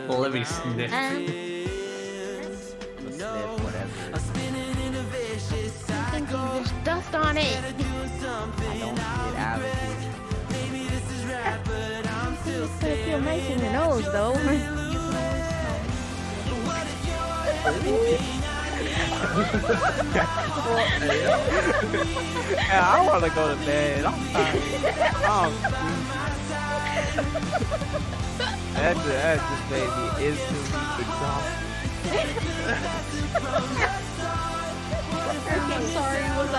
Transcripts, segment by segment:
Well, let me sniff. Sniff, whatever. I'm thinking there's dust on it. I don't get out of here. It's gonna feel nice in your nose, though. Yeah, I want to go to bed. I'm tired. That just made me instantly exhausted. Okay, sorry, was I?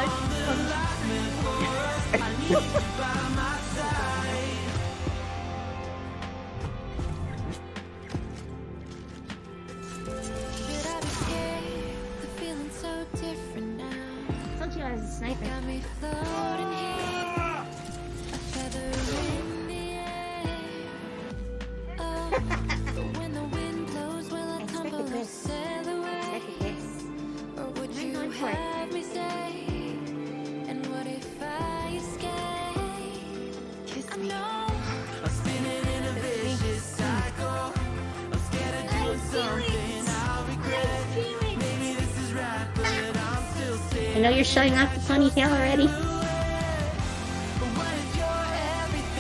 Told you I was a sniper. I know you're showing off the ponytail already.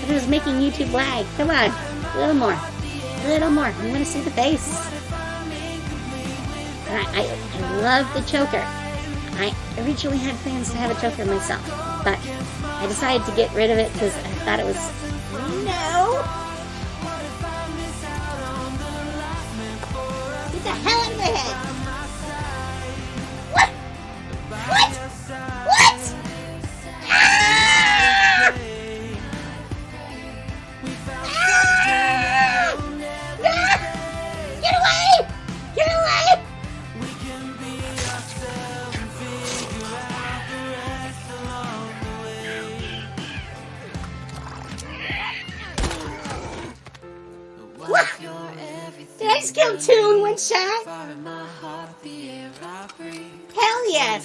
It was making YouTube lag. Come on, a little more, a little more. I want to see the face. And I love the choker. I originally had plans to have a choker myself, but I decided to get rid of it because I thought it was no. Get the hell out of my head. What? What? What? Ah! Ah! Ah! Get away! Get away! What? Did I just kill two in one shot? Hell yes!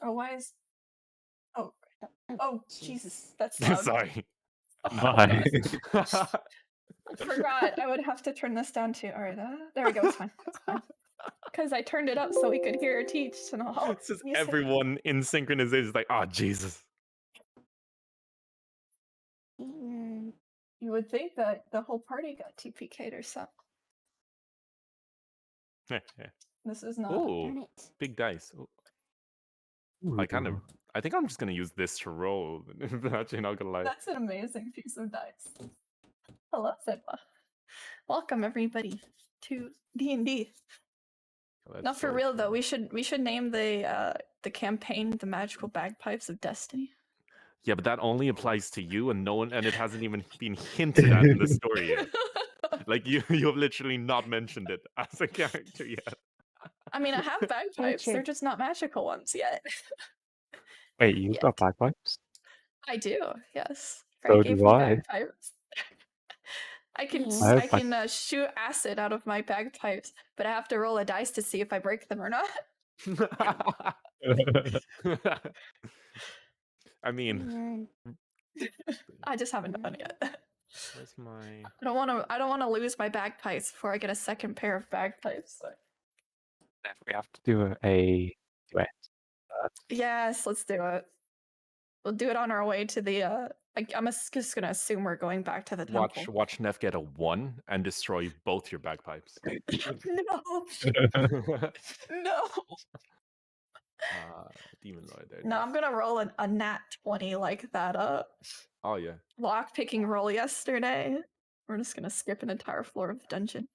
Oh, why is... Oh, Jesus, that's jeez. loud. Sorry. My. I forgot. I would have to turn this down too. All right, there we go. It's fine. It's fine. Because I turned it up so we could hear her teach. So now, It's just everyone in synchronization is like, oh, Jesus. Hang You would think that the whole party got TPK'd or something. Yeah, yeah. This is not. on. Oh, Darn it. big dice. Ooh. I think I'm just gonna use this to roll. Actually, not gonna lie. That's an amazing piece of dice. Hello, Zebba. Welcome everybody to D&D. Let's Not for go real to- though. We should name the campaign "The Magical Bagpipes of Destiny." Yeah, but that only applies to you and no one, and it hasn't even been hinted at in the story yet. Like you have literally not mentioned it as a character yet. I mean, I have bagpipes. true. They're just not magical ones yet. Wait, you've got bagpipes? I do. Yes. So Fray gave do me I. bagpipes. I can I have I can shoot acid out of my bagpipes, but I have to roll a dice to see if I break them or not. I mean, Hang I just haven't done it yet. where's my? I don't want to lose my bagpipes before I get a second pair of bagpipes. So. We have to do a duet. Yes, let's do it. We'll do it on our way to the. I'm just gonna assume we're going back to the temple. Watch Neff get a 1 and destroy both your bagpipes. No, no. Demon Lord there. No, I'm gonna roll a nat 20 like that Oh yeah. lock picking roll yesterday. We're just gonna skip an entire floor of the dungeon.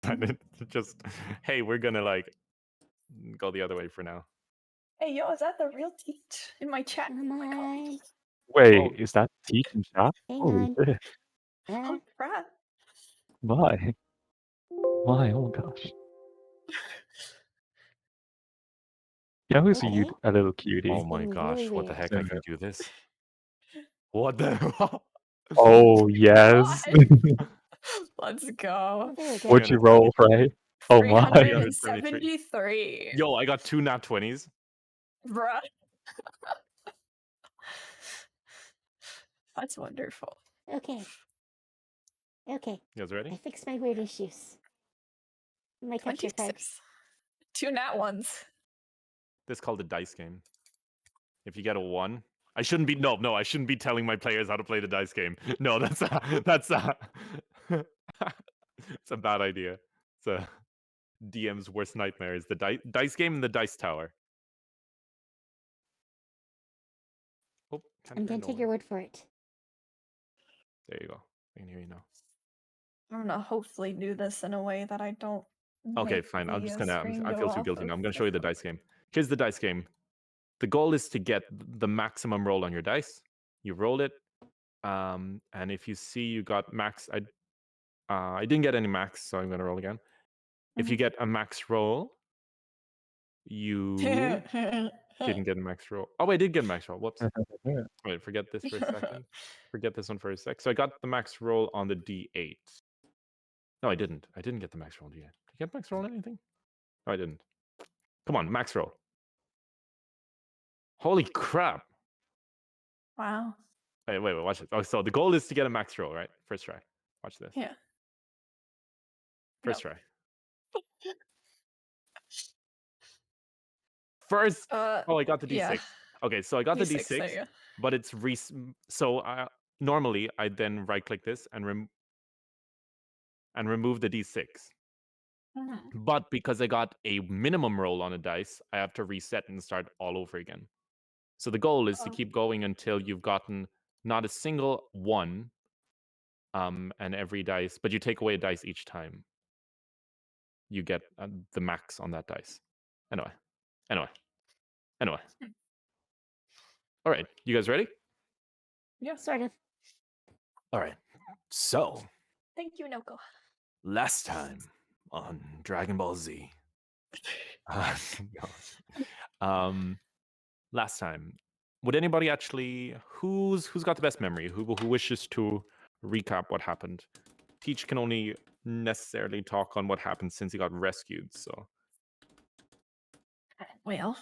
And it's just, hey, we're gonna like go the other way for now. Hey, yo, is that the real teach in my chat? Come My on. comments? Wait, Oh. is that teach and chat? Hang Holy on. shit. Oh, crap. My. My, oh my gosh. Yeah, who's Okay. a little cutie? Oh my getting gosh, really what the weird. heck? I can do this. What the? Oh, yes. Let's go. There we go. What'd you roll, Fray? Oh my. 373. Yo, I got 2 nat 20s. Bruh. That's wonderful. Okay. Okay. You guys I ready? fixed my weird issues. My capture card. 26. 2 nat ones. This is called a dice game. If you get a 1, I shouldn't be I shouldn't be telling my players how to play the dice game. No, that's it's a bad idea. It's a DM's worst nightmare is the dice game and the dice tower. Oh, can't I'm hear gonna no take your one. word for it. There you go. I can hear you now. I'm gonna hopefully do this in a way that I don't. Okay, make fine. I'm the, just uh, gonna. screen I go feel too off guilty of now. I'm gonna the show you the phone. dice game. Here's the dice game. The goal is to get the maximum roll on your dice. You roll it, and if you see you got max, I didn't get any max, so I'm gonna roll again. If you Mhm. get a max roll, you didn't get a max roll. Oh, I did get a max roll. Whoops. Wait, forget this for a second. Forget this one for a sec. So I got the max roll on the D8. No, I didn't. I didn't get the max roll on D8. Did you get max roll on anything? No, I didn't. Come on, max roll. Holy crap. Wow. Wait, watch it. Oh, so the goal is to get a max roll, right? First try. Watch this. Yeah. First try. First. Oh, I got the D6. Yeah. Okay, so I got the D6, there D6, you go. but it's so normally I then right click this and remove the D6. Mhm. But because I got a minimum roll on a dice, I have to reset and start all over again. So the goal is to keep going until you've gotten not a single 1 and every dice, but you take away a dice each time. You get the max on that dice. Anyway. All right, you guys ready? Yeah. Sort of. All right. So, Thank you, Noko. Last time on Dragon Ball Z. No. Last time, would anybody actually who's got the best memory? Who wishes to recap what happened? Teach can only necessarily talk on what happened since he got rescued. So Well,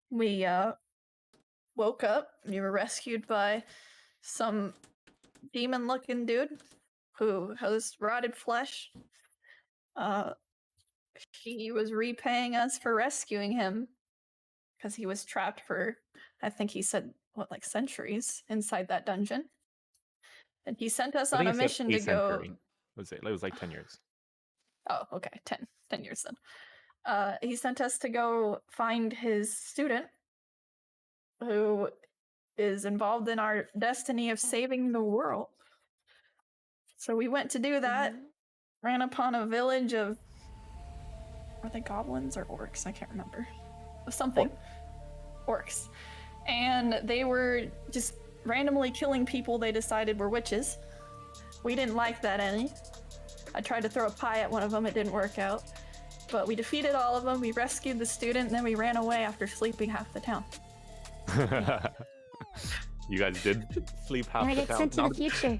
we woke up. We were rescued by some demon-looking dude who has rotted flesh. He was repaying us for rescuing him because he was trapped for, I think he said, what, like centuries inside that dungeon. And he sent us I on think a he said mission to go. It was like 10 years. Oh, okay, 10 years then. He sent us to go find his student who is involved in our destiny of saving the world. So we went to do that, ran upon a village of, are they goblins or orcs? I can't remember. Something. Orcs. And they were just randomly killing people they decided were witches. We didn't like that any. I tried to throw a pie at one of them, it didn't work out. But we defeated all of them, we rescued the student, and then we ran away after sleeping half the town. You guys did sleep half And I the get town. sent to the future.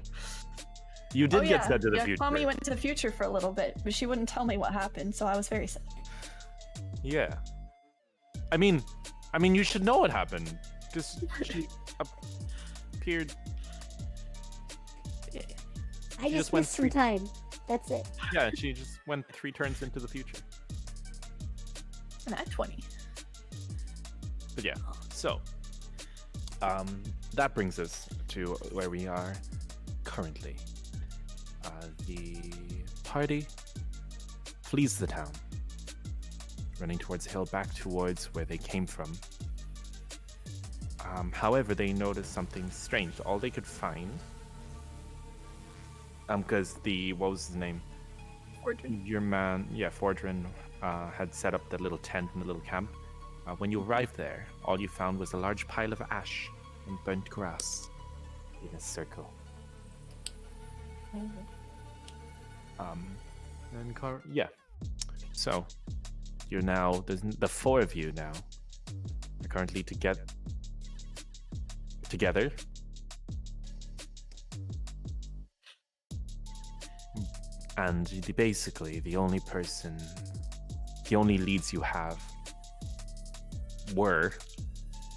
You did get sent to the yeah, future. Mommy went to the future for a little bit, but she wouldn't tell me what happened, so I was very sad. Yeah. I mean, you should know what happened. Just she appeared. I just just went missed some time. That's it. Yeah, she just went 3 turns into the future. And at 20. But yeah, so that brings us to where we are currently. The party flees the town, running towards the hill back towards where they came from. However, they noticed something strange. All they could find, because what was his name? Fordrin. Your man, Fordrin, had set up that little tent in the little camp. When you arrived there, all you found was a large pile of ash and burnt grass in a circle. So you're now the 4 of you now are currently together. And basically the only leads you have were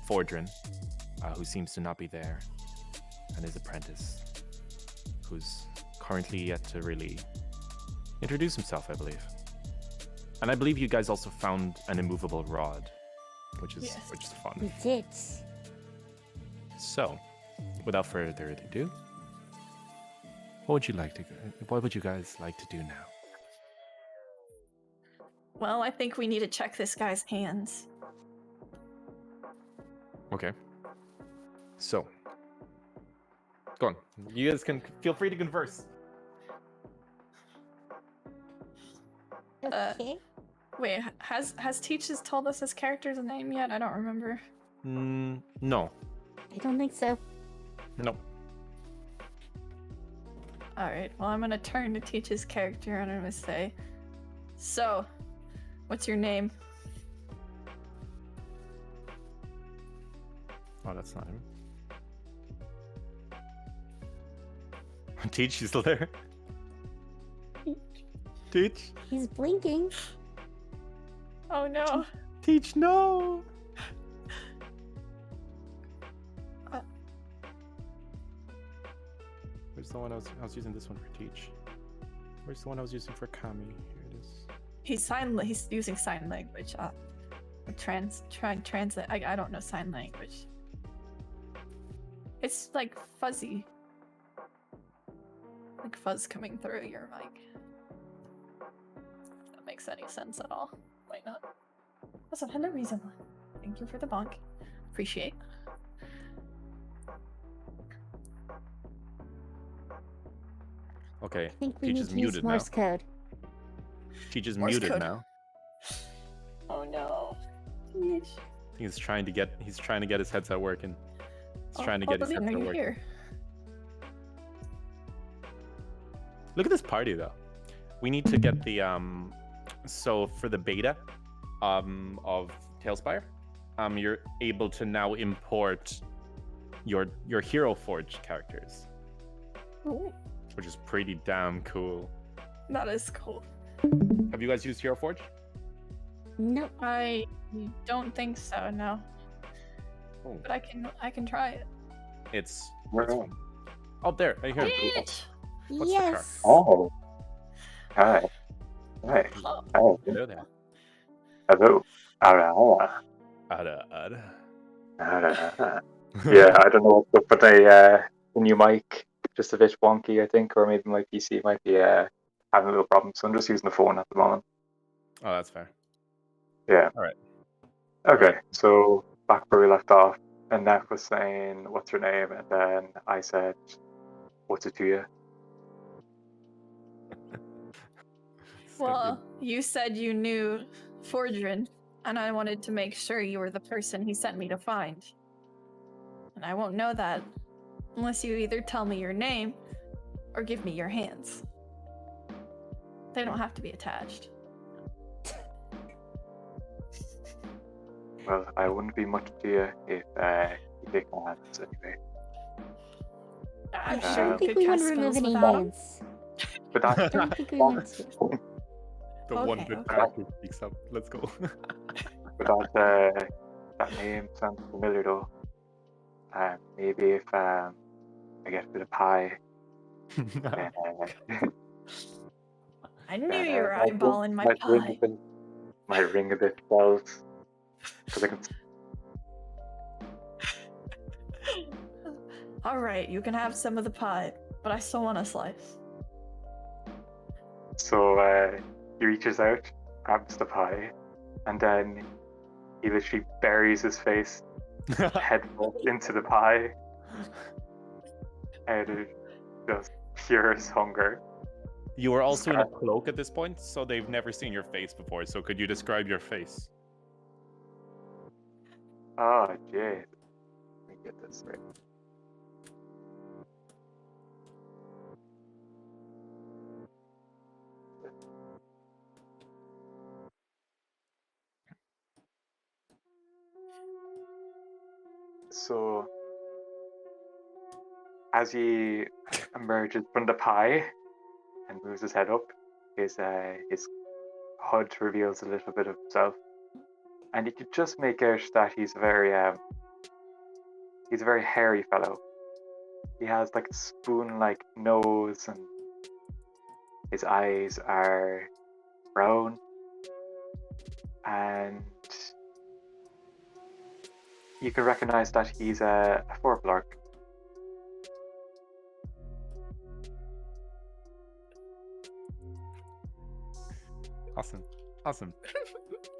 Fordrin, who seems to not be there, and his apprentice, who's currently yet to really introduce himself, I believe. And I believe you guys also found an immovable rod, which is fun. We did. So, without further ado, what would you guys like to do now? Well, I think we need to check this guy's hands. Okay. So, go on. You guys can feel free to converse. Okay. Wait, has Teaches told us his character's name yet? I don't remember. No. I don't think so. No. Alright, well, I'm gonna turn to Teach's character and I'm gonna say, so, what's your name? Oh, that's not him. Teach, you still there? Teach? He's blinking. Oh no. Teach, no! Where's the one I was using this one for Teach? Where's the one I was using for Kami? Here it is. He's using sign language. Translate. I don't know sign language. It's like fuzzy. Like fuzz coming through your mic. If that makes any sense at all. Might not. Also, hello, reason. Thank you for the bonk. Appreciate. Okay, I think we Teach need is to use muted now. Morse code. Teach is Morse muted code. now. Oh no. Teach. He's trying to get his headset working. He's trying to get his Are headset you working. here? Look at this party though. We need to get the so for the beta of Tailspire, you're able to now import your Hero Forge characters, Ooh, which is pretty damn cool. that is cool. Have you guys used Hero Forge? Nope. I don't think so, no. Oh. But I can try it. It's Where? fun. Oh, there, right here. Bitch! What's the car? Yes. Oh. Hi. Hi. Oh, Hi. Hello there. Hello. Ara. Ada. Ara. Yeah, I don't know what's up with the new mic. Just a bit wonky, I think, or maybe my PC might be having a little problem. So I'm just using the phone at the moment. Oh, that's fair. Yeah. All right. Okay, Right. so back where we left off, and Neff was saying, "What's your name?" And then I said, "What's it to you?" well, you said you knew Fordrin, and I wanted to make sure you were the person he sent me to find. And I won't know that unless you either tell me your name or give me your hands. They don't have to be attached. Well, I wouldn't be much to you if you take my hands anyway. I'm I sure don't you think could we want cast to remove spells any without 'em. hands. But I that, don't think we want to. The one Okay, good okay. character speaks up. Let's go. but that name sounds familiar though. Maybe if I get a bit of pie, then, I knew then, you were might eyeballing my might ring a pie. bit, might ring a bit bells. Because I can. All right, you can have some of the pie, but I still want a slice. So he reaches out, grabs the pie, and then he literally buries his face head first into the pie out of just purest hunger. You are also in a cloak at this point, so they've never seen your face before. So could you describe your face? Oh, jeez. Let me get this right. So, as he emerges from the pie and moves his head up, his HUD reveals a little bit of himself, and you could just make out that he's a very hairy fellow. He has like a spoon-like nose, and his eyes are brown, and you can recognize that he's a Forblark. Awesome.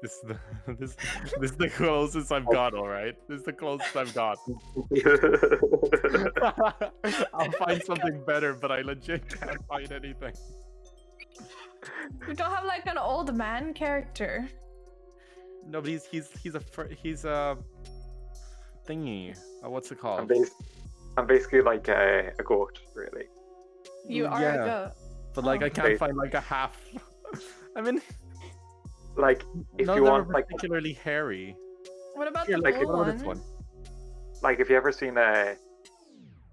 This is the this is the closest I've got. All right, this is the closest I've got. I'll find something better, but I legit can't find anything. We don't have like an old man character. No, but he's a thingy. What's it called? I'm basically like a goat, really. You are Yeah. a goat. But like Oh. I can't find like a half. I mean, Like if none you of them want are like particularly hairy. What about Here, the like blue what about one? this one? like if you ever seen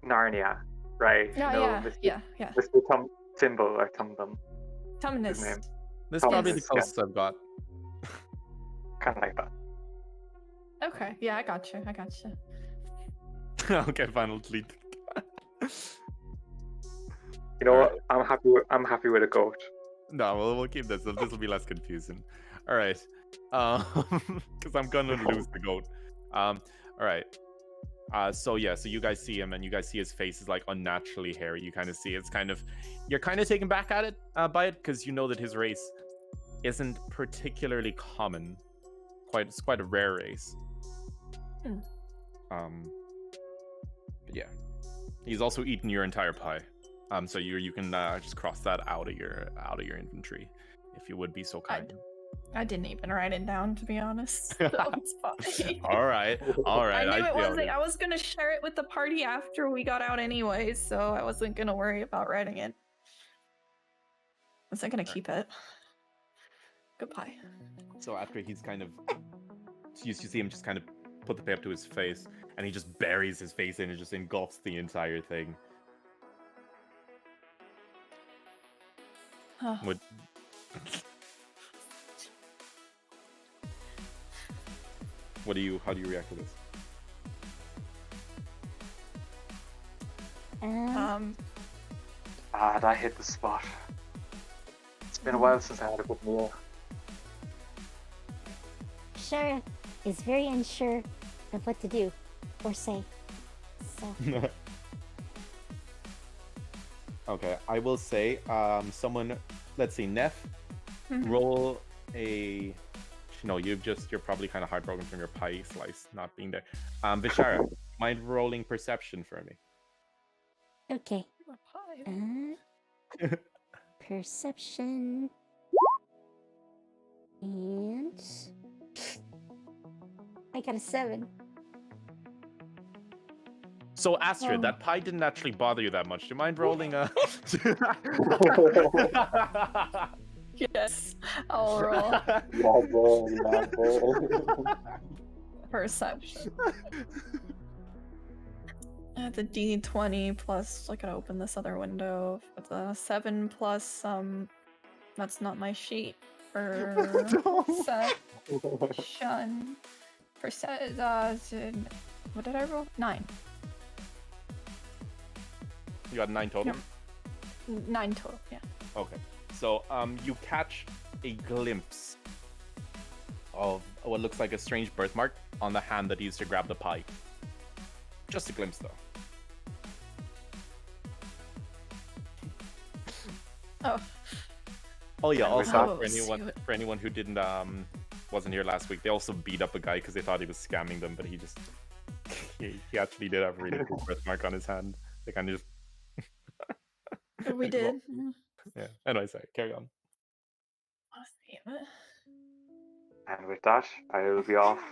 Narnia, right? Yeah, You know, yeah. Mr. Timble or Tumdum, his Tumnus. name, This is probably the Thomas, yeah. closest I've got. kind of like that. Okay, yeah, I got you. Okay, final delete. You know Alright. what? I'm happy with a goat. No, we'll keep this. This will be less confusing. All right, because I'm gonna lose the goat. All right. So you guys see him, and you guys see his face is like unnaturally hairy. You kind of see you're kind of taken back at it by it, because you know that his race isn't particularly common. It's quite a rare race. Hmm. But yeah, he's also eaten your entire pie. So you can just cross that out of your inventory, if you would be so kind. I didn't even write it down, to be honest. So it's fine. All right. I knew it feel wasn't. you. I was gonna share it with the party after we got out anyways, so I wasn't gonna worry about writing it. Was I gonna keep it? Goodbye. So after he's kind of, you see him just kind of put the pay up to his face, and he just buries his face in and just engulfs the entire thing. Oh. What? How do you react to this? That hit the spot. It's been a while since I had a good meal. Shara is very unsure of what to do or say. So Okay, I will say, someone, let's see, Neff, roll a. No, you're probably kind of heartbroken from your pie slice not being there. Vishara, mind rolling perception for me? okay. Perception. And I got a 7. So Astrid, that pie didn't actually bother you that much. Do you mind rolling a? Yes, I'll roll perception. It's a D20 plus. I gotta open this other window. It's a 7 plus. That's not my sheet. Perception. What did I roll? 9. You got 9 total? No. 9 total, yeah. Okay. So you catch a glimpse of what looks like a strange birthmark on the hand that he used to grab the pie. Just a glimpse, though. Oh yeah. Also, for anyone who didn't wasn't here last week, they also beat up a guy because they thought he was scamming them, but he just he actually did have a really cool birthmark on his hand. They kind of just. We did. Yeah. Anyway, sorry. Carry on. And with that, I will be off.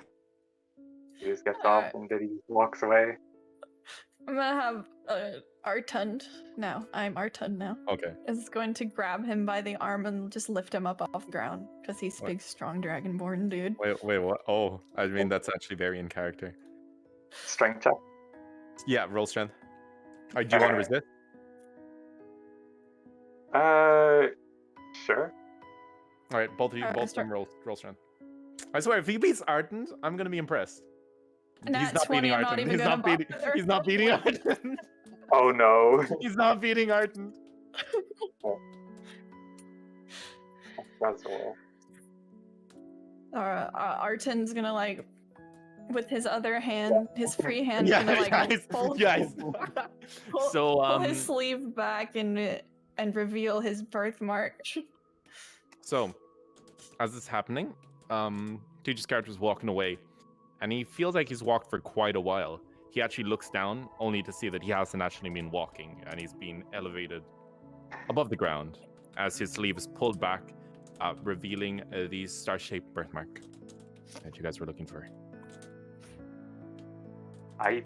He just gets off and then he walks away. I'm gonna have Artund now. I'm Artund now. Okay. Is going to grab him by the arm and just lift him up off the ground because he's a big, strong dragonborn dude. Wait, what? Oh, I mean that's actually very in character. Strength check. Yeah, roll strength. Do you want to resist? Sure. All right, both of you, both of them roll strength. I swear, if he beats Artund, I'm gonna be impressed. He's not beating Artund. He's not beating Artund. Oh no. He's not beating Artund. That's all. Artund's gonna with his other hand, his free hand, gonna pull his sleeve back and reveal his birthmark. So, as this is happening, Teach's character is walking away, and he feels like he's walked for quite a while. He actually looks down, only to see that he hasn't actually been walking, and he's been elevated above the ground as his sleeve is pulled back, revealing the star-shaped birthmark that you guys were looking for.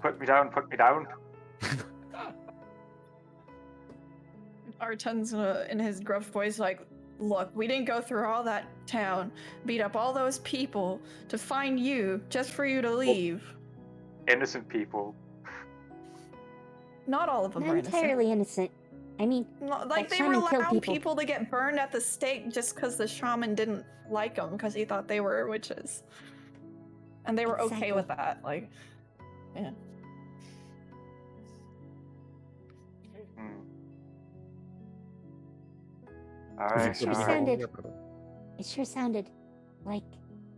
Put me down. Artund's in his gruff voice look, we didn't go through all that town, beat up all those people to find you, just for you to leave. Innocent people. Not all of them Not are innocent. entirely innocent. I mean, they were allowing people to get burned at the stake just because the shaman didn't like them because he thought they were witches. And they were okay with that. Yeah. Alright. It sure sounded like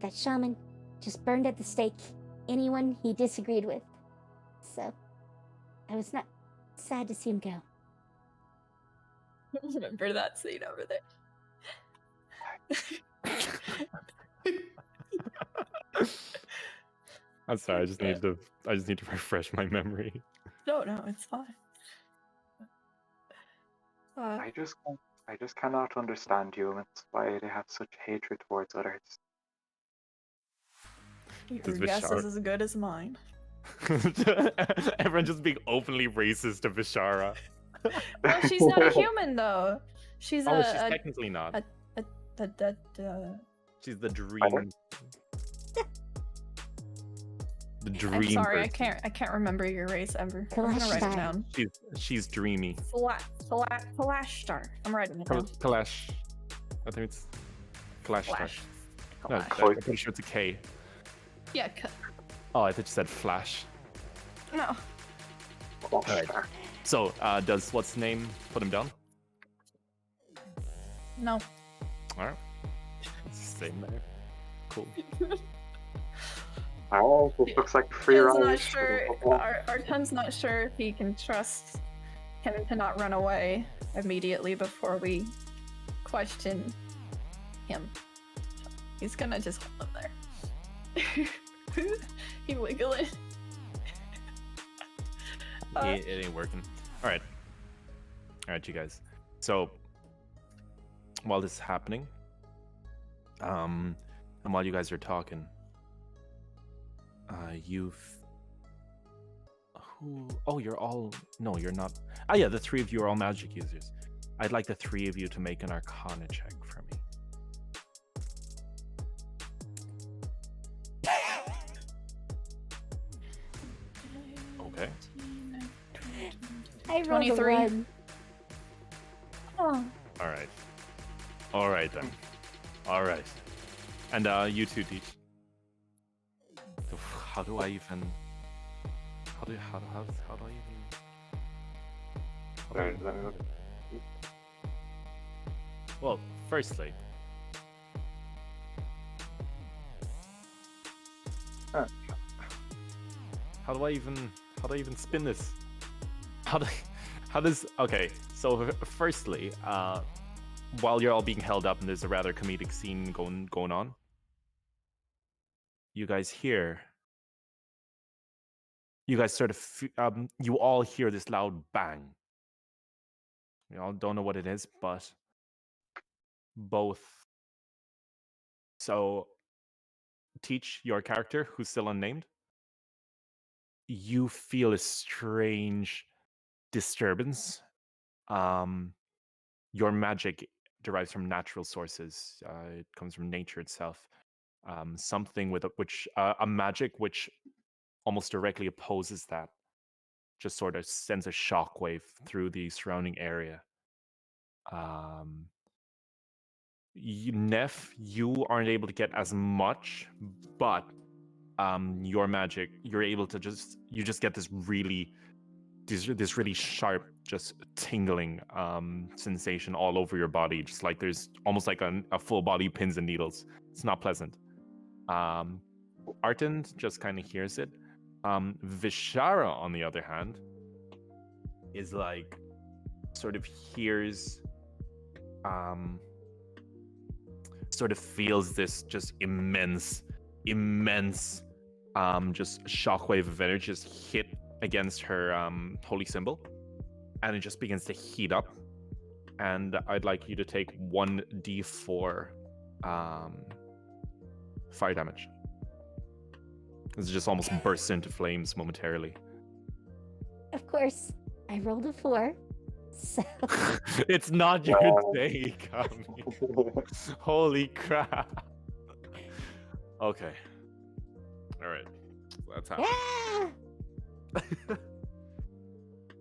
that shaman just burned at the stake anyone he disagreed with. So, I was not sad to see him go. Remember that scene over there. I'm sorry, I just need to refresh my memory. No, it's fine. I just cannot understand humans, why they have such hatred towards others. Your guess is as good as mine. Everyone just being openly racist to Vishara. Well, she's not a human, though. She's Oh, she's a technically not. She's the Spider? dream. The dream. I'm sorry, person. I can't remember your race ever. I'm gonna write it Kalashtar. down. She's dreamy. Flash star. I'm writing it down. Kalash. I think it's Kalash. Flash. No, Flash. I'm pretty sure it's a K. Yeah. Oh, I thought you said Flash. No. Alright. So, does what's the name put him down? No. Alright. Same there. Cool. Oh, this looks like a free He's ride. not sure. Arton's not sure if he can trust him to not run away immediately before we question him. He's gonna just hold him there. He wiggling. It ain't working. Alright. Alright, you guys. So, while this is happening, and while you guys are talking, you're all... No, you're not. Ah, yeah, the three of you are all magic users. I'd like the three of you to make an Arcana check for me. Okay. I rolled 23. a 1. Oh. Alright. Alright then. Alright. And you two teach. How do I even... How do I even... Let me look. Well, firstly... How do I even spin this? How does... Okay, so firstly, while you're all being held up and there's a rather comedic scene going on, you guys hear... You guys sort of... you all hear this loud bang. You all don't know what it is, but... Both... So... Teach, your character, who's still unnamed, you feel a strange disturbance. Your magic derives from natural sources. It comes from nature itself. Something with a magic which almost directly opposes that. Just sort of sends a shockwave through the surrounding area. Neff, you aren't able to get as much, but your magic, you're able to just get this really sharp, just tingling sensation all over your body, just like there's almost like a full body pins and needles. It's not pleasant. Arton just kind of hears it. Vishara, on the other hand, is like sort of hears, sort of feels this just immense just shockwave of energy just hit against her holy symbol, and it just begins to heat up. And I'd like you to take 1d4 fire damage. It just almost bursts into flames momentarily. Of course, I rolled a 4. So It's not your day, Kami. Holy crap. Okay. Alright. That's happening.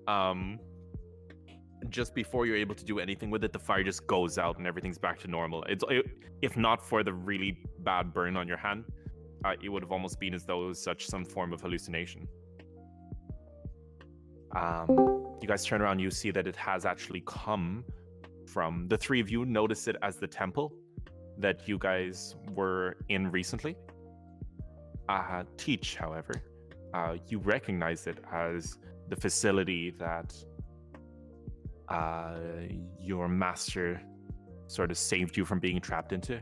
yeah! Just before you're able to do anything with it, the fire just goes out and everything's back to normal. If not for the really bad burn on your hand, it would have almost been as though it was some form of hallucination. You guys turn around, you see that it has actually come from... The three of you notice it as the temple that you guys were in recently. Teach, however, you recognize it as the facility that your master sort of saved you from being trapped into.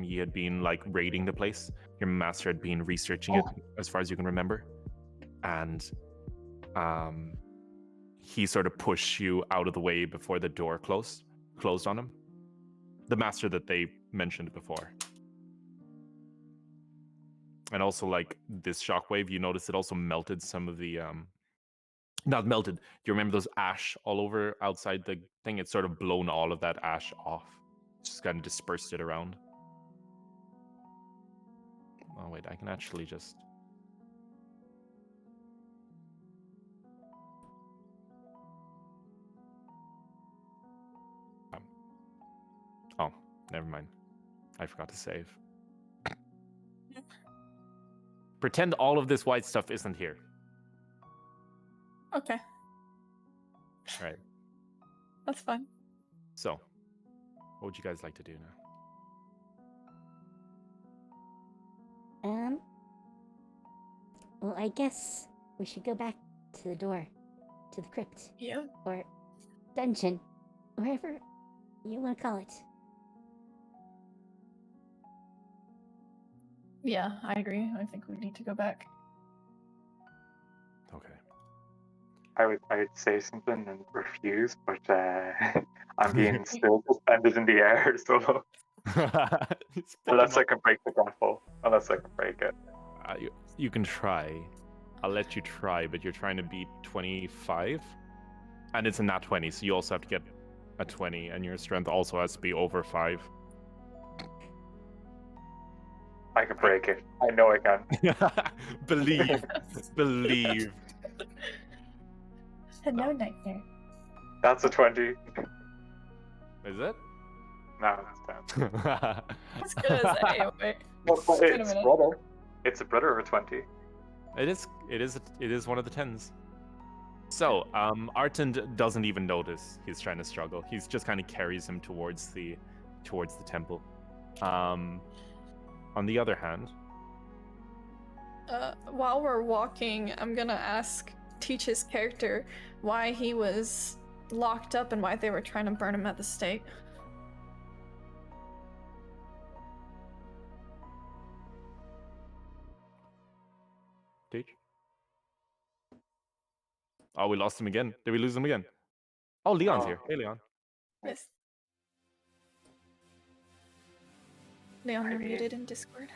He had been like raiding the place. Your master had been researching it as far as you can remember. And he sort of pushed you out of the way before the door closed on him. The master that they mentioned before. And also, like, this shockwave, you notice it also melted some of the Not melted. You remember those ash all over outside the thing? It's sort of blown all of that ash off. Just kind of dispersed it around. Oh wait, I can actually just. Oh, never mind. I forgot to save. Pretend all of this white stuff isn't here. Okay, Right. that's fine. So, what would you guys like to do now? Well, I guess we should go back to the door, to the crypt, Yeah. or dungeon, wherever you want to call it. Yeah, I agree. I think we need to go back. Okay. I would say something and refuse, but I'm being still suspended in the air, so unless I can break the grapple, unless I can break it. You can try. I'll let you try, but you're trying to beat 25, and it's a nat 20, so you also have to get a 20, and your strength also has to be over 5. I can break it. I know I can. Believe. Believe. No nightmare. That's a 20. Is it? No, it's 10. As good as anyway. Well, but Wait a it's minute. brother. It's a brother of a 20. It is one of the 10s. So, Artand doesn't even notice he's trying to struggle. He's just kind of carries him towards the temple. On the other hand, While we're walking, I'm gonna teach his character why he was locked up and why they were trying to burn him at the stake. teach. Oh, we lost him again. Did we lose him again? Oh, Leon's here. Hey, Leon. Yes. Leon, I you're mean- muted in Discord.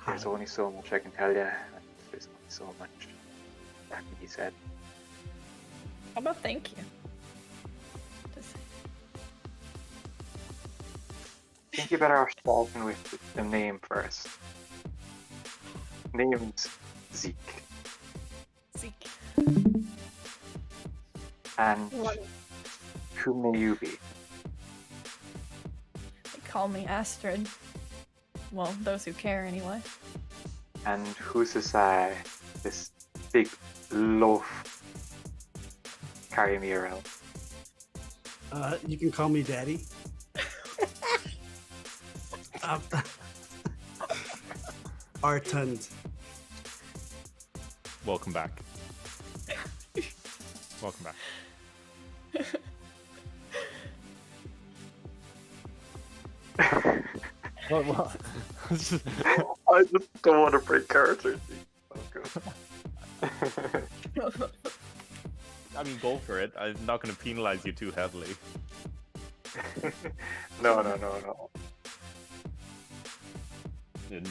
There's only so much I can tell you. There's only so much that can be said. How about thank you? Just- I think you better start with the name first. Name's Zeke. Zeke. And What? who may you be? They call me Astrid. Well, those who care anyway. And who's this big loaf carrying me around? You can call me Daddy. Artund. Welcome back. Welcome back. What? I just don't want to break character. I mean, go for it. I'm not going to penalize you too heavily. No.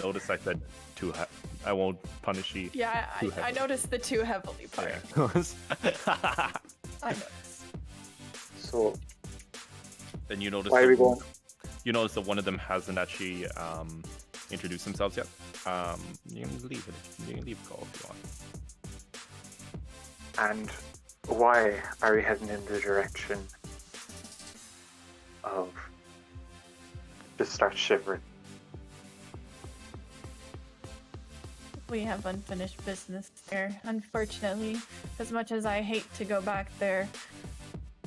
Notice I said too I won't punish you. Yeah, Too I heavily. noticed the too heavily part. Yeah. I noticed. So Then you notice. why are we going? You notice that one of them hasn't actually introduced themselves yet. You can leave it. You can leave the call if you want. And why are we heading in the direction of just start shivering? We have unfinished business there, unfortunately. As much as I hate to go back there,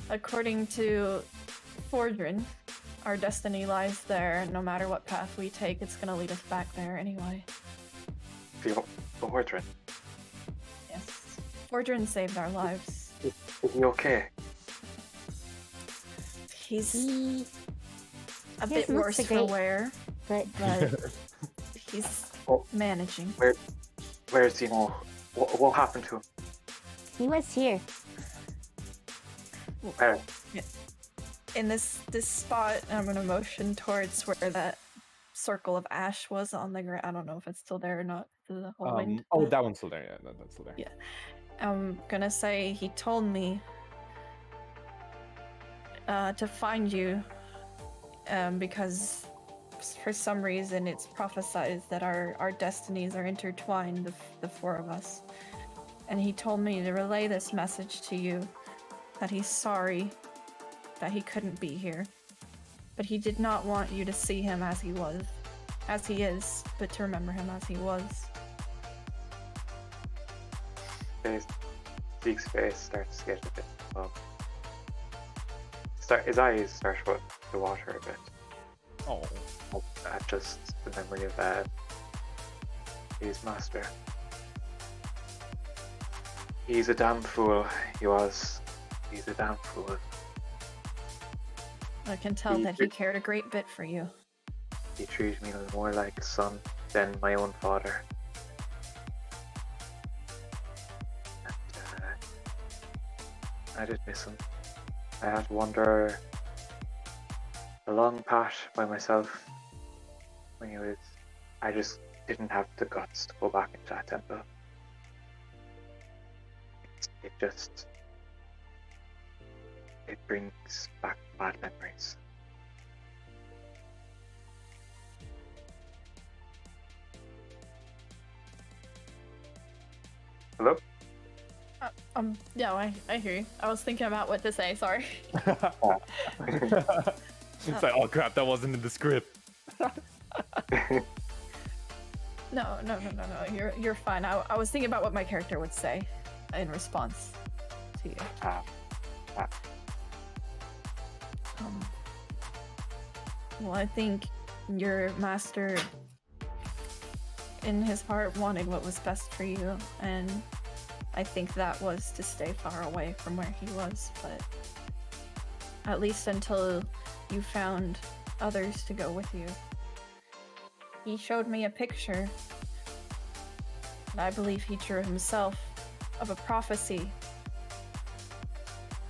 according to Fordrin, our destiny lies there. No matter what path we take, it's gonna lead us back there anyway. The Ordrin. Yes. Fordrin saved our lives. Is he okay? He's He a he bit doesn't look worse so for great. wear, but but he's Oh. managing. Where is he now? What happened to him? he was here. Where? In this spot, I'm gonna motion towards where that circle of ash was on the ground. I don't know if it's still there or not. The whole wind. Oh, that one's still there. Yeah, that's still there. Yeah. I'm gonna say he told me to find you because for some reason it's prophesied that our destinies are intertwined, the four of us. And he told me to relay this message to you, that he's sorry that he couldn't be here. But he did not want you to see him as he is, but to remember him as he was. Zeke's face starts to get a bit his eyes start to water a bit. Oh. At just the memory of his master. He's a damn fool. He was. He's a damn fool. I can tell that he cared a great bit for you. He treated me more like a son than my own father. And I did miss him. I had to wander a long path by myself when he was. I just didn't have the guts to go back into that temple. It brings back bad memories. Hello? Yeah, I hear you. I was thinking about what to say, sorry. It's like, oh crap, that wasn't in the script. No, you're fine. I was thinking about what my character would say in response to you. Well, I think your master, in his heart, wanted what was best for you, and I think that was to stay far away from where he was, but at least until you found others to go with you. He showed me a picture that I believe he drew himself of a prophecy,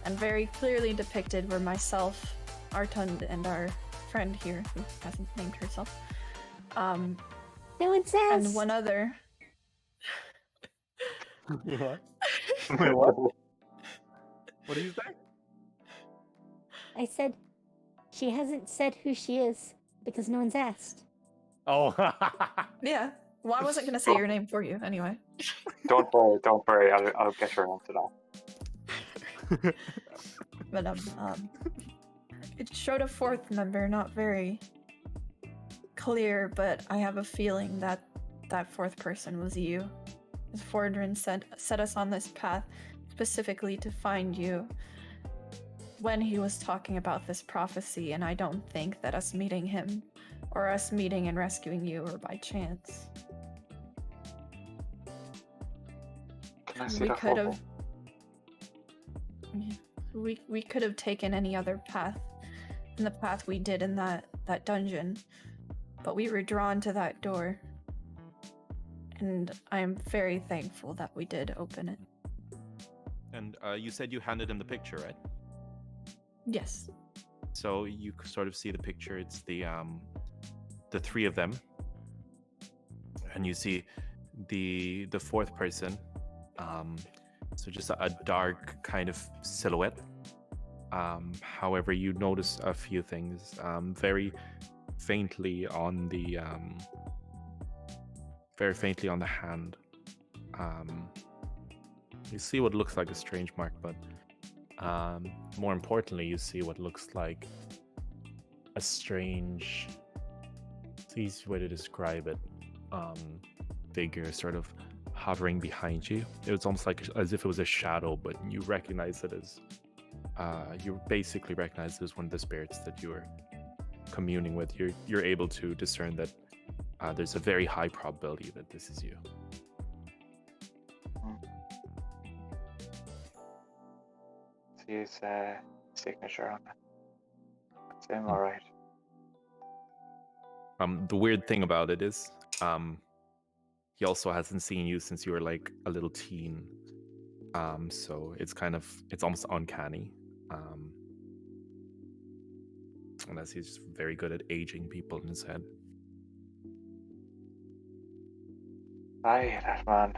and very clearly depicted were myself, Artund, and our friend here, who hasn't named herself. No one says. And one other. What? What? What do you say? I said, she hasn't said who she is because no one's asked. Oh. Yeah. Well, I wasn't gonna say your name for you anyway. Don't worry. I'll get her onto that. But it showed a fourth member, not very clear, but I have a feeling that that fourth person was you. As Fordrin set us on this path specifically to find you when he was talking about this prophecy, and I don't think that us meeting him or us meeting and rescuing you were by chance. Can I see We that could photo? have we could have taken any other path than the path we did in that dungeon, but we were drawn to that door, and I'm very thankful that we did open it. And you said you handed him the picture, right? Yes. So you sort of see the picture. It's the three of them, and you see the fourth person. So just a dark kind of silhouette. However, you notice a few things very faintly on the hand. You see what looks like a strange mark, but more importantly, you see what looks like a strange, it's the easiest way to describe it, figure sort of hovering behind you. It was almost like as if it was a shadow, but you recognize it as you basically recognize it as one of the spirits that you were communing with. You're able to discern that there's a very high probability that this is you. See his signature on it. That's him, alright. The weird thing about it is he also hasn't seen you since you were like a little teen. So it's almost uncanny. Unless he's just very good at aging people in his head. Aye, that man.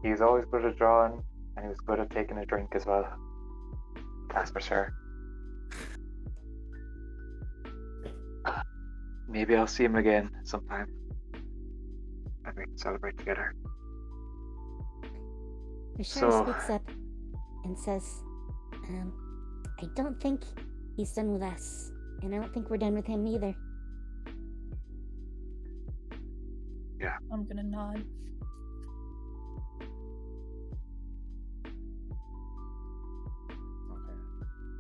He's always good at drawing, and he was good at taking a drink as well. That's for sure. Maybe I'll see him again sometime, and we can celebrate together. Bashar speaks up and says, I don't think he's done with us, and I don't think we're done with him either. I'm gonna nod. Okay.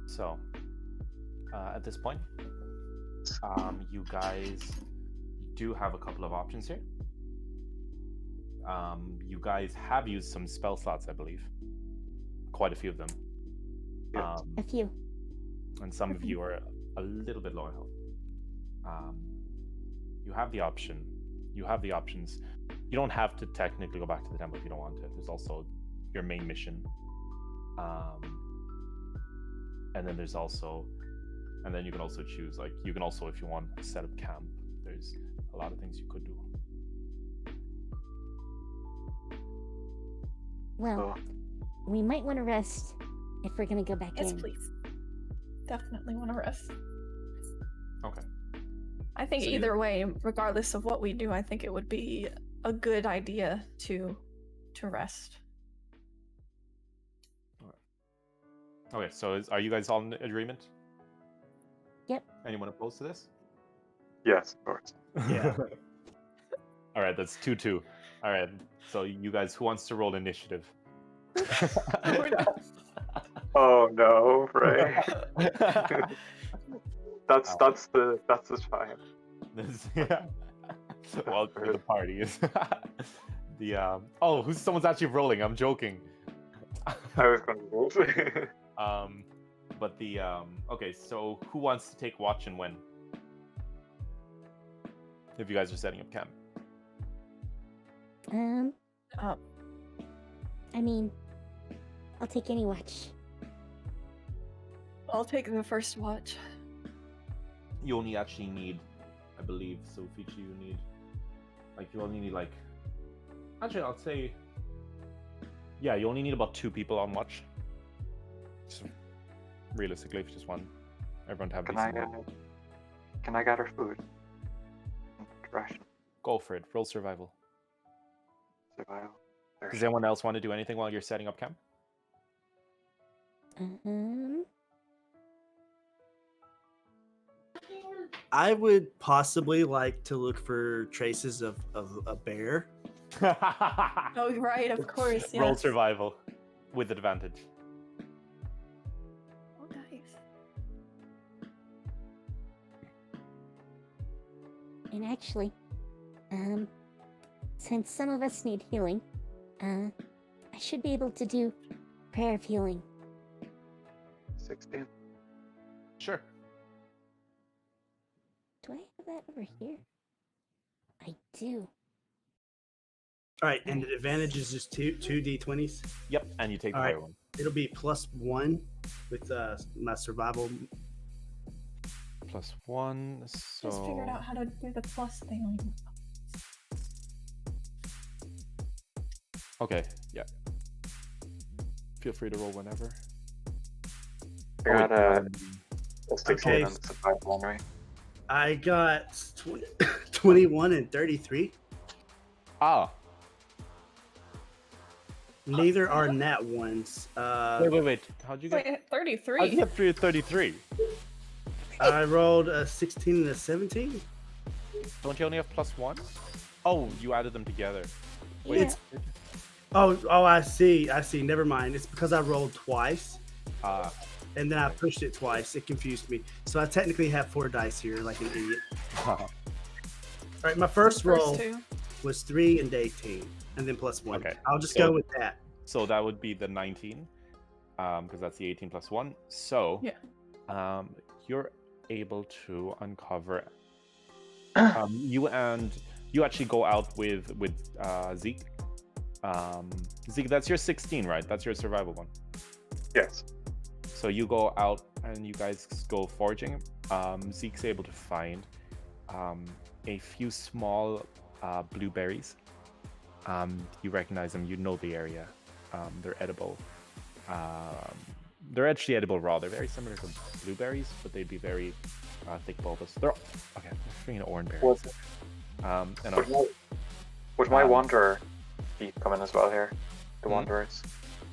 So, at this point, you guys do have a couple of options here. You guys have used some spell slots, I believe. Quite a few of them. Yes. A few. And some of you are a little bit low in health. You have the option. You have the options. You don't have to technically go back to the temple if you don't want to. There's also your main mission. And then there's also, and then you can also choose, like, you can also, if you want, set up camp. There's a lot of things you could do. Well, we might want to rest if we're going to go back Yes, in. please. Definitely want to rest. Okay. I think So you- either way, regardless of what we do, I think it would be a good idea to rest. Okay, so are you guys all in agreement? Yep. Anyone opposed to this? Yes, of course. Yeah. All right, that's 2-2. All right, so you guys, who wants to roll initiative? Oh no, Fray. That's the time. Yeah. Well, for the party is the oh, someone's actually rolling. I'm joking. I was going to roll. But the okay, so who wants to take watch and when? If you guys are setting up camp. I mean, I'll take any watch. I'll take the first watch. You only actually need, I believe, Sofichi, you need, like, you only need, like, actually, I'll say, yeah, you only need about 2 people on watch. So, realistically, if you just want everyone to have Can I gather food? Ration. Go for it. Roll survival. Survival. Does anyone else want to do anything while you're setting up camp? I would possibly like to look for traces of a bear. Oh, right, of course. Yes. Roll survival with advantage. Oh, nice. And actually, since some of us need healing, I should be able to do prayer of healing. 16. Sure. Do I have that over here? I do. All right, and the advantage is just two d20s. Yep, and you take the All right. higher one. It'll be +1 with my survival. +1, so... Just figured out how to do the plus thing. Okay, yeah. Feel free to roll whenever. I got a Okay. 16 on the survival anyway. I got 21 and 33. Ah, Neither are nat ones. wait. How'd you get? Wait, 33. How'd you get through 33? I rolled a 16 and a 17. Don't you only have +1? Oh, you added them together. Wait, Yeah. It's- Oh, I see. Never mind. It's because I rolled twice and then I pushed it twice. It confused me. So I technically have 4 dice here, like an idiot. All right, my first roll First two. was 3 and 18, and then +1. Okay, I'll just so- go with that. so that would be the 19, because that's the 18 +1. So, Yeah. you're able to uncover. You actually go out with Zeke. Zeke, that's your 16, right? That's your survival one. Yes. So you go out and you guys go foraging. Zeke's able to find a few small blueberries You recognize them. You know the area. They're edible. They're actually edible raw. They're very similar to blueberries, but they'd be very thick bulbous. They're okay. I'm bringing orange berries. And Would my wanderer feet come in as well here? The wanderers.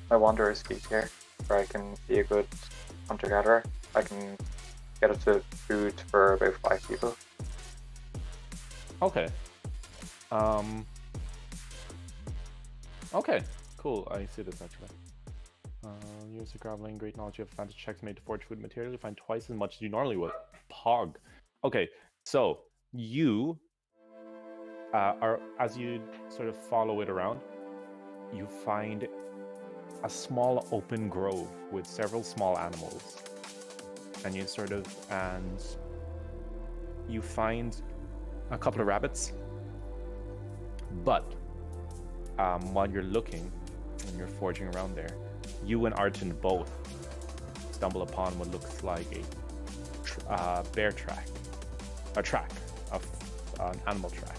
My wanderer's feet here, where I can be a good hunter-gatherer. I can get up to food for about 5 people. Okay. Okay. Cool. I see this actually. Use the graveling, great knowledge. You have advantage checks made to forge food material. You find twice as much as you normally would. Pog. Okay, so you are, as you sort of follow it around, you find a small open grove with several small animals, and you find a couple of rabbits. But while you're looking and you're forging around there, you and Arjun both stumble upon what looks like a bear track, an animal track.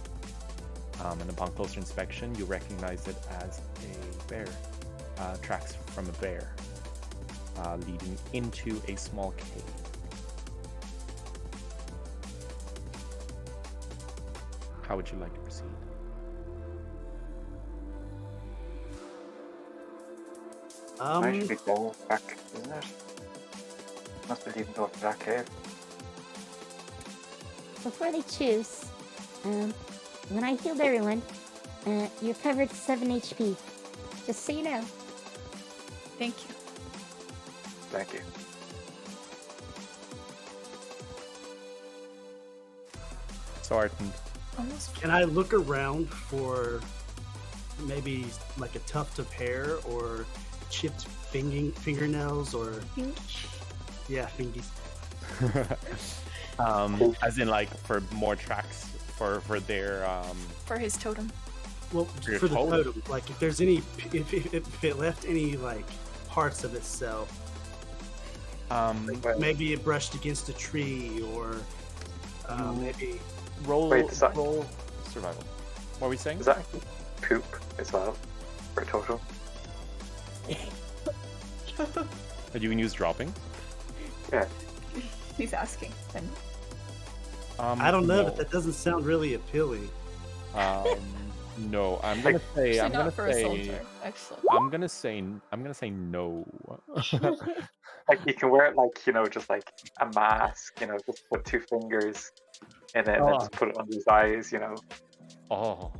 And upon closer inspection, you recognize it as a bear. Tracks from a bear leading into a small cave. How would you like to proceed? I should be going back, isn't it? Must be leading towards that cave. Before they choose, when I healed everyone, you're covered 7 HP. Just so you know. Thank you. Thank you. So Arjun, Can I look around for maybe like a tuft of hair or chipped fingernails or yeah, fingies. as in like for more tracks for their For his totem. Well, For your for the totem. totem, like if there's any, if it left any like parts of itself, like maybe it brushed against a tree or maybe roll Wait, roll survival. What were we saying? Is that poop as well for a totem? That you can use dropping? Yeah. He's asking. And I don't know, no. but that doesn't sound really appealing. No, I'm gonna say actually not for a soldier, actually. I'm gonna say no. Like you can wear it like, you know, just like a mask, you know, just put 2 fingers in it and then just put it under his eyes, you know. Oh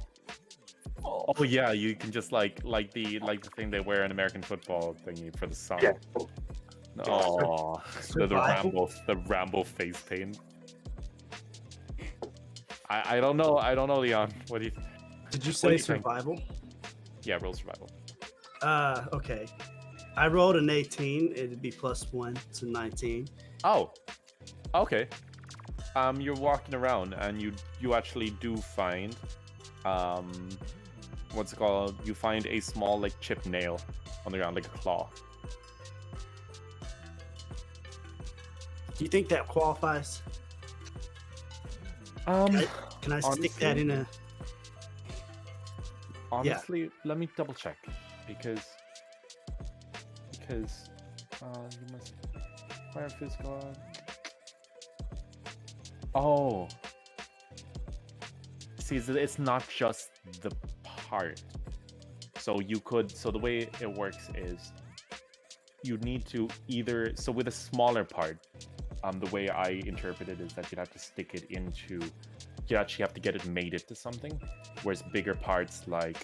yeah, you can just like the thing they wear in American football thingy for the sun. Yeah. Oh, the Survival? Rambo face paint. I don't know, Leon. What do you? Did you What do say you think? survival? Yeah, roll survival. Okay. I rolled an 18. It'd be +1 to 19. Oh, okay. You're walking around and you actually do find what's it called? You find a small like chipped nail on the ground, like a claw. Do you think that qualifies? Can I stick that in a? Honestly, let me double check because you must acquire physical. Oh, see, it's not just the part. So the way it works is you need to either, so with a smaller part, the way I interpret it is that you'd have to stick it into, you actually have to get it mated to something, whereas bigger parts like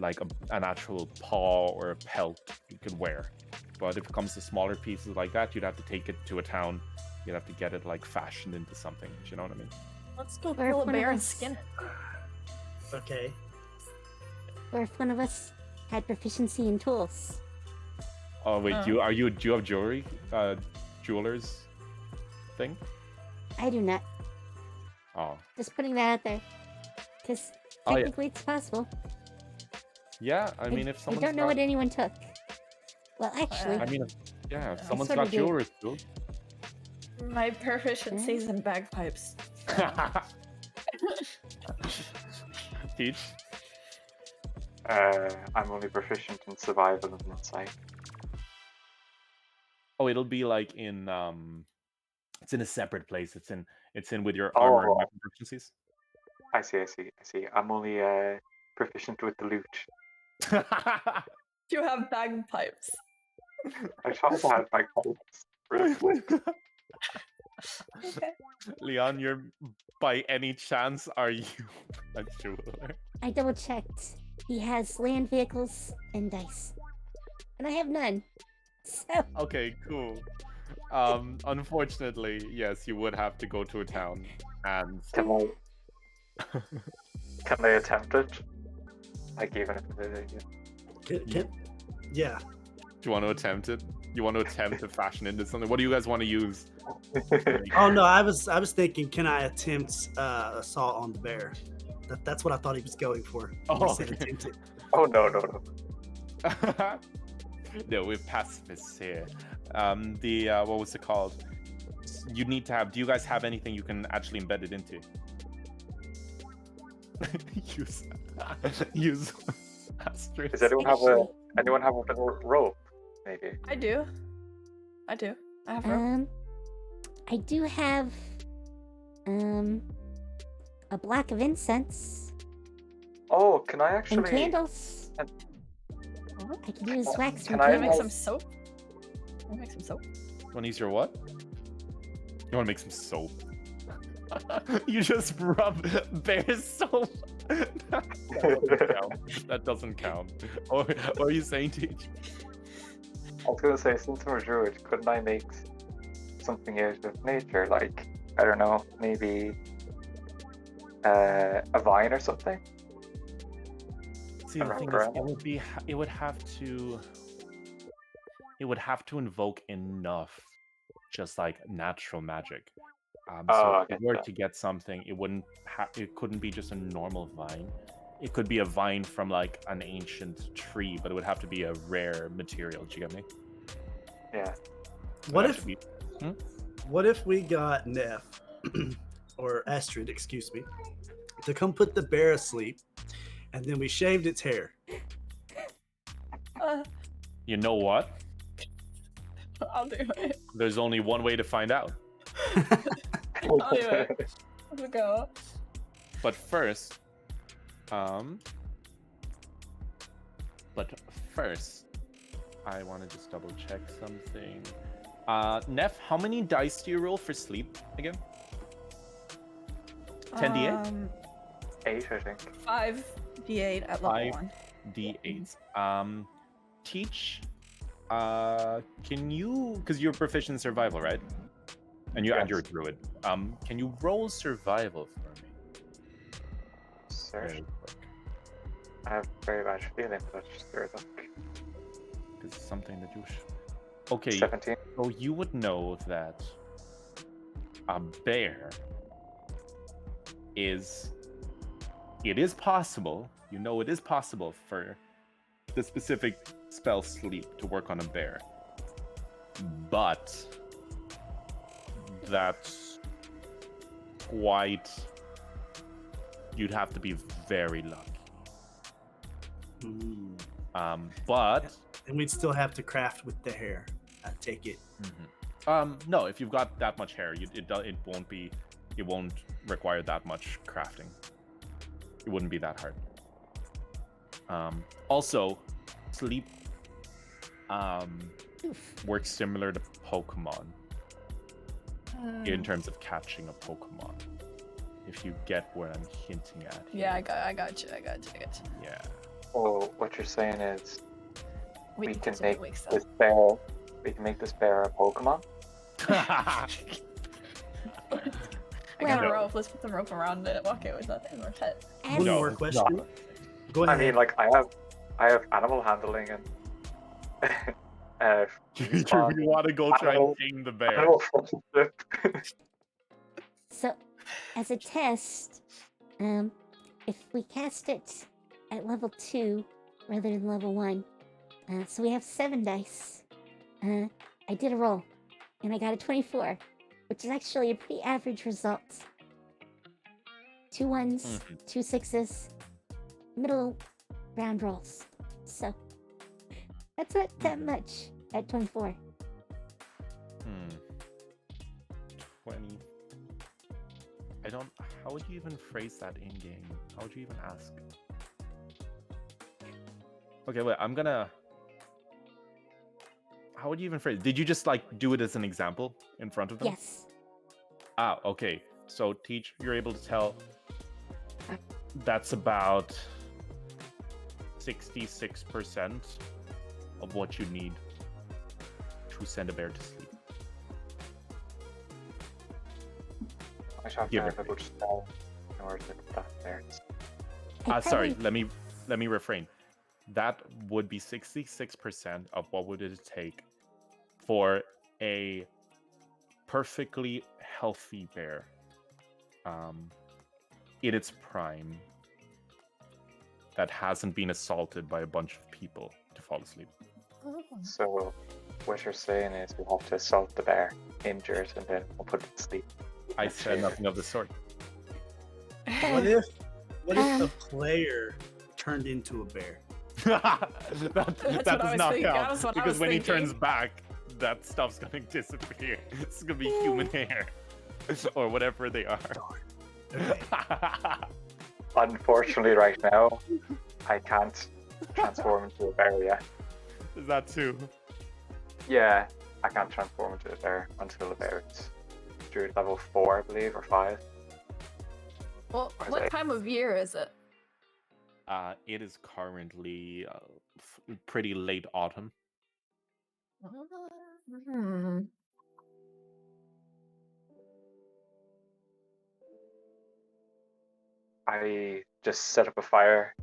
an actual paw or a pelt you could wear. But if it comes to smaller pieces like that, you'd have to take it to a town. You'd have to get it like fashioned into something. Do you know what I mean? Let's go Or kill a if one bear of and us- skin it. Okay. Or if one of us had proficiency in tools. Oh wait, Oh. do you have jewelry, jewelers thing? I do not. Oh, Just putting that out there. Because Oh, yeah. technically it's possible. yeah. I mean, if I someone's don't know got, what anyone took. Well, actually, I mean, yeah, if someone's sorta got do. jewelers too. My proficiencies in bagpipes. Teach. I'm only proficient in survival and insight. Oh, it'll be like in it's in a separate place. It's in with your armor and Oh, weapon proficiencies. I see. I'm only proficient with the lute. You have bagpipes. I thought I had my pipes. Okay. Leon, you're by any chance are you a jeweler? I double checked. He has land vehicles and dice. And I have none. So Okay, cool. Unfortunately, yes, you would have to go to a town and Can they attempt it? Like even if Yeah. do you want to attempt it? You want to attempt to fashion into something? What do you guys want to use? Oh no, I was thinking, can I attempt assault on the bear? That's what I thought he was going for. Oh, He said okay. attempt it. Oh no. No, we're pacifists here. What was it called? You need to have. Do you guys have anything you can actually embed it into? use asterisk. Does anyone have a bit of rope? Maybe. I do. I have rope. I do have a block of incense Oh, can I and actually? candles. Can- I can use wax from Can I Can I make candles. some soap? Can I make some soap? You want to use your what? You want to make some soap? You just rub bear soap. That doesn't count. Or what are you saying, Teach? I was gonna say, since I'm a druid, couldn't I make something out of nature? Like, I don't know, maybe a vine or something? See, the thing is, it would have to invoke enough, just like natural magic. Oh, So I if get you were that. to get something, it couldn't be just a normal vine. It could be a vine from like an ancient tree, but it would have to be a rare material. Do you get me? Yeah. What It would if have to be- what if we got Neff or Astrid, excuse me, to come put the bear asleep, and then we shaved its hair? You know what? I'll do it. There's only one way to find out. I'll do it. Let's go. But first, I want to just double check something. Neff, how many dice do you roll for sleep again? 10d8? 8, I think. 5d8 at level 1. 5d8. Teach, can you, because you're proficient in survival, right? And you're a druid. Can you roll survival for me? Search. Very quick. I have very bad feeling, but there's Because it's something that you Okay, 17. so you would know that a bear is possible. You know it is possible for the specific spell sleep to work on a bear. But that's quite... You'd have to be very lucky. But... And we'd still have to craft with the hair. I take it. No, if you've got that much hair, it won't require that much crafting. It wouldn't be that hard. Also, sleep works similar to Pokemon in terms of catching a Pokemon. If you get what I'm hinting at. Yeah, I got you. Yeah. Oh, what you're saying is we can until make it wakes this bear. We can make this bear a Pokemon. I got No. a rope. Let's put some rope around it. Walk it with nothing or pet. As, One No, more it's question. Go I ahead. mean, like I have animal handling and You want to go try and tame the bear. animal friendship. so, as a test, if we cast it at level 2 rather than level 1, so we have 7 dice. I did a roll, and I got a 24, which is actually a pretty average result. 2 1s, 2 6s, middle round rolls. So that's not that much at 24. 20. I don't. How would you even phrase that in game? How would you even ask? Okay, wait. I'm gonna. How would you even phrase? Did you just like do it as an example in front of them? Yes. Ah, okay. So teach. You're able to tell. That's about 66% of what you need to send a bear to sleep. I should have Give to or have a good spell in order to put that there. Sorry. Let me refrain. That would be 66% of what would it take for a perfectly healthy bear, in its prime, that hasn't been assaulted by a bunch of people to fall asleep. So what you're saying is we have to assault the bear, injure it, and then we'll put it to sleep. I said nothing of the sort. What if the player turned into a bear? that what I does was not thinking. count That's what I because was when he thinking. turns back, that stuff's gonna disappear. It's gonna be human hair or whatever they are. Okay. Unfortunately, right now, I can't transform into a bear yet. Is that too? Yeah, I can't transform into a bear until the bear is through level 4, I believe, or 5. Well, Or is what it- time of year is it? It is currently pretty late autumn. Hmm. I just set up a fire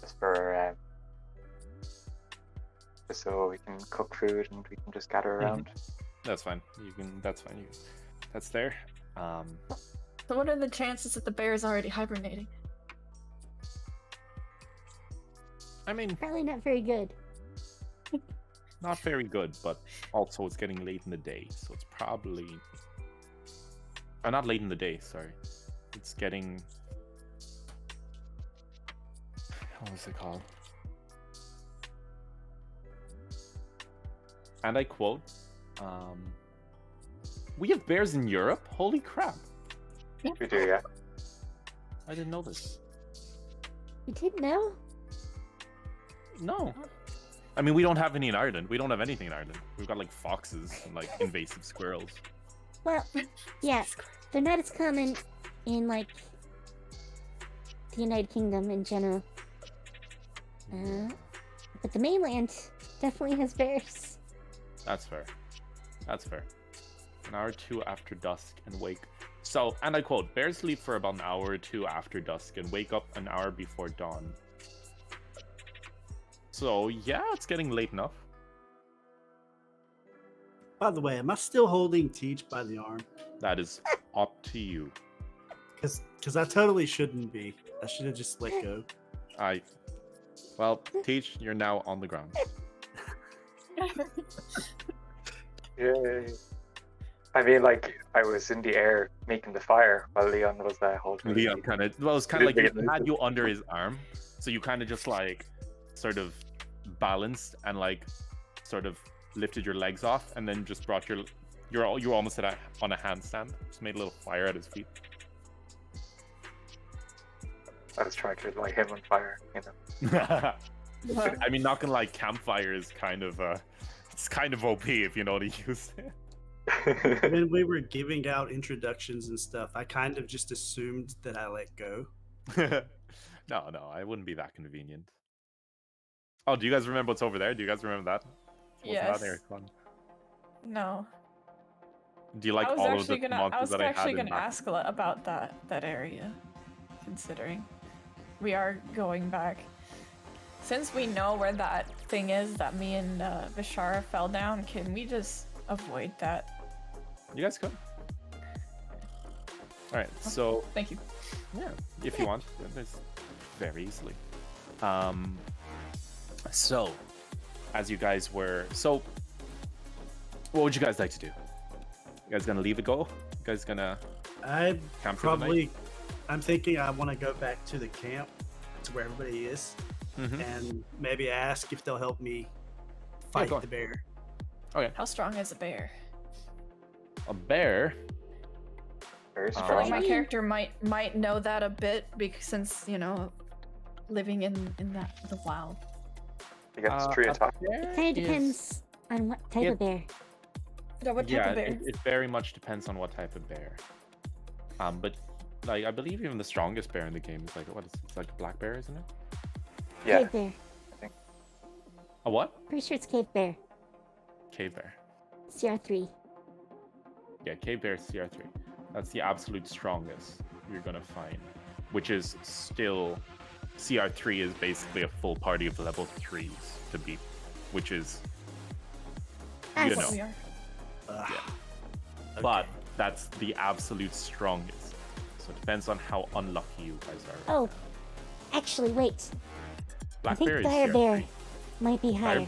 just for just so we can cook food and we can just gather around. That's fine. You can. That's fine. That's there. So what are the chances that the bear is already hibernating? I mean, Probably not very good. not very good, but also it's getting late in the day, so it's probably. Not late in the day. Sorry, it's getting. What was it called? And I quote, "We have bears in Europe. Holy crap! We do, yeah. I didn't know this. You didn't know? No. I mean, we don't have any in Ireland. We don't have anything in Ireland. We've got like foxes and like invasive squirrels. Well, yeah, they're not as common in like the United Kingdom in general. But the mainland definitely has bears. That's fair. That's fair. An hour or two after dusk and wake. So, and I quote, bears sleep for about an hour or two after dusk and wake up an hour before dawn. So, yeah, it's getting late enough. By the way, am I still holding Teach by the arm? That is up to you. Because I totally shouldn't be. I should have just let go. Well, Teach, you're now on the ground. Yay. I mean, like, I was in the air making the fire while Leon was holding Leon me. kind of, well, it's kind of like Didn't he get had you under his arm, so you kind of just like sort of balanced and like sort of lifted your legs off, and then just brought you're almost on a handstand. Just made a little fire at his feet. I was trying to light him on fire, you know. I mean, not gonna lie, campfire is kind of it's kind of OP if you know how to use it. When we were giving out introductions and stuff, I kind of just assumed that I let go. No, I wouldn't be that convenient. Oh, do you guys remember what's over there? Do you guys remember that? Wasn't Yes. that area fun? No. Do you like I was all of actually the gonna. I monsters was that I had actually in gonna back? ask about that area, considering we are going back. Since we know where that thing is that me and Vishara fell down, can we just avoid that? You guys could. All right, so Thank you. yeah, if you want, there's very easily. So, as you guys were, what would you guys like to do? You guys gonna leave it go? You guys gonna I camp for the night? I'm thinking I want to go back to the camp to where everybody is and maybe ask if they'll help me fight go on. the bear. Okay. How strong is a bear? A bear. Very I feel strong. like my Maybe- character might know that a bit because since living in the wild. He gets 3 a attacks. It bear kind of is- depends on what type of bear. Yeah, what type Yeah, of bear? it very much depends on what type of bear. But like I believe even the strongest bear in the game is like it's like a black bear, isn't it? Yeah. Cave bear. A what? Pretty sure it's cave bear. Cave bear. CR3. Yeah, cave bear CR3. That's the absolute strongest you're gonna find, which is still CR3 is basically a full party of level 3s to beat, which is That's you What know. we are. But that's the absolute strongest. So it depends on how unlucky you guys are. Oh, actually, wait. Black I think bear is dire CR3. bear might be higher.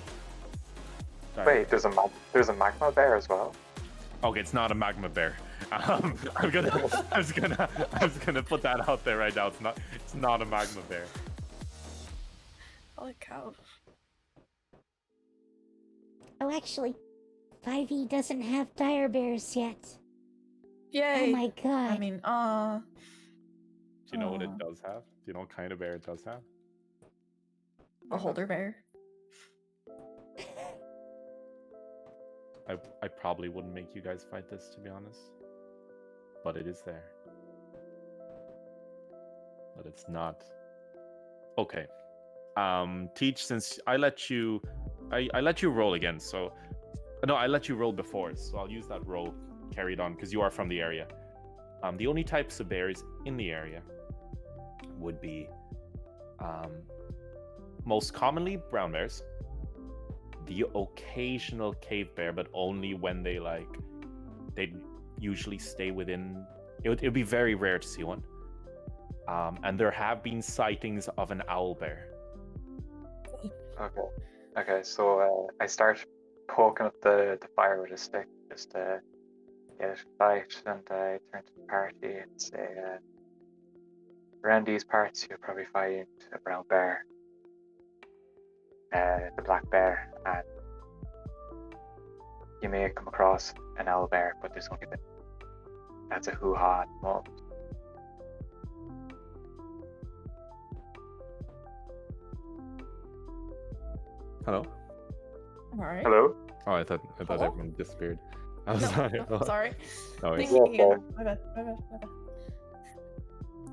Dire- Wait, there's a magma bear as well. Okay, it's not a magma bear. I was gonna put that out there right now. It's not a magma bear. Holy cow. Oh, actually, 5e doesn't have dire bears yet. Yay! Oh my god. I mean, Do you know what it Aw. does have? Do you know what kind of bear it does have? a holder bear. I probably wouldn't make you guys fight this, to be honest. But it is there. But it's not. Okay. Teach, since I let you roll again, so no, I let you roll before, so I'll use that roll carried on because you are from the area. The only types of bears in the area would be most commonly brown bears, the occasional cave bear, but only when they usually stay within. It would be very rare to see one. And there have been sightings of an owl bear. Okay, so I start poking up the fire with a stick just to get it light, and I turn to the party and say, around these parts you'll probably find a brown bear, the black bear, and you may come across an owl bear, but there's only been that's a hoo-ha at the moment. Hello? Alright. Hello? Oh, I thought Hello? everyone disappeared. I'm No, sorry. no, sorry. No worries. Thinking Yeah, again. My bad.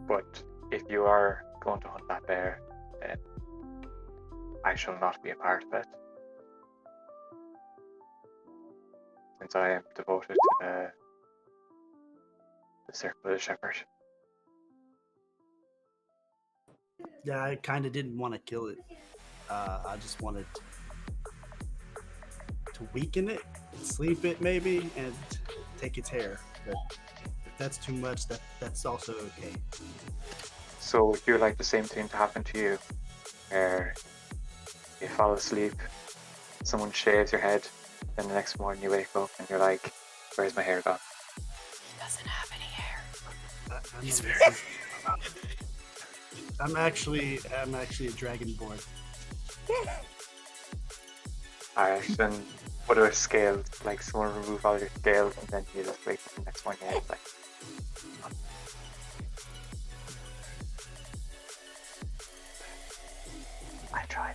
But if you are going to hunt that bear, then I shall not be a part of it, since I am devoted to the circle of the shepherd. Yeah, I kind of didn't want to kill it. I just wanted to weaken it, sleep it maybe, and take its hair. But if that's too much, that's also okay. So would you like the same thing to happen to you, where you fall asleep, someone shaves your head, then the next morning you wake up and you're like, where's my hair gone? He doesn't have any hair. He's very. I'm actually a dragonborn. Alright, then what are scales? Like someone remove all your scales and then you just wake up the next morning and it's like, I tried.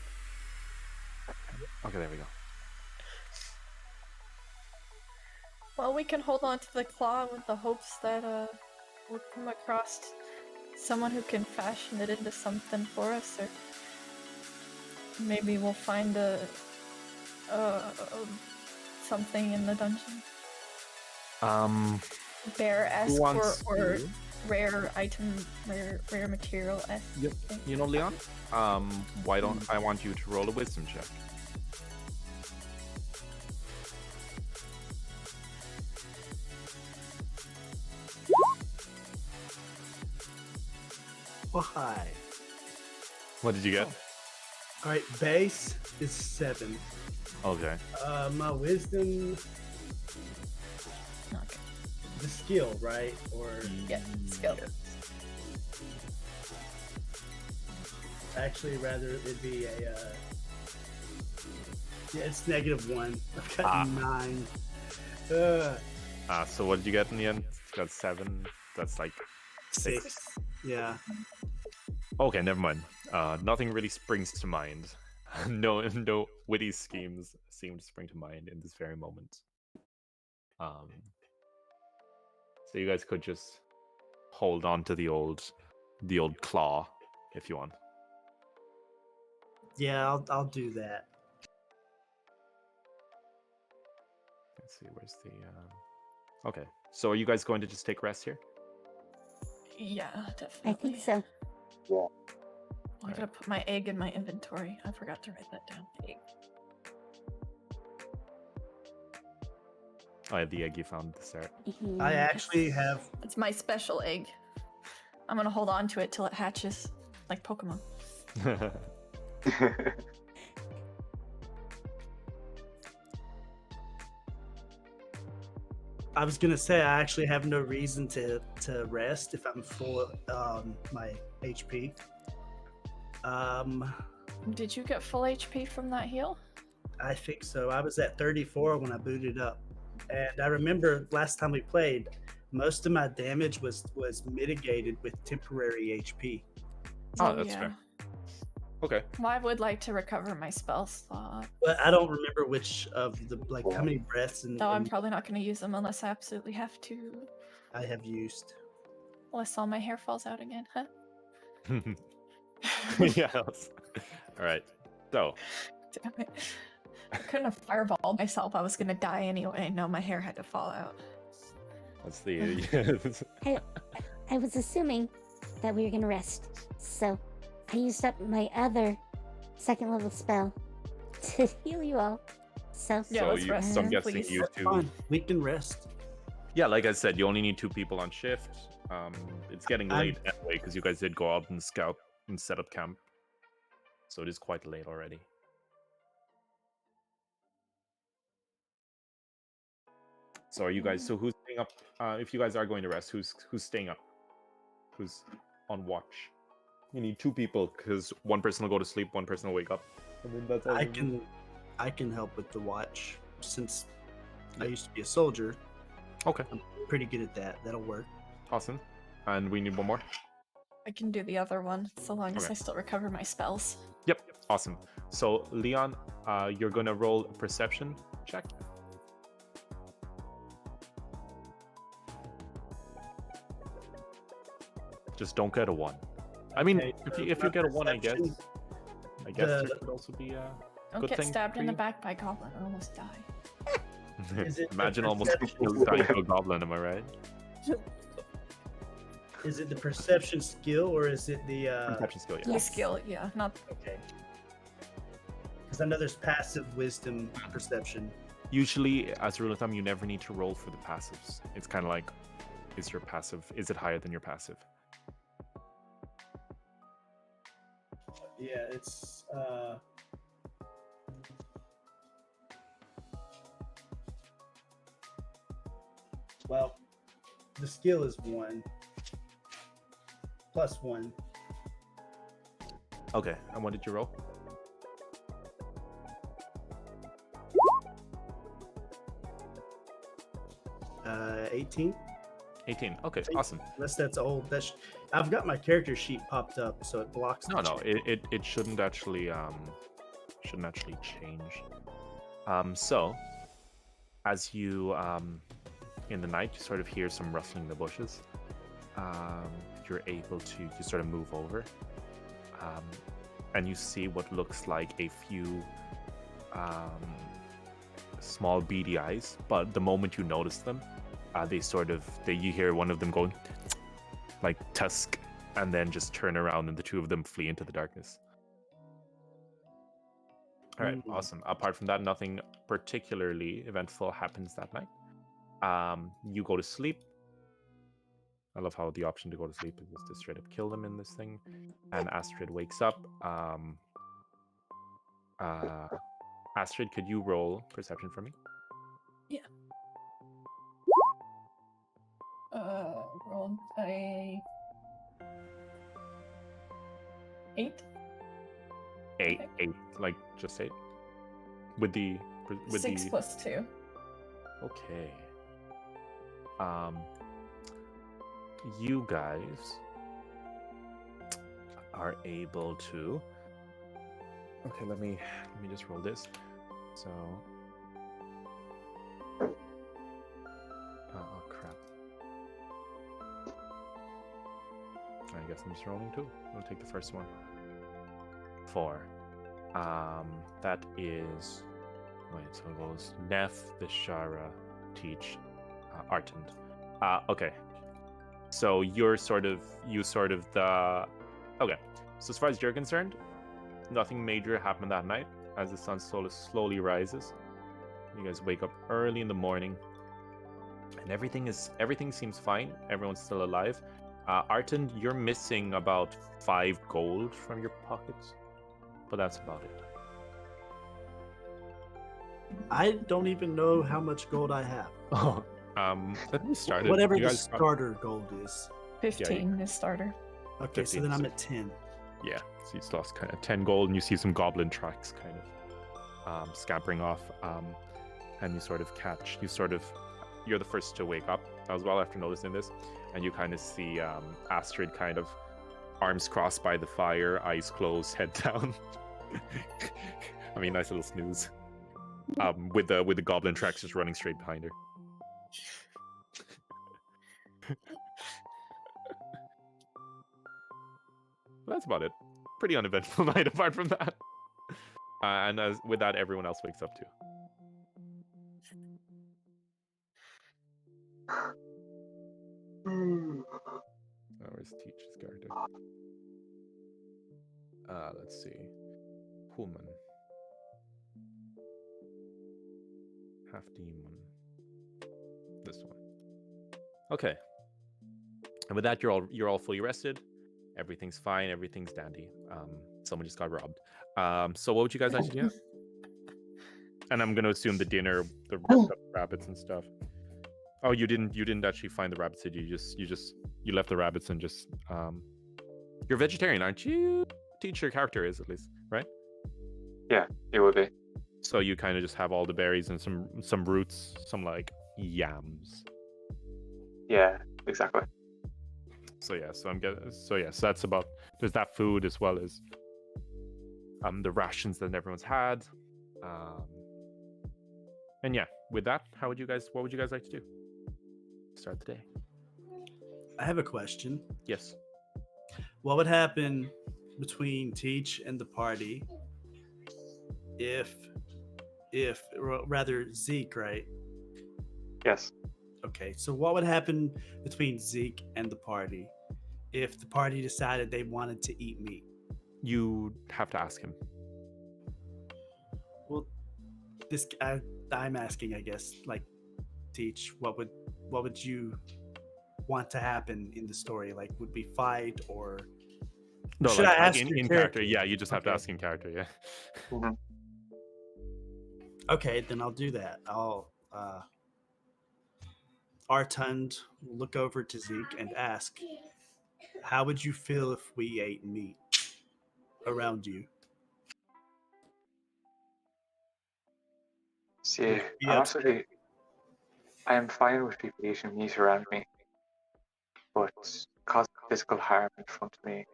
Okay, there we go. Well, we can hold on to the claw with the hopes that we'll come across someone who can fashion it into something for us, or maybe we'll find something in the dungeon. Bear-esque wants or to? rare item, rare material esque. Yep. You know, Leon, why don't I want you to roll a wisdom check? Why? What did you get? All right, base is 7. Okay. My wisdom, Okay. the skill, right? Or Yeah, skill. Actually, rather it would be a. Yeah, it's -1. I've got 9. So what did you get in the end? Got 7. That's like 6. Yeah. Okay, never mind. Nothing really springs to mind. No witty schemes seem to spring to mind in this very moment. So you guys could just hold on to the old claw if you want. Yeah, I'll do that. Let's see, where's the Okay. So are you guys going to just take rest here? Yeah, definitely. I think so. I gotta put my egg in my inventory. I forgot to write that down. Egg. I have the egg you found at the start. I actually have. It's my special egg. I'm gonna hold on to it till it hatches, like Pokemon. I was gonna say I actually have no reason to rest if I'm full my HP. Did you get full HP from that heal? I think so. I was at 34 when I booted up, and I remember last time we played, most of my damage was mitigated with temporary HP. Oh, that's fair. Okay. Well, I would like to recover my spell slot. But I don't remember which of the how many breaths and. No, I'm probably not going to use them unless I absolutely have to. I have used. Unless all my hair falls out again, huh? Yes. All right. So. Damn it. I couldn't have fireballed myself. I was going to die anyway. No, my hair had to fall out. That's the. I was assuming that we were gonna rest, so I used up my other 2nd level spell to heal you all. So yeah, let's rest. So I'm guessing please. you two. Fine. We can rest. Yeah, like I said, you only need 2 people on shift. It's getting late anyway because you guys did go out and scout and set up camp, so it is quite late already. So are you guys? So who's staying up? If you guys are going to rest, who's staying up? Who's on watch? You need 2 people because one person will go to sleep, one person will wake up. I mean, that's all I can help with the watch since I used to be a soldier. Okay. I'm pretty good at that. That'll work. Awesome. And we need one more. I can do the other one so long as Okay. I still recover my spells. Yep. Awesome. So Leon, you're gonna roll a perception check. Just don't get a 1. I mean, Okay, if you get a 1, I guess perception, it could also be a Don't good get thing stabbed for in the you. back by a goblin or almost die. Is it the Imagine almost perception- dying to a goblin. Am I right? Is it the perception skill or is it the Perception skill. Yeah. The Yes. skill, yeah, not okay? Because I know there's passive wisdom perception. Usually, as a rule of thumb, you never need to roll for the passives. It's kind of like, is your passive? Is it higher than your passive? Yeah, it's well, the skill is 1 plus 1. Okay. And what did you roll? Uh, 18. 18. Okay. Awesome. Unless that's old. I've got my character sheet popped up, so it blocks. No, the no. check. It shouldn't actually change. So as you in the night, you sort of hear some rustling in the bushes. You're able to sort of move over, and you see what looks like a few small beady eyes. But the moment you notice them, you hear one of them going like tusk, and then just turn around, and the 2 of them flee into the darkness. All right, awesome. Apart from that, nothing particularly eventful happens that night. You go to sleep. I love how the option to go to sleep is just to straight up kill them in this thing. And Astrid wakes up. Astrid, could you roll perception for me? Yeah. Rolled a 8. Eight, like just 8. With the 6 plus 2. Okay. You guys are able to. Okay, let me just roll this. So. Oh crap. I guess I'm just rolling 2. I'll take the first one. 4. That is. Wait, so it goes Neth, Bishara, Teach, Artand. Okay. So you sort of the. Okay. So as far as you're concerned, nothing major happened that night. As the sun slowly rises, you guys wake up early in the morning, and everything seems fine. Everyone's still alive. Artand, you're missing about 5 gold from your pockets, but that's about it. I don't even know how much gold I have. Oh, let me start it. Whatever You the guys got- starter gold is. 15 is starter. Okay, so 15, then I'm so- at 10. Yeah, so you lost kind of 10 gold, and you see some goblin tracks kind of scampering off, and you're the first to wake up as well after noticing this, and you kind of see Astrid kind of arms crossed by the fire, eyes closed, head down. I mean, nice little snooze. With the goblin tracks just running straight behind her. That's about it. Pretty uneventful night apart from that. And with that, everyone else wakes up too. Oh, where's Teach's character? Let's see. Human. Half demon. This one. Okay. And with that, you're all fully rested. Everything's fine. Everything's dandy. Someone just got robbed. So what would you guys like to do? And I'm gonna assume the dinner, the rabbits and stuff. Oh, you didn't actually find the rabbits, did you? You left the rabbits and just You're vegetarian, aren't you? Teach your character is at least, right? Yeah, it would be. So you kind of just have all the berries and some roots, some like yams. Yeah, exactly. So that's about. There's that food as well as the rations that everyone's had. And yeah, with that, what would you guys like to do? Start the day. I have a question. Yes. What would happen between Teach and the party if rather Zeke, right? Yes. Okay, so what would happen between Zeke and the party if the party decided they wanted to eat meat? You have to ask him. Well, I'm asking, I guess, like, Teach, what would you want to happen in the story? Like, would we fight, or No, should like, I ask in your character? Yeah, you just have to Okay. ask in character. Yeah. Mm-hmm. Okay, then I'll do that. I'll Artund will look over to Zeke and ask, how would you feel if we ate meat around you? See, Would you be upset? I am fine with people eating meat around me, but causing physical harm in front of me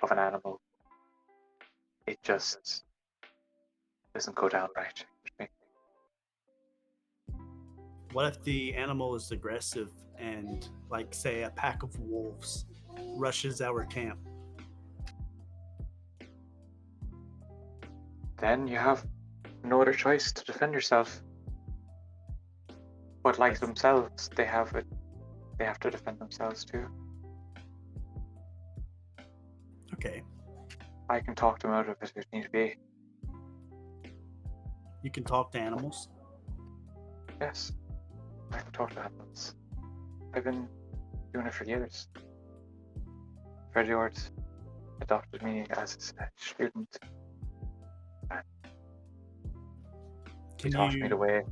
of an animal, it just doesn't go down right with me. What if the animal is aggressive and, like, say, a pack of wolves rushes our camp? Then you have no other choice to defend yourself. But like themselves, they have to defend themselves too. Okay, I can talk them out of it if need be. you can talk to animals. Yes, I can talk to animals. I've been doing it for years. Freddie adopted me as a student. He taught me the way.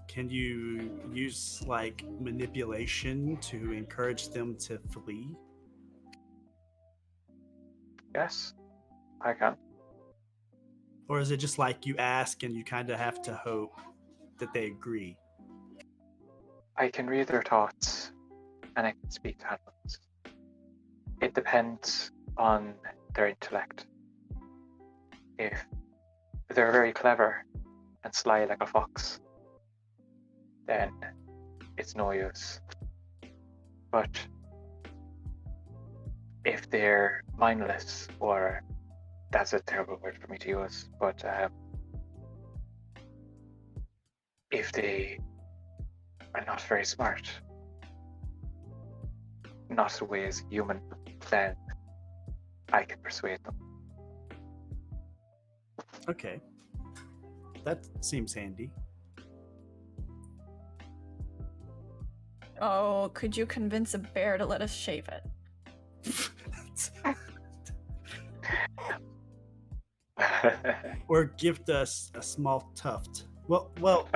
Can you use, like, manipulation to encourage them to flee? Yes, I can. Or is it just like you ask and you kind of have to hope that they agree? I can read their thoughts and I can speak to animals. It depends on their intellect. If they're very clever and sly like a fox, then it's no use. But if they're mindless, or that's a terrible word for me to use, but if they are not very smart, not the way as human, then I can persuade them. Okay. That seems handy. Oh, could you convince a bear to let us shave it? Or gift us a small tuft. Well,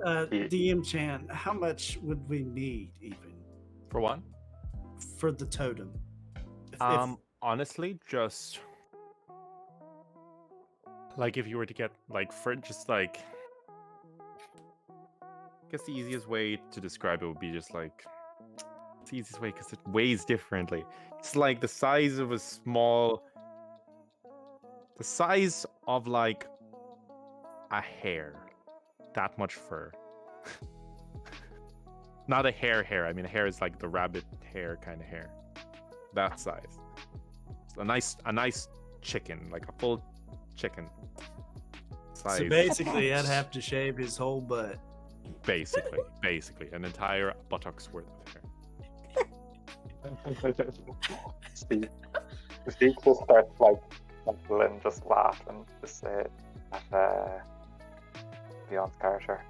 DM Chan, how much would we need even For what? for the totem? Honestly, just like if you were to get like for just like, I guess the easiest way to describe it would be just like, it's the easiest way because it weighs differently. It's like the size of the size of like a hair, that much fur. Not a hair. I mean, hair is like the rabbit hair kind of hair. That size. So a nice chicken, like a full chicken size. So basically, I'd have to shave his whole butt. Basically, an entire buttock's worth of hair. Steve just starts like and just laugh and just say at Leon's character,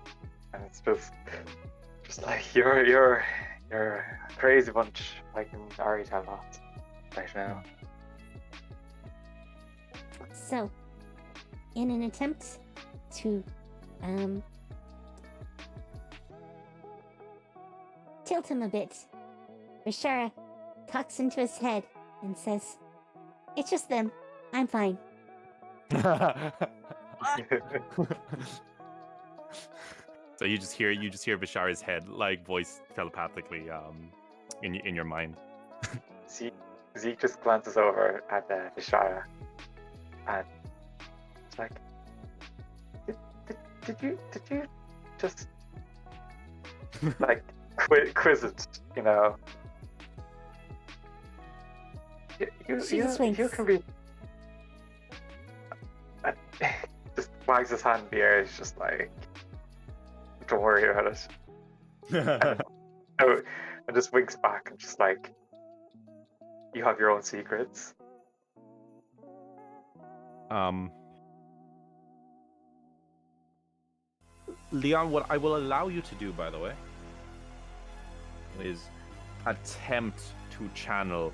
and it's just like you're a crazy bunch. I can already tell that right now. So, in an attempt to tilt him a bit, Bashara talks into his head and says, "It's just them. I'm fine." So you just hear Bashara's head like voice telepathically in your mind. Zeke just glances over at Ishara and it's like, did you just like quiz it, you know? You can be. Just wags his hand in the air. He's just like, don't worry about it. And just winks back and just like, you have your own secrets. Leon, what I will allow you to do, by the way, is attempt to channel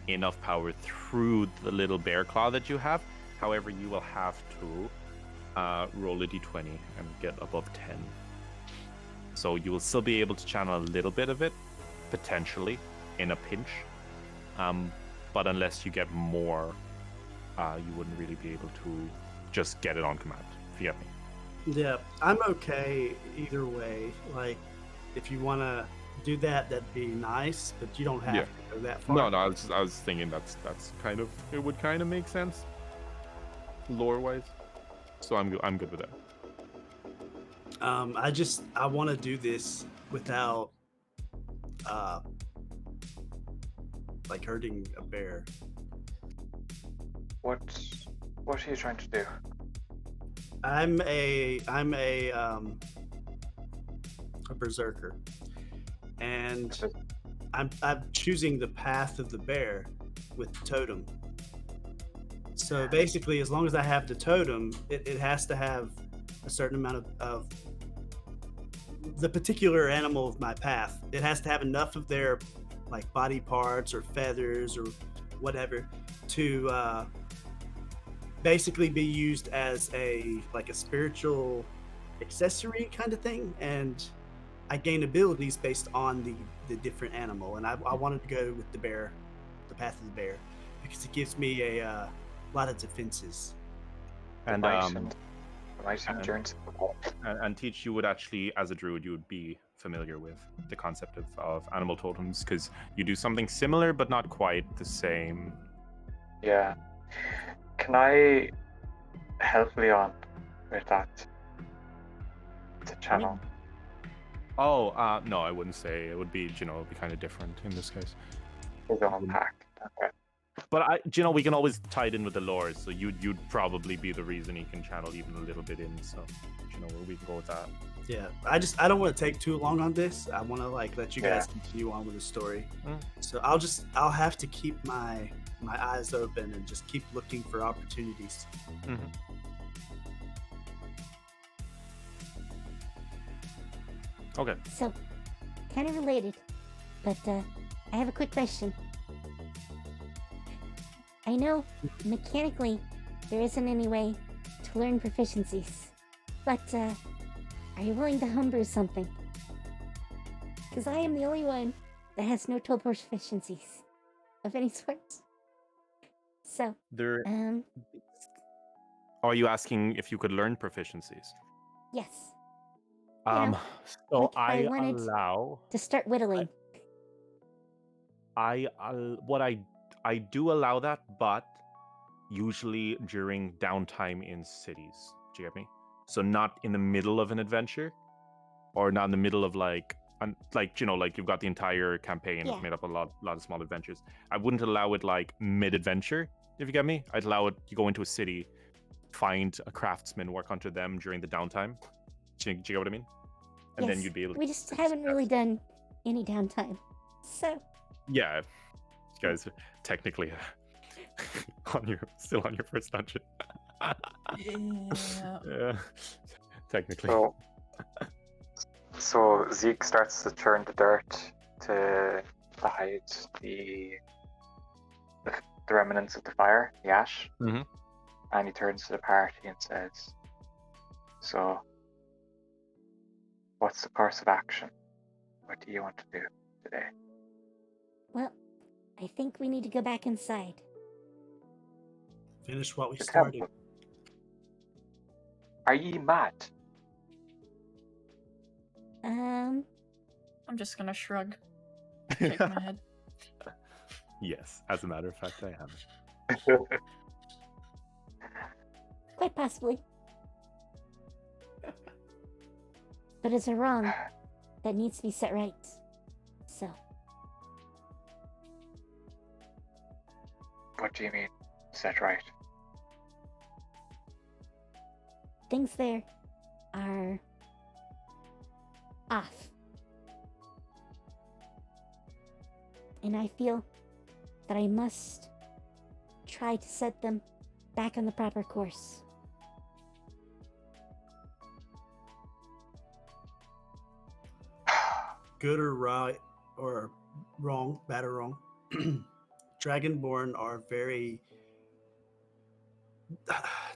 enough power through the little bear claw that you have. However, you will have to roll a d20 and get above 10. So you will still be able to channel a little bit of it, potentially, in a pinch. But unless you get more, you wouldn't really be able to just get it on command, if you get me. Yeah, I'm okay either way. Like, if you want to do that, that'd be nice, but you don't have to go that far. No, I was thinking that's kind of, it would kind of make sense, lore-wise. So I'm good with that. I want to do this without, like hurting a bear. What are you trying to do? I'm a berserker, and I'm choosing the path of the bear with the totem. So basically, as long as I have the totem, it has to have a certain amount of the particular animal of my path. It has to have enough of their like body parts or feathers or whatever to basically be used as a spiritual accessory kind of thing, and I gain abilities based on the different animal, and I wanted to go with the bear, the path of the bear. because it gives me a lot of defenses. And Might endurance. and teach you would actually, as a druid, you would be familiar with the concept of animal totems because you do something similar but not quite the same. Yeah. Can I help Leon with that? To channel. No, I wouldn't say it would be. It would be kind of different in this case. His own pack. Okay. But we can always tie it in with the lore, so you'd probably be the reason he can channel even a little bit in. So, we can go with that. Yeah, I don't want to take too long on this. I want to let you guys continue on with the story. So I'll have to keep my eyes open and just keep looking for opportunities. Mm-hmm. Okay. So, kind of related, but I have a quick question. I know mechanically there isn't any way to learn proficiencies, but are you willing to homebrew something? Because I am the only one that has no total proficiencies of any sort. So, There. Are you asking if you could learn proficiencies? yes. So like if I wanted allow to start whittling. I do allow that, but usually during downtime in cities. Do you get me? So not in the middle of an adventure, or not in the middle of like you've got the entire campaign made up of a lot of small adventures. I wouldn't allow it like mid-adventure, if you get me. I'd allow it. You go into a city, find a craftsman, work onto them during the downtime. Do you get what I mean? And then you'd be able to. We just haven't really done any downtime, so. Yeah, you guys are technically still on your first dungeon. Yeah, technically. So Zeke starts to turn the dirt to hide the remnants of the fire, the ash. Mm-hmm. And he turns to the party and says, "So, what's the course of action? What do you want to do today?" Well, I think we need to go back inside. Finish what we started. Are ye mad? I'm just gonna shrug. Shake my head. Yes, as a matter of fact, I am. Quite possibly. But it's a wrong that needs to be set right. So. What do you mean, set right? Things there are off. And I feel that I must try to set them back on the proper course. Good or right or wrong, bad or wrong. Dragonborn are very.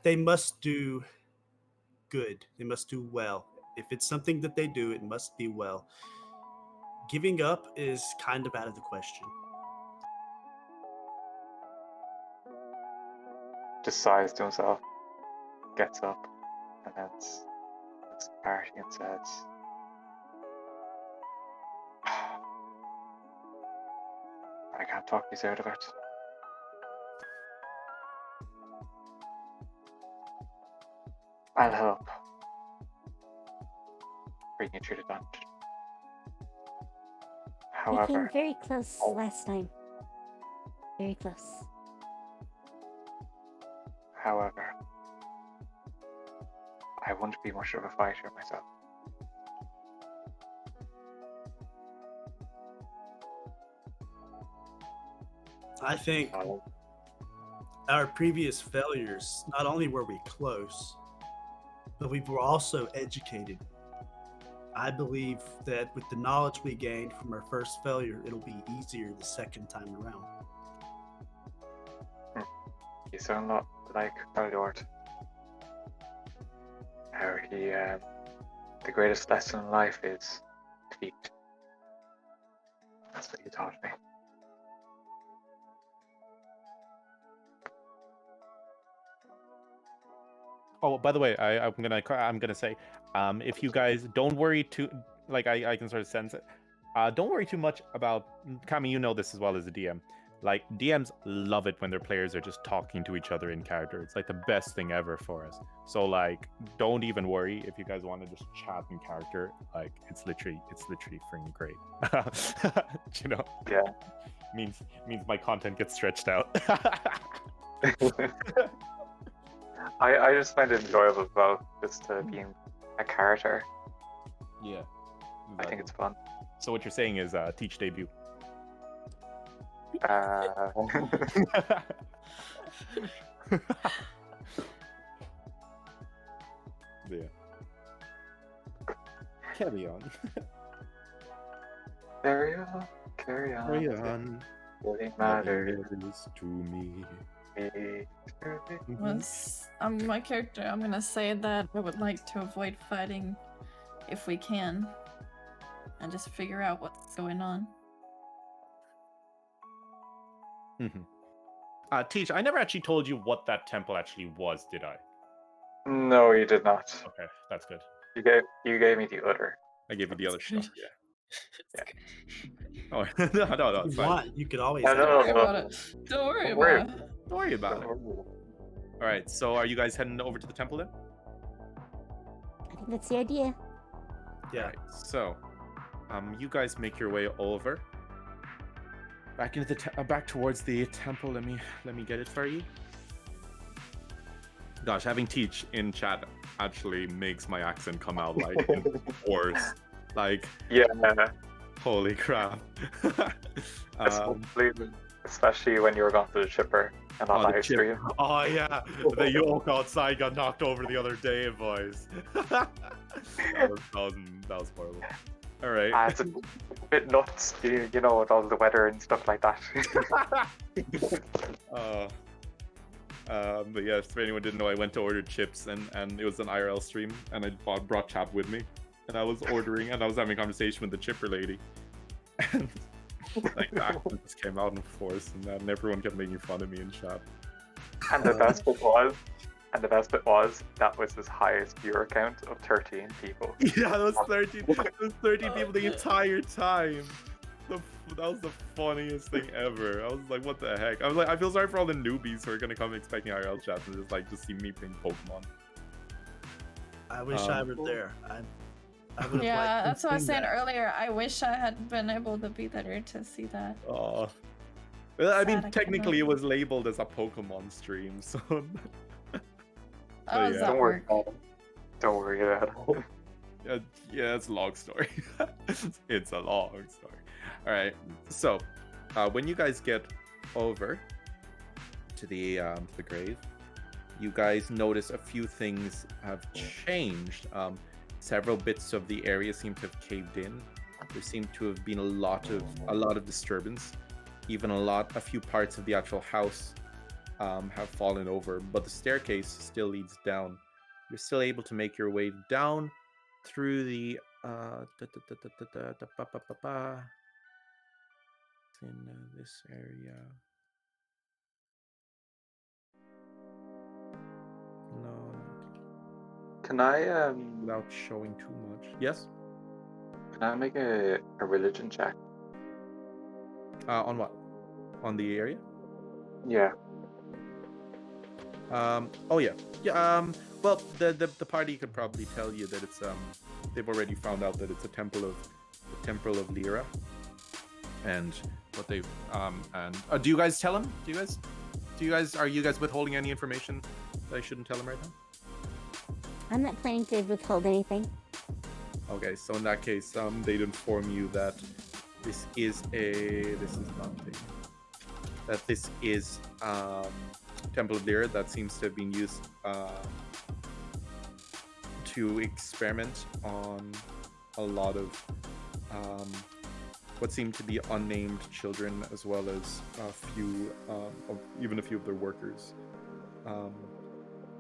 They must do good. They must do well. If it's something that they do, it must be well. Giving up is kind of out of the question. Just sighs to himself, gets up, and that's the party and says, "I can't talk you out of it. I'll help. Bring you through the dungeon. We came However, very close last time. Very close. However, I wouldn't be much of a fighter myself. I think our previous failures, not only were we close, but we were also educated. I believe that with the knowledge we gained from our first failure, it'll be easier the second time around. You sound a lot like my lord. How he, the greatest lesson in life is defeat. That's what he taught me. Oh, by the way, I'm gonna say, if you guys don't worry too, like I can sort of sense it. Don't worry too much about Kami. You know this as well as a DM. Like DMs love it when their players are just talking to each other in character. It's like the best thing ever for us. So like, don't even worry if you guys want to just chat in character. Like it's literally freaking great. You know? Yeah. Means my content gets stretched out. I just find it enjoyable as well, just being a character. Yeah. I think it's fun. So what you're saying is teach debut. Yeah. Carry on. Carry on. Carry on. Really matters to me. Once I'm my character, I'm gonna say that I would like to avoid fighting if we can, and just figure out what's going on. Teach, I never actually told you what that temple actually was, did I? No, you did not. Okay, that's good. You gave me the other. I gave you the other stuff. Yeah. Yeah. Oh no, it's fine. You could always. No, Don't worry no. about it. Don't worry Don't worry. about it. Don't worry about it. All right, so are you guys heading over to the temple then? I think that's the idea. Yeah. All right, so, you guys make your way over. Back into the back towards the temple. Let me get it for you. Gosh, having Teach in chat actually makes my accent come out like worse. Like, Yeah. holy crap. Especially when you were going to the chipper and on live stream. Oh yeah, the yoke outside got knocked over the other day, boys. that was horrible. All right. It's a bit nuts, you know, with all the weather and stuff like that. But yes, if anyone didn't know, I went to order chips and it was an IRL stream, and I brought Chap with me, and I was ordering and I was having a conversation with the chipper lady, and like the accent just came out in force, and then everyone kept making fun of me in chat. And the best bit was that was his highest viewer count of 13 people. Yeah, that was 13. It was 13 people the entire time. That was the funniest thing ever. I was like, what the heck? I was like, I feel sorry for all the newbies who are gonna come expecting IRL chat and just see me playing Pokemon. I wish I were there. I would have Yeah, liked to that's what I was seen saying that. earlier. I wish I had been able to be there to see that. Oh. Well, I mean, Sad I technically it cannot. was labeled as a Pokemon stream, so. How does yeah. that Don't worry work? about it. Don't worry about it. Yeah, it's a long story. It's a long story. All right, so when you guys get over to the grave, you guys notice a few things have changed. Several bits of the area seem to have caved in. There seemed to have been a lot of disturbance. Even a few parts of the actual house have fallen over, but the staircase still leads down. You're still able to make your way down through the in this area. No, Can I without showing too much. Yes. can I make a religion check? On what? On the area? Yeah. Oh yeah. Yeah. Well, the party could probably tell you that it's they've already found out that it's a temple of Lyra, and what they and do you guys tell him? Are you guys withholding any information that I shouldn't tell him right now? I'm not planning to withhold anything. Okay, so in that case, they'd inform you that this is Temple of Lyra that seems to have been used to experiment on a lot of what seem to be unnamed children, as well as even a few of their workers.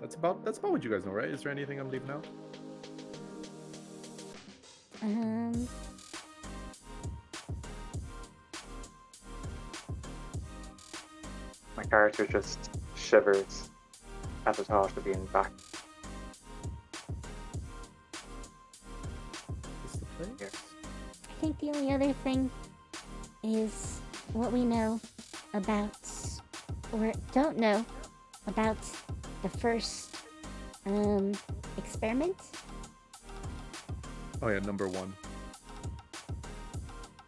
That's about what you guys know, right? Is there anything I'm leaving out? My character just shivers at the thought of being back here. I think the only other thing is what we know about, or don't know about, the first experiment. Oh yeah, number 1.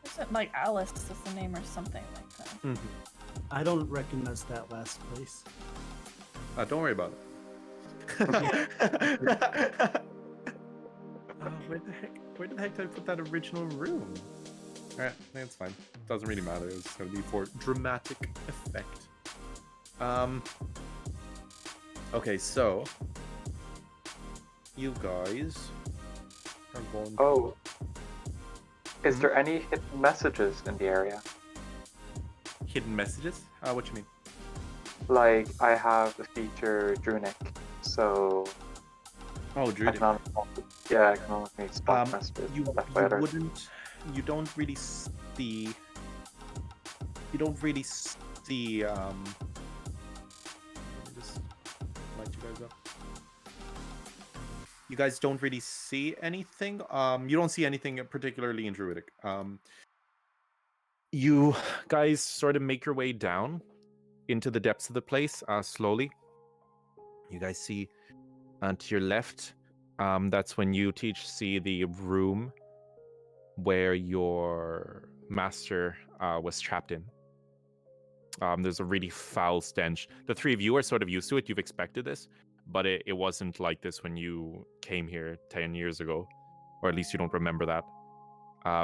Isn't like Alice is the name or something like that? Mm-hmm. I don't recognize that last place. Don't worry about it. Where the heck did I put that original room? Alright, that's fine. Doesn't really matter. It's gonna be for dramatic effect. Okay, so you guys are going. Oh, is there any hidden messages in the area? Hidden messages? What you mean? Like, I have the feature Drunic, so Oh, I Druid. can only spot messages. You That's why others. wouldn't. You don't really see. You don't really see. Let me just light you guys up. You guys don't really see anything. You don't see anything particularly in Druidic. You guys sort of make your way down into the depths of the place slowly. You guys see to your left, that's when you see the room where your master was trapped in. There's a really foul stench. The three of you are sort of used to it. You've expected this, but it wasn't like this when you came here 10 years ago, or at least you don't remember that.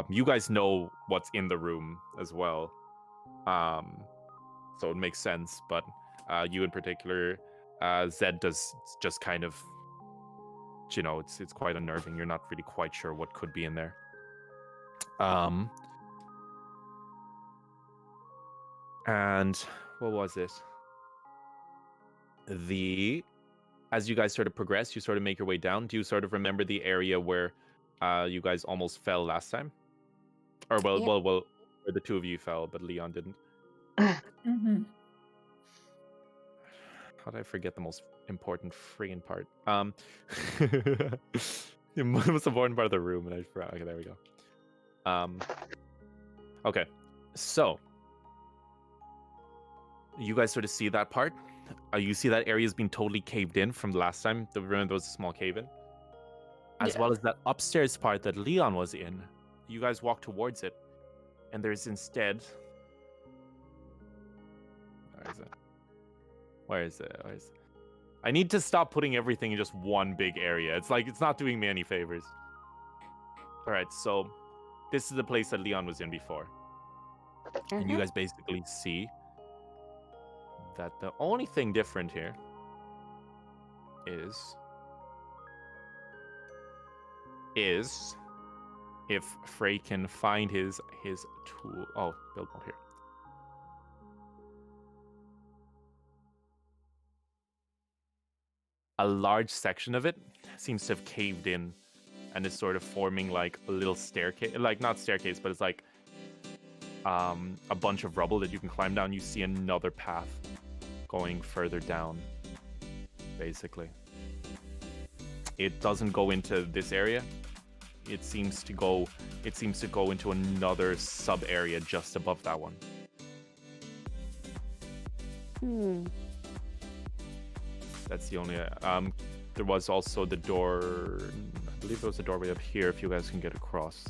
You guys know what's in the room as well, so it makes sense, but you in particular, Zed does just kind of, it's quite unnerving. You're not really quite sure what could be in there. And what was it? As you guys sort of progress, you sort of make your way down. Do you sort of remember the area where you guys almost fell last time? Or Yep. well, where the two of you fell, but Leon didn't. Mm-hmm. How did I forget the most important friggin' part? The most important part of the room, and I forgot. Okay, there we go. Okay, so you guys sort of see that part. You see that area has been totally caved in from the last time. Remember there was a small cave in? As well as that upstairs part that Leon was in. You guys walk towards it, and there's instead... Where is it? I need to stop putting everything in just one big area. It's like, it's not doing me any favors. Alright, so this is the place that Leon was in before. And you guys basically see that the only thing different here is if Fray can find his tool. Oh, build mode here. A large section of it seems to have caved in and is sort of forming like a little staircase, like not staircase, but it's like a bunch of rubble that you can climb down. You see another path going further down, basically. It doesn't go into this area. It seems to go into another sub area just above that one. That's the only there was also the door. I believe there was a doorway up here if you guys can get across.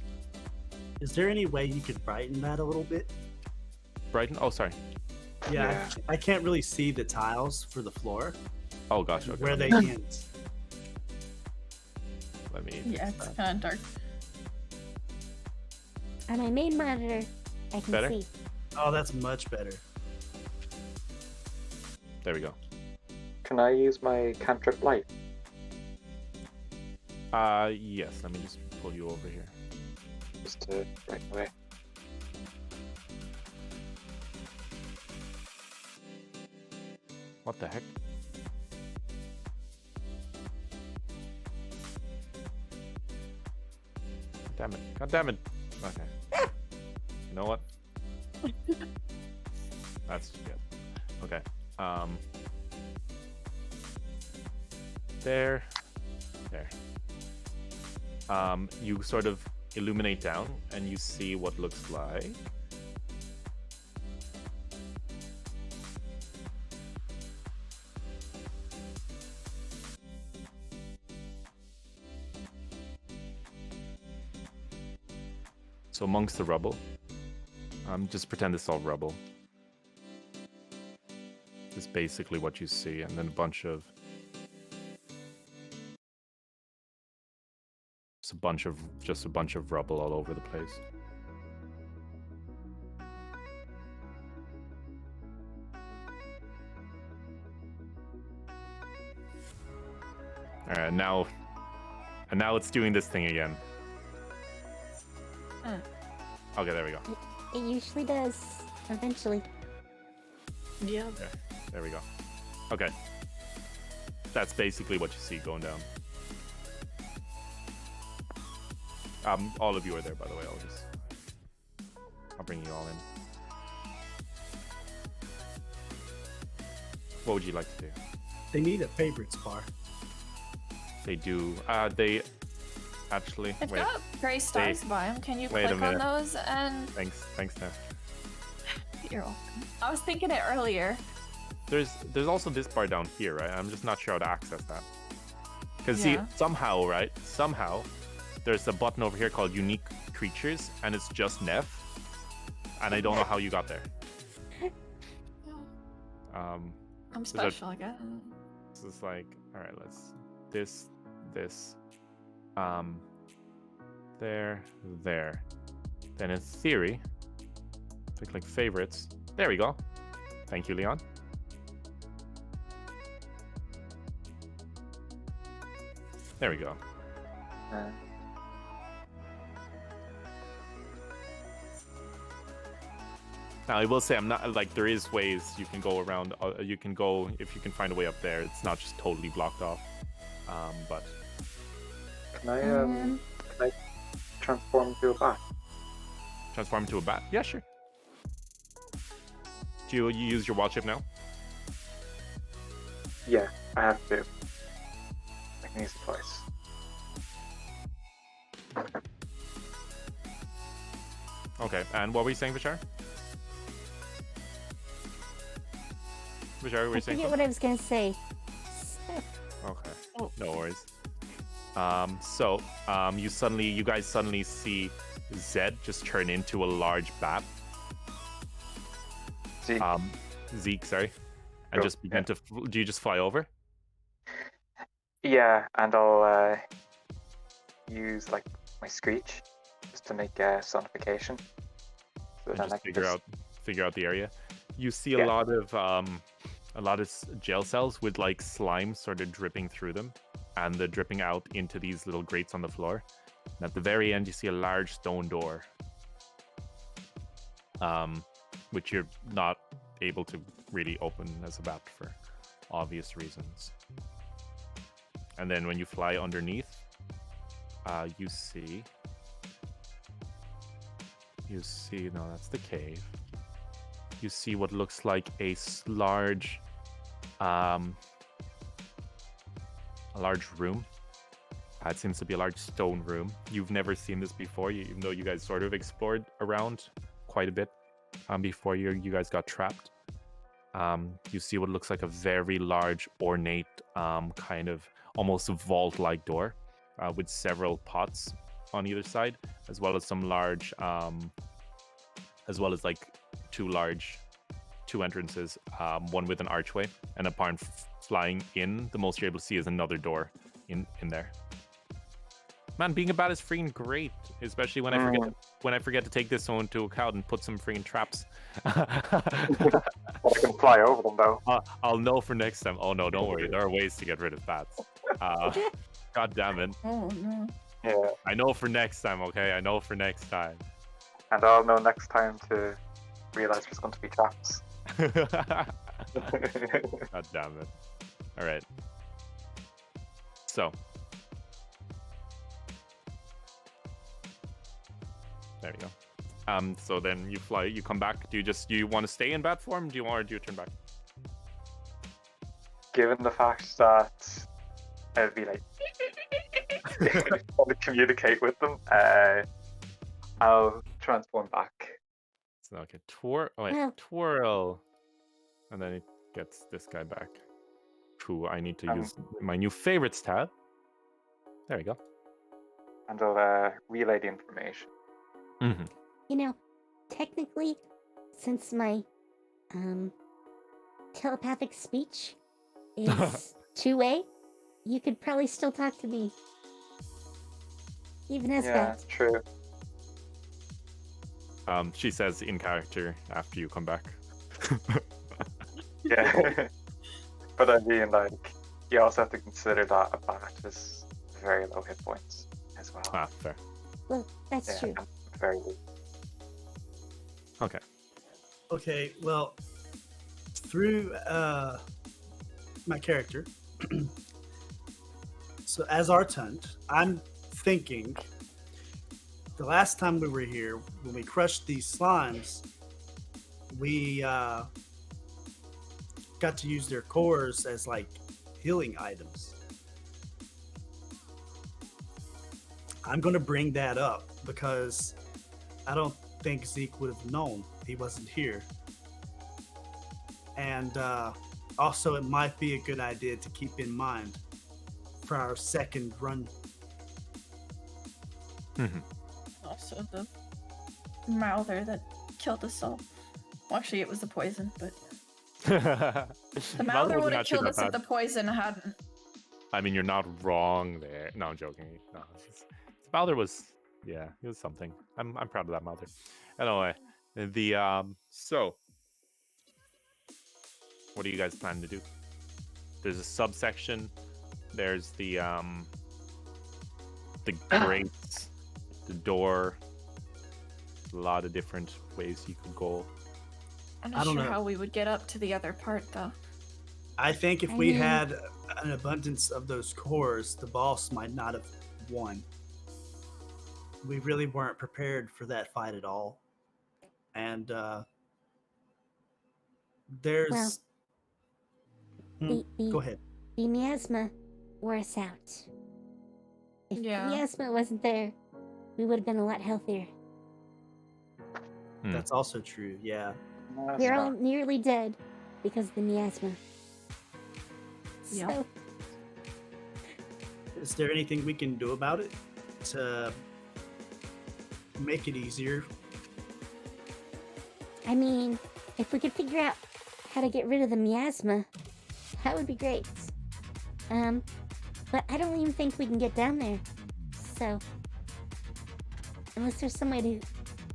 Is there any way you could brighten that a little bit? Brighton? Oh, sorry. Yeah. I can't really see the tiles for the floor. Oh gosh, okay. Where they end. Let me. Yeah, it's kind of dark. On my main monitor, I can Better? see. Oh, that's much better. There we go. Can I use my cantrip light? Yes. Let me just pull you over here. Just to right away. What the heck? Damn it. God damn it. Okay. You know what? That's good. Okay. There. You sort of illuminate down, and you see what looks like. So amongst the rubble, just pretend it's all rubble. Is basically what you see, and then a bunch of just a bunch of rubble all over the place. All right, now it's doing this thing again. Okay, there we go. It usually does, eventually. Yeah. Okay, there we go. Okay. That's basically what you see going down. All of you are there, by the way. I'll bring you all in. What would you like to do? They need a favorites bar. They do. They actually. I've Wait. got gray stars by them. Can you Wait a click on minute. those and... Thanks, Steph. You're welcome. I was thinking it earlier. There's also this bar down here, right? I'm just not sure how to access that. Because Yeah. see, somehow, there's a button over here called Unique Creatures, and it's just Neff, and I don't know how you got there. I'm special, I guess. This is like, all right, let's this, there. Then in theory, click like favorites. There we go. Thank you, Leon. There we go. Now I will say I'm not like there is ways you can go around. You can go if you can find a way up there. It's not just totally blocked off. But Can I transform into a bat? transform into a bat? Yeah, sure. Do you use your wild shape now? Yeah, I have to. I can use it twice. Okay. And what were you saying, Vishar? Vishar, what were I you saying? forget what I was gonna say. Okay. Oh. No worries. You guys suddenly see Zed just turn into a large bat. See, Zeke, sorry. And Go, just begin to. Do you just fly over? yeah, and I'll use like my screech just to make a sonification. So And then I just can figure out the area. You see Yeah. a lot of jail cells with like slime sort of dripping through them, and they're dripping out into these little grates on the floor. And at the very end, you see a large stone door, which you're not able to really open as a bat for obvious reasons. And then when you fly underneath, you see. No, that's the cave. You see what looks like a large room. It seems to be a large stone room. You've never seen this before, even though you guys sort of explored around quite a bit before you guys got trapped. You see what looks like a very large, ornate, kind of almost vault-like door with several pots on either side, as well as some large, as well as like two entrances, one with an archway, and upon flying in, the most you're able to see is another door in there. Man, being a bat is freaking great, especially when I forget to take this one into account and put some freaking traps. I can fly over them though. I'll know for next time. Oh no, don't worry. There are ways to get rid of bats. God damn it. Oh no. Yeah, I know for next time, okay? I know for next time. and I'll know next time to realize there's going to be traps. God damn it. Alright. So. There we go. So then you fly, you come back. Do you want to stay in bat form? Do you want to turn back? Given the fact that I'd be like trying to communicate with them, I'll transform back. So okay, twirl, and then it gets this guy back. True, I need to use my new favorites tab. There we go. And I'll relay the information. Mm-hmm. You know, technically, since my telepathic speech is two-way, you could probably still talk to me. Even as Yeah, that. true. She says in character after you come back. Yeah. But I mean, like, you also have to consider that a bat is very low hit points as well. Ah, fair. Well, that's true. and very weak. Okay. Okay, well, through my character, so as Artund, I'm thinking the last time we were here, when we crushed these slimes, we got to use their cores as like healing items. I'm going to bring that up because I don't think Zeke would have known. He wasn't here. And also, it might be a good idea to keep in mind for our second run. Mm-hmm. Also, the mouther that killed us all. Well, actually, it was the poison, but the mouther would have killed us if the poison hadn't. I mean, you're not wrong there. No, I'm joking. No, Mouther was, yeah, he was something. I'm proud of that Mouther. Anyway, so what do you guys plan to do? There's a subsection. There's the grates, the door. A lot of different ways you could go. I'm not sure how we would get up to the other part, though. I think if we had an abundance of those cores, the boss might not have won. We really weren't prepared for that fight at all. And there's... Go ahead. The miasma wore us out. If the miasma wasn't there, we would have been a lot healthier. That's also true, yeah. We're all nearly dead because of the miasma. Yeah. So, is there anything we can do about it to make it easier? I mean, if we could figure out how to get rid of the miasma, that would be great. But I don't even think we can get down there. So, unless there's some way to,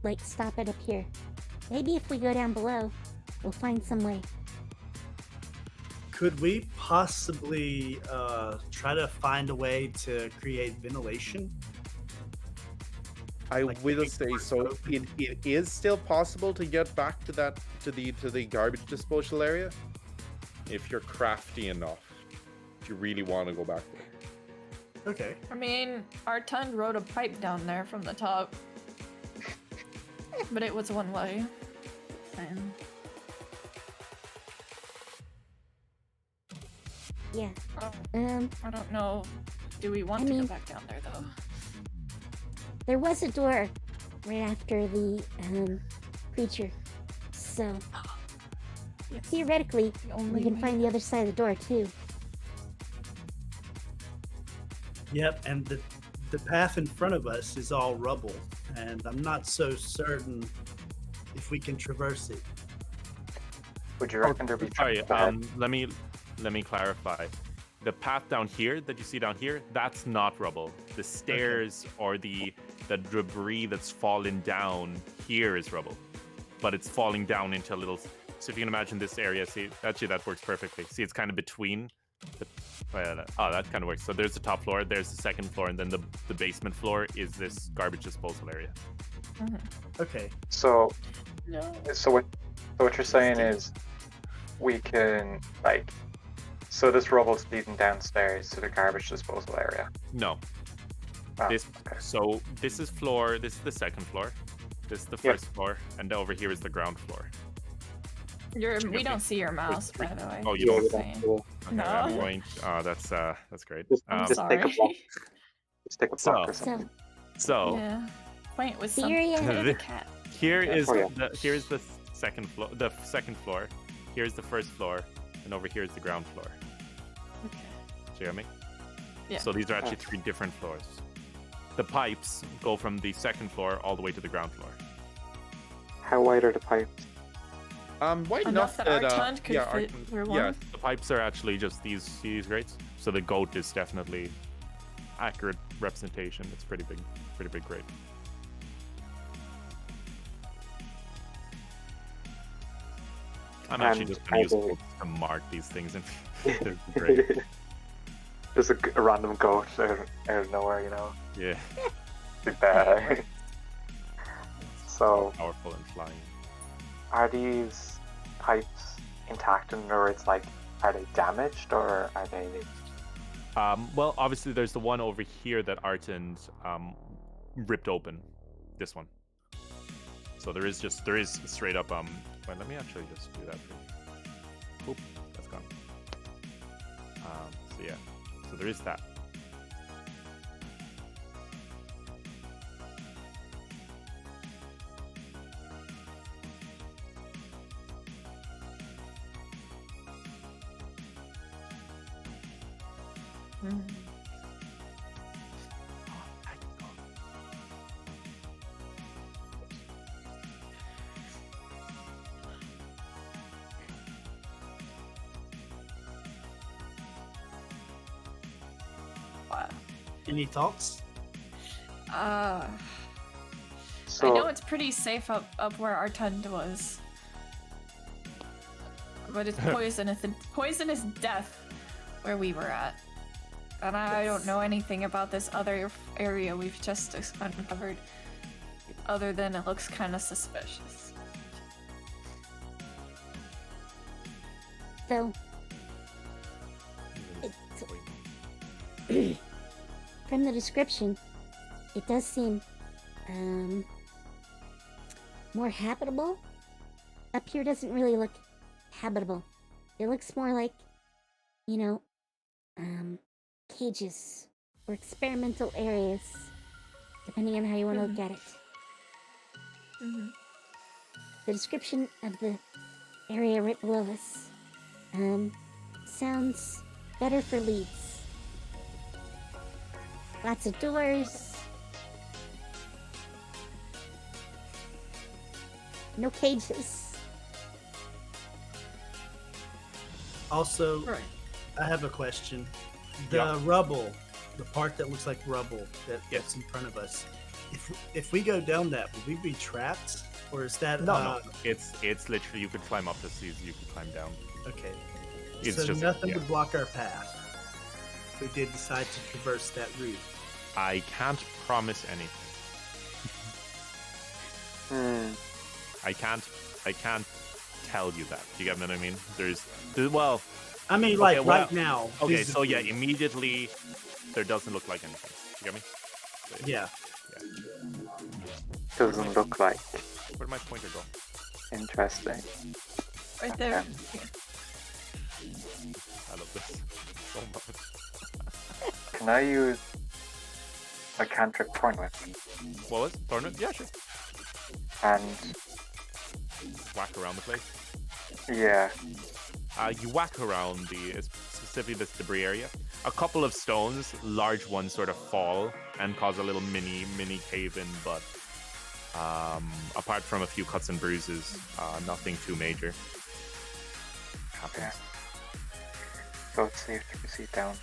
like, stop it up here. Maybe if we go down below, we'll find some way. Could we possibly try to find a way to create ventilation? I will say so. It is still possible to get back to that to the garbage disposal area if you're crafty enough. If you really want to go back there. Okay. I mean, Artund rode a pipe down there from the top, but it was one way. And... yeah. I don't know. Do we want to go back down there though? There was a door right after the creature, so theoretically we can find the other side of the door too. Yep, and the path in front of us is all rubble, and I'm not so certain if we can traverse it. Would you reckon there'd be... Sorry, let me clarify. The path down here that you see down here, that's not rubble. The stairs or the debris that's fallen down here is rubble, but it's falling down into a little. So if you can imagine this area, see, actually that works perfectly. See, it's kind of between. That kind of works. So there's the top floor, there's the second floor, and then the basement floor is this garbage disposal area. Okay. So what you're saying is we can, like, so this rubble's leading downstairs to the garbage disposal area? No. Oh, So this is floor, this is the second floor, this is the first floor, and over here is the ground floor. We don't see your mouse, by the way. Oh, you don't? Okay, no. I'm going. Oh, that's great. Just take a block. Just take a block or something. So, yeah. point with The something area- to the The- cat. Here Yeah. is Oh, yeah. here's the second floor. The second floor. Here's the first floor, and over here is the ground floor. Okay. Do you hear me? Yeah. So these are actually 3 different floors. The pipes go from the second floor all the way to the ground floor. How wide are the pipes? Wide Enough that our that tongue could yeah, fit Arcana- through yeah, one. The pipes are actually just these grates. So the goat is definitely accurate representation. It's pretty big grate. I'm actually And just gonna use are they- quotes to mark these things in the grate. Just a random goat out of nowhere, you know. Yeah, So, powerful and flying. are these pipes intact in other words, like, are they damaged or are they? Well, obviously there's the one over here that Artand ripped open. This one. So there is straight up wait, let me actually just do that for you. Oop, that's gone. So yeah. So there is that. Mm. Wow. Any thoughts? I So, know it's pretty safe up where our tent was. But it's poisonous death where we were at. And I don't know anything about this other area we've just uncovered, other than it looks kind of suspicious. So, from the description, it does seem more habitable. Up here doesn't really look habitable. It looks more like, you know, cages or experimental areas, depending on how you want to look at it. Mm-hmm. The description of the area right below us sounds better for leads. Lots of doors. No cages. Also, Right. I have a question. The Yeah. rubble, the part that looks like rubble that's in front of us. If we go down that, will we be trapped, or is that No. It's literally you could climb up as easy as you could climb down. Okay. It's so just nothing yeah. would block our path. If we did decide to traverse that route. I can't promise anything. I can't tell you that. Do you get what I mean? Well, I mean, okay, like well, right now. okay, so yeah, physically. immediately there doesn't look like anything. You get me? So, Yeah. doesn't look like. Where'd my pointer go? Interesting. Right there. Okay. I love this so much. Can I use a cantrip point with? What was it? Tornado? Yeah, sure. And Whack around the place. yeah, You whack around specifically this debris area. A couple of stones, large ones, sort of fall and cause a little mini cave in, but apart from a few cuts and bruises, nothing too major happens. yeah. So it's safe to proceed down.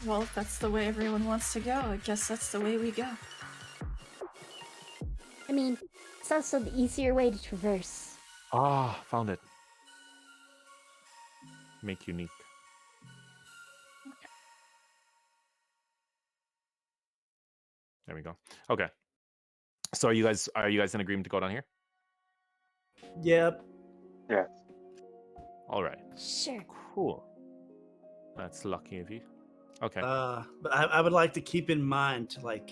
Well, if that's the way everyone wants to go, I guess that's the way we go. I mean, it's also the easier way to traverse. Ah, found it. Make unique. There we go. Okay. So are you guys in agreement to go down here? Yep. Yeah. All right. Sure. Cool. That's lucky of you. Okay. But I would like to keep in mind like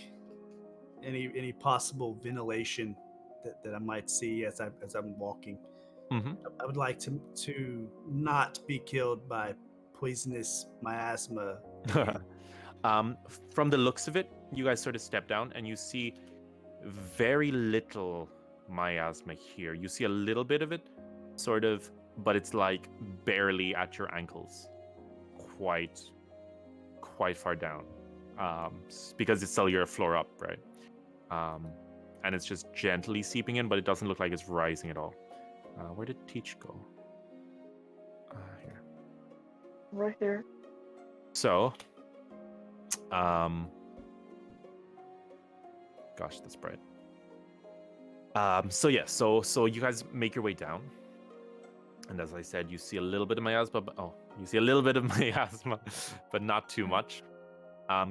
any possible ventilation that I might see as I'm walking. Mm-hmm. I would like to not be killed by poisonous miasma. From the looks of it, you guys sort of step down and you see very little miasma here. You see a little bit of it, sort of, but it's like barely at your ankles, quite far down, because it's cellular floor up, right? And it's just gently seeping in, but it doesn't look like it's rising at all. Where did Teach go? Here. Right here. So, gosh, that's bright. So yeah, so you guys make your way down, and as I said, you see a little bit of miasma. You see a little bit of miasma, but not too much.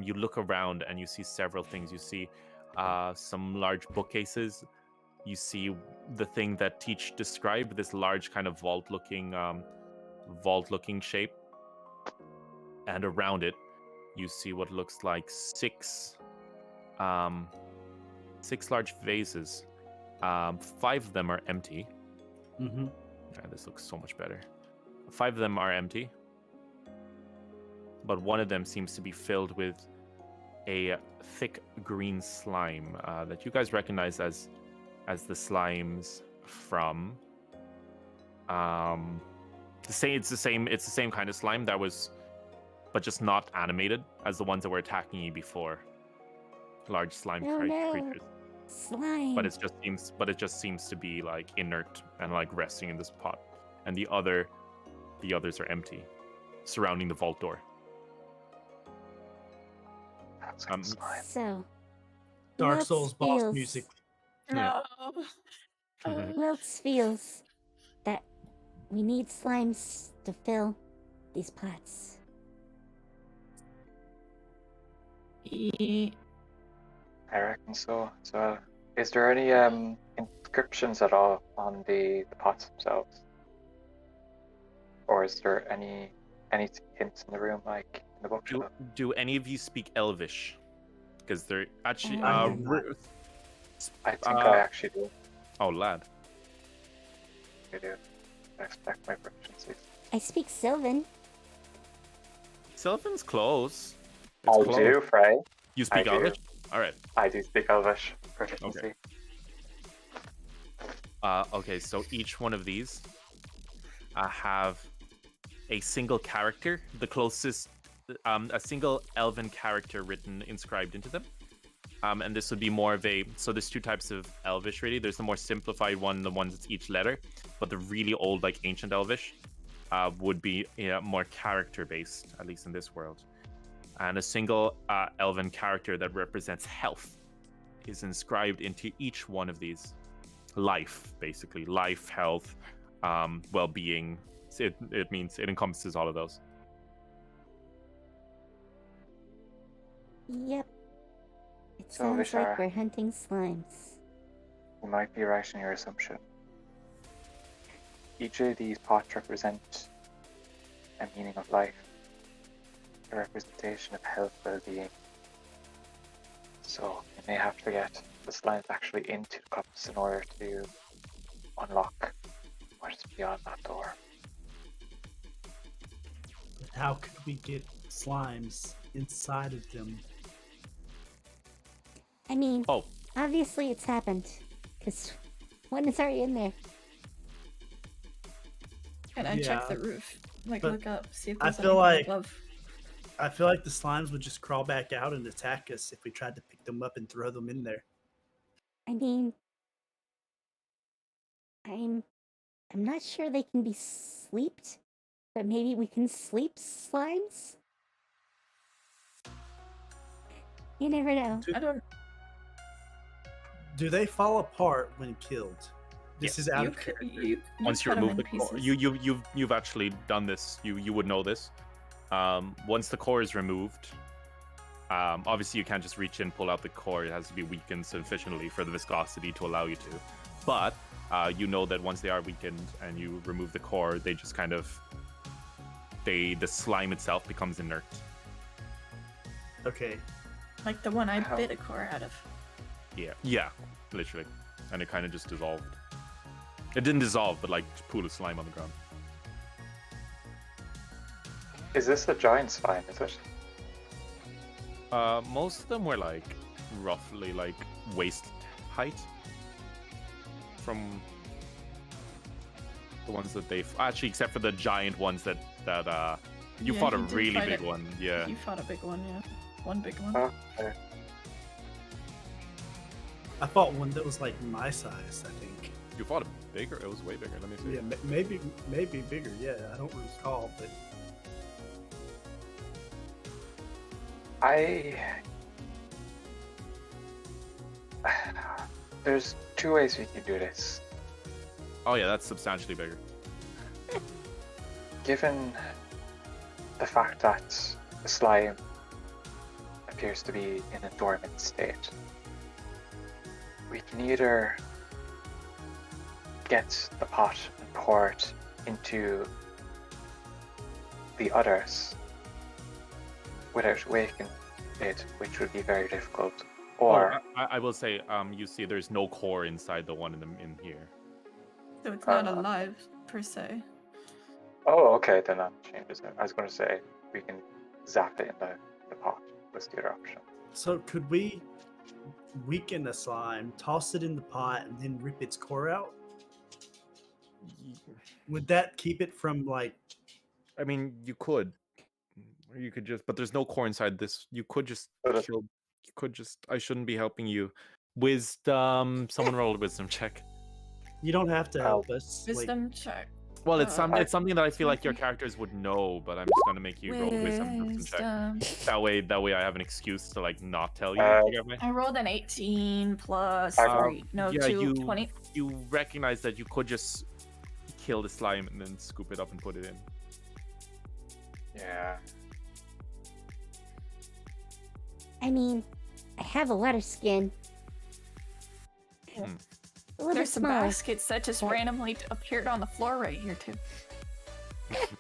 You look around and you see several things. You see some large bookcases. You see the thing that Teach described, this large kind of vault-looking shape, and around it, you see what looks like six large vases. 5 of them are empty. Mm-hmm. Yeah, this looks so much better. 5 of them are empty, but one of them seems to be filled with a thick green slime that you guys recognize as the slimes from it's the same kind of slime that was, but just not animated as the ones that were attacking you before. Large slime creatures. Slime. But it just seems to be like inert and like resting in this pot, and the others are empty, surrounding the vault door. That's like slime. So, Dark Wilts Souls boss feels- music. No. Wilts feels that we need slimes to fill these pots. Ye- I reckon so. So, is there any inscriptions at all on the pots themselves, or is there any hints in the room, like in the bookshelf? Do any of you speak Elvish? Because they're actually I do not. I think I actually do. Oh, lad. I do. I expect my proficiencies. I speak Sylvan. Sylvan's close. I It's close. do, Fray. You speak I do. Elvish? All right. I do speak Elvish. Proficiency. Okay. Okay, so each one of these have a single character, the closest, a single elven character inscribed into them. And this would be more of so there's 2 types of Elvish really. There's the more simplified one, the one that's each letter, but the really old, like ancient Elvish, would be more character-based, at least in this world. And a single elven character that represents health is inscribed into each one of these. Life, basically. Life, health, well-being. It means it encompasses all of those. Yep. It So, sounds like Vishara, we're hunting slimes. you might be right in your assumption. Each of these pots represent a meaning of life, a representation of health, well-being. So you may have to get the slimes actually into the cups in order to unlock what is beyond that door. But how could we get slimes inside of them? I mean, Oh. obviously it's happened, because one is already in there. Can I check Yeah, the roof? Like, but look up, see if I there's feel anything like- above. I feel like the slimes would just crawl back out and attack us if we tried to pick them up and throw them in there. I mean, I'm not sure they can be sleeped, but maybe we can sleep slimes? You never know. I don't. Do they fall apart when killed? This is out You of could. character. You Once you cut 'em remove in the core, pieces. you've actually done this. You would know this. Once the core is removed, obviously you can't just reach in, pull out the core. It has to be weakened sufficiently for the viscosity to allow you to. But you know that once they are weakened and you remove the core, they just kind of the slime itself becomes inert. Okay. Like the one I How- bit a core out of. Yeah, literally, and it kind of just dissolved. It didn't dissolve, but like pool of slime on the ground. Is this a giant slime, is it? Most of them were like roughly like waist height. From the ones that they actually, except for the giant ones that you Yeah, fought a he did really fight big it. one. Yeah. You fought a big one, yeah. One big one. Okay. I fought one that was like my size, I think. You fought a bigger. It was way bigger. Let me see. Yeah, maybe bigger. Yeah, I don't recall, but There's two ways we can do this. Oh yeah, that's substantially bigger. Given the fact that the slime appears to be in a dormant state, we can either get the pot and pour it into the others without waking it, which would be very difficult. Or I will say, you see, there's no core inside the one in here. So it's not alive, per se. oh, okay, then that changes it. I was going to say we can zap it in the pot. Was the other option. so could we weaken the slime, toss it in the pot, and then rip its core out? Would that keep it from like? I mean, you could, or you could just, but there's no core inside this. You could just But kill. You could just. I shouldn't be helping you. Wisdom. Someone roll a wisdom check. You don't have to help us. like- Wisdom check. Well, it's I- something that I feel like your characters would know, but I'm just gonna make you roll a wisdom check. That way I have an excuse to like not tell you. You get me? I rolled an 18 plus Um, 3. No, yeah, 2, 20. You recognize that you could just kill the slime and then scoop it up and put it in. yeah, I mean, I have a lot of skin. Hmm. A little There's bit some small. baskets that just but- randomly appeared on the floor right here, too.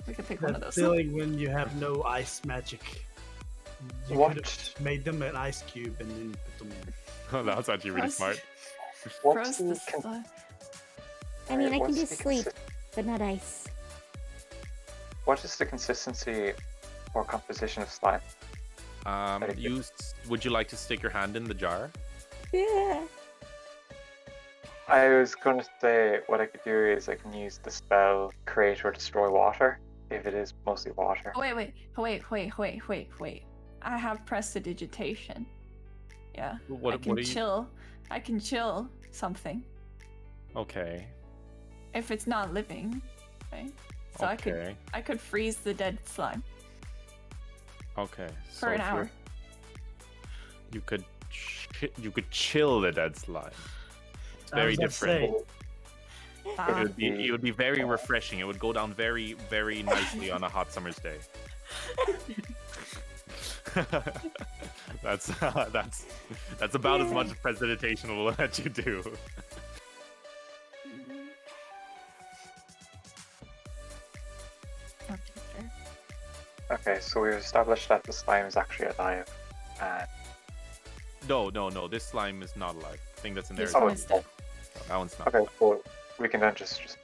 We could pick one of That those. feeling when you have no ice magic. You What? could have made them an ice cube and then put them in. Oh, that's actually really Frost- smart. What's Frost the the slime. I mean, I can what's do the sleep, consi- but not ice. What is the consistency or composition of slime? Would you like to stick your hand in the jar? Yeah. I was going to say what I could do is I can use the spell create or destroy water if it is mostly water. Oh, wait. I have prestidigitation. Yeah. What I can are you? chill. I can chill something Okay. if it's not living, right? So Okay. I could freeze the dead slime Okay. for an if hour. you're- You could chill the dead slime. It's I very was about to say, different. Ah, It would be very refreshing. It would go down very, very nicely on a hot summer's day. that's about as much prestidigitation will let you do. okay, fair. Okay, so we've established that the slime is actually alive. And No. This slime is not alive. The thing that's in there This is one Oh, is dead. no, that one's not. okay, well, we can then just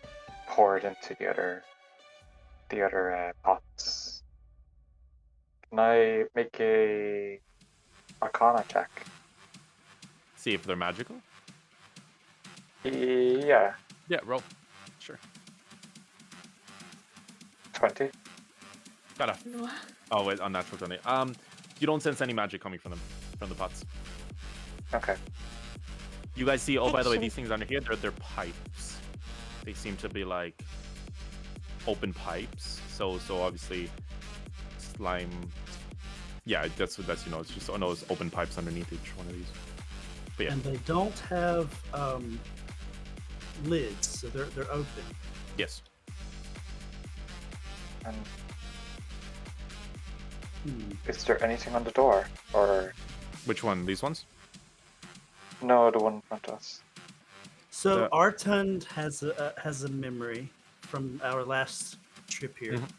pour it into the other pots. Can I make a Arcana check? See if they're magical. Yeah, Yeah, roll. Sure. 20. Got a. Oh wait, unnatural 20. You don't sense any magic coming from them, from the pots. Okay. You guys see? Oh, by the way, Actually- these things under here, they're pipes. They seem to be like open pipes. So obviously, slime. Yeah, that's it's just those open pipes underneath each one of these. But yeah, and they don't have lids, so they're open. yes. And Hmm. is there anything on the door? Or Which one? These ones? no, the one in front of us. So The- Artund has a memory from our last trip here Mhm.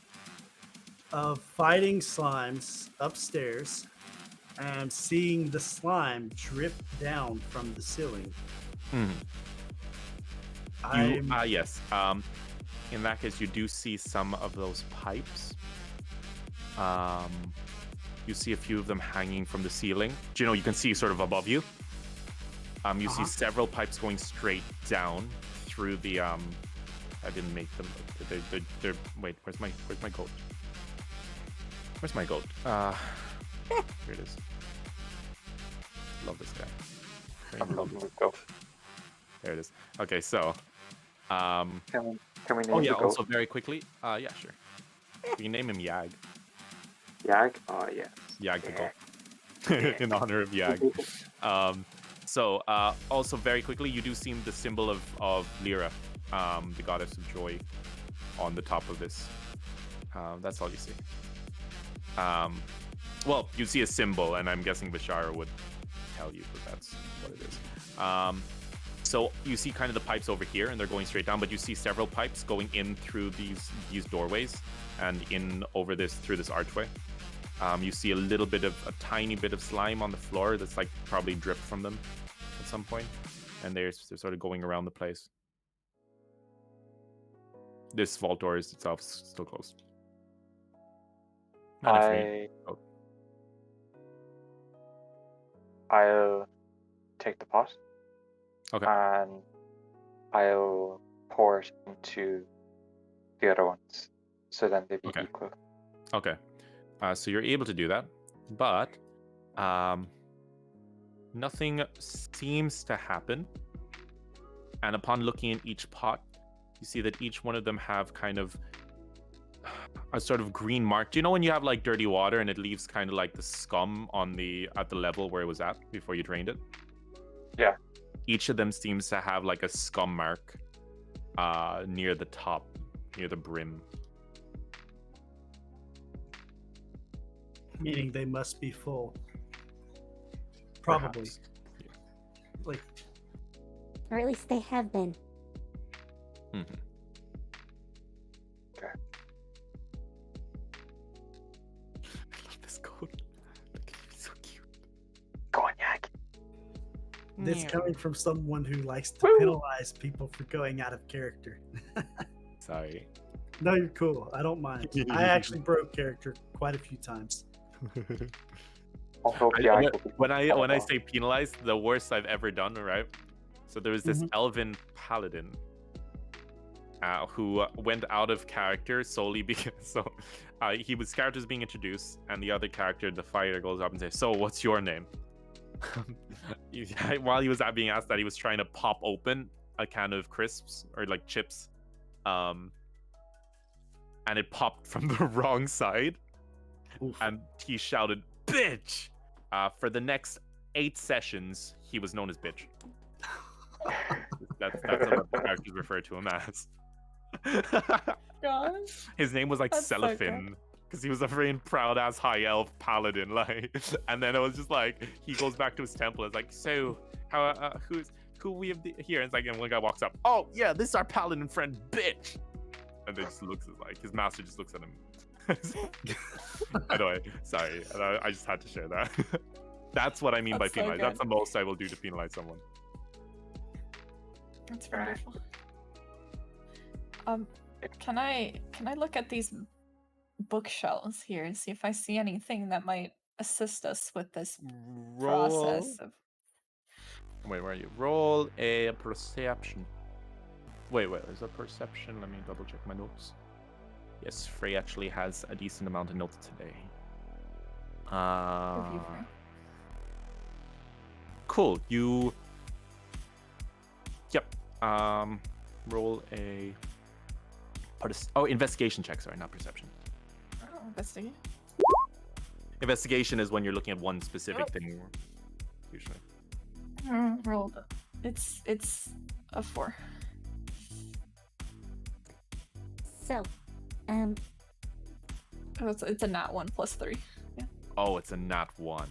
of fighting slimes upstairs and seeing the slime drip down from the ceiling. Mhm. I'm Yes. In that case, you do see some of those pipes. You see a few of them hanging from the ceiling. Do you know, you can see sort of above you. You see several pipes going straight down through the I didn't make them. They're wait, where's my goat? Where's my goat? Here it is. Love this guy. I'm loving the goat. There it is. Okay, so Can we name oh yeah, the goat? also very quickly. Yeah, sure. We can name him Yag. Yag? Oh, yes. Yag the goat. In honor of Yag. So also very quickly, you do see the symbol of Lyra, the goddess of joy, on the top of this. That's all you see. Well, you see a symbol, and I'm guessing Bashara would tell you that that's what it is. So you see kind of the pipes over here, and they're going straight down, but you see several pipes going in through these doorways and in over this through this archway. You see a tiny bit of slime on the floor that's like probably dripped from them at some point, and they're sort of going around the place. This vault door is itself still closed. I'll take the pot. Okay. And I'll pour it into the other ones, so then they be equal. Okay. So you're able to do that, but nothing seems to happen. And upon looking in each pot, you see that each one of them have kind of a sort of green mark. Do you know when you have like dirty water and it leaves kind of like the scum at the level where it was at before you drained it? Yeah. Each of them seems to have like a scum mark near the top, near the brim. Meaning they must be full. Probably. Perhaps. Like, Or at least they have been. Mm-hmm. Okay. I love this goat. Look, he's so cute. Go on, Yak. this coming from someone who likes to penalize people for going out of character. Sorry. No, you're cool. I don't mind. I actually broke character quite a few times. When I say penalized, the worst I've ever done, right? So there was this elven paladin who went out of character solely because his character was being introduced, and the other character, the fighter, goes up and says, "So, what's your name?" While he was being asked that, he was trying to pop open a can of crisps or like chips, and it popped from the wrong side. Oof. And he shouted, "Bitch!" For the next 8 sessions, he was known as Bitch. That's what the characters refer to him as. Gosh. His name was like That's so Cellophane, because he was a very proud ass high elf paladin, like. And then it was just like he goes back to his temple. It's like, "So how who we have here?" And it's like, and one guy walks up. "Oh yeah, this is our paladin friend, Bitch." And then just looks like his master just looks at him. Anyway, sorry, I just had to share that. That's what I mean by penalize. That's the most I will do to penalize someone. That's wonderful. Can I look at these bookshelves here and see if I see anything that might assist us with this process of... Wait, where are you? Roll a perception. Wait, is that perception? Let me double check my notes. Yes, Fray actually has a decent amount of notes today. Cool. You. Yep. Roll a. Investigation check. Sorry, not perception. Oh, investigation. Investigation is when you're looking at one specific thing. Usually. Rolled. It's a 4. So, it's a nat 1 plus 3. Yeah. Oh, it's a nat 1.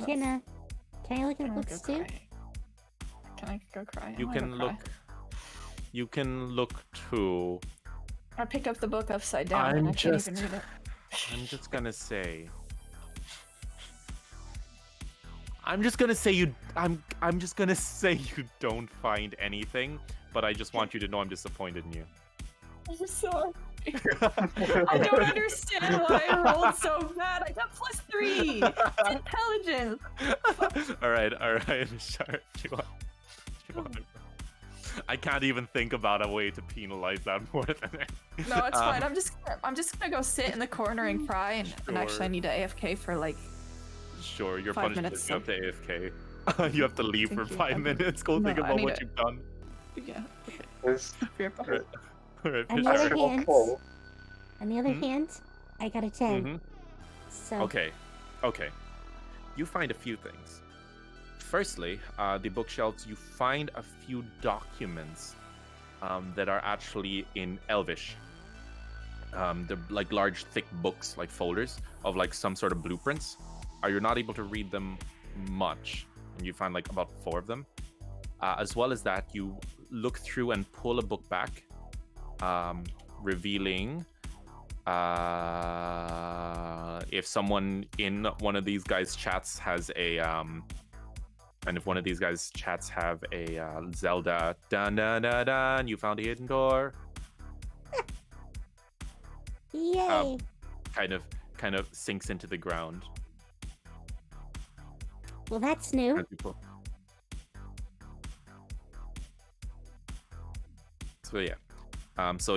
Can I look at books too? Can I go cry? You can look. You can look too. I pick up the book upside down and I can't even read it. I'm just gonna say. I'm just gonna say you don't find anything, but I just want you to know I'm disappointed in you. I'm sorry. I don't understand why I rolled so bad. I got +3. It's intelligence. all right. Sure. You want it, bro. I can't even think about a way to penalize that more than it. No, it's fine. I'm just gonna go sit in the corner and cry, and actually I Sure. need to AFK for like. Sure, your 5 punishment minutes, is you have to AFK. You have to leave for Thank you. 5 minutes. Go No, think I about need what it. you've done. Yeah. Is Be right back. Right. All right, On the Fisher. other hand, okay. on the other hand, I got a 10. Mhm. So Okay. You find a few things. Firstly, the bookshelves, you find a few documents that are actually in Elvish. They're like large, thick books, like folders of like some sort of blueprints. You're not able to read them much, and you find like about 4 of them. As well as that, you look through and pull a book back, revealing if someone in one of these guys' chats has a and if one of these guys' chats have a Zelda dun dun dun dun, you found a hidden door, yay! kind of sinks into the ground. Well, that's new. as you pull. So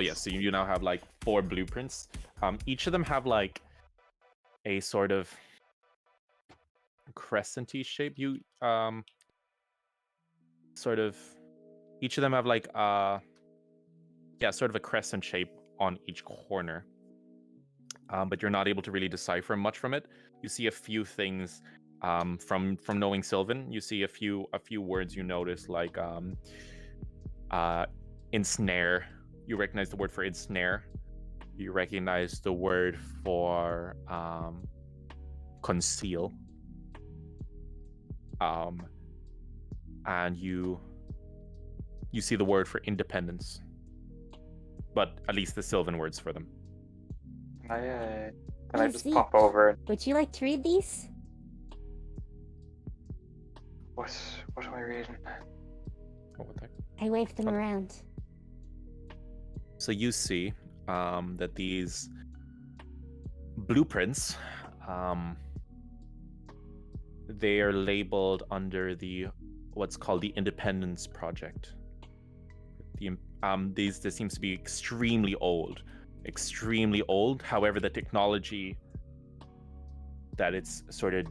you now have like 4 blueprints. Each of them have like a sort of crescent-y shape. Each of them have like sort of a crescent shape on each corner. But you're not able to really decipher much from it. You see a few things from knowing Sylvan. You see a few words you notice, like ensnare. You recognize the word for ensnare. You recognize the word for conceal. And you see the word for independence. But at least the Sylvan words for them. Can I just Easy. pop over and Would you like to read these? what am I reading? Oh, what the heck? I waved them Okay. around. So you see that these blueprints, they are labeled under what's called the Independence Project. This seems to be extremely old. However, the technology that it's sort of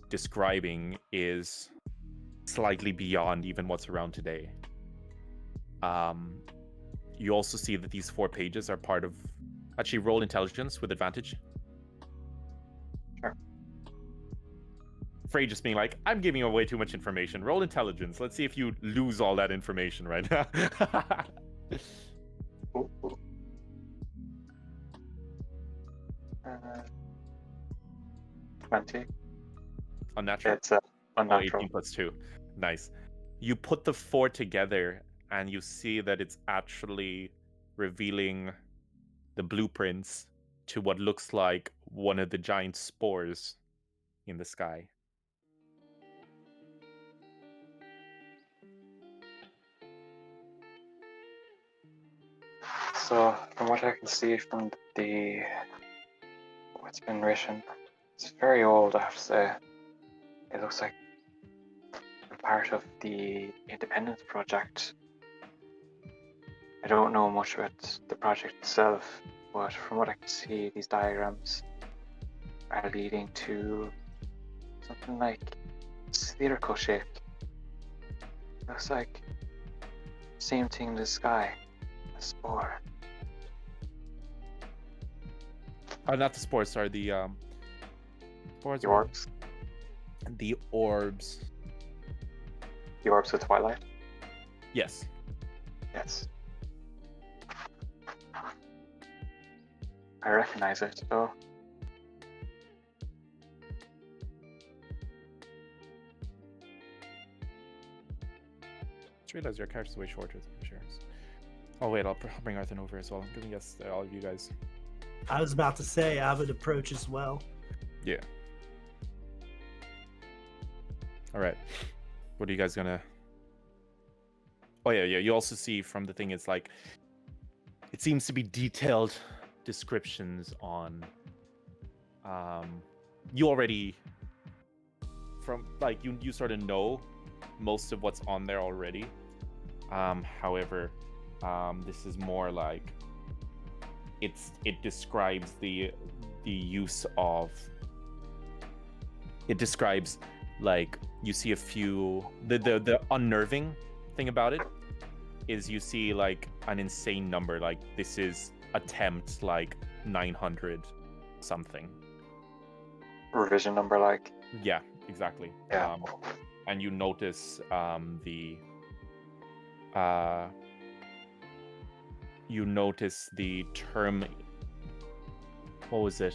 describing is slightly beyond even what's around today. You also see that these 4 pages are part of... Actually, roll intelligence with advantage. Sure. Fray just being like, I'm giving away too much information. Roll intelligence. Let's see if you lose all that information right now. Ooh. 20. Unnatural. It's Oh, unnatural. 18 plus 2. Nice. You put the 4 together and you see that it's actually revealing the blueprints to what looks like one of the giant spores in the sky. So, from what I can see from what's been written, it's very old, I have to say. It looks like part of the Independence Project. I don't know much about the project itself, but from what I can see, these diagrams are leading to something like spherical shape. Looks like same thing in the sky, a spore. Not the spores, sorry, the spores. The orbs. The orbs. The orbs of twilight. Yes. Yes. I recognize it, though. Just realize your character's way shorter than yours. Oh wait, I'll bring Arthur over as well. I'm gonna guess all of you guys. I was about to say I would approach as well. Yeah. All right. What are you guys gonna? Oh yeah. You also see from the thing, it's like it seems to be detailed descriptions on you already from like you sort of know most of what's on there already. However, this is more like it describes the use of, it describes like you see a few, the unnerving thing about it is you see like an insane number, like this is attempt like 900 something. Revision number, like. Yeah, exactly. Yeah. And you notice the term, what was it?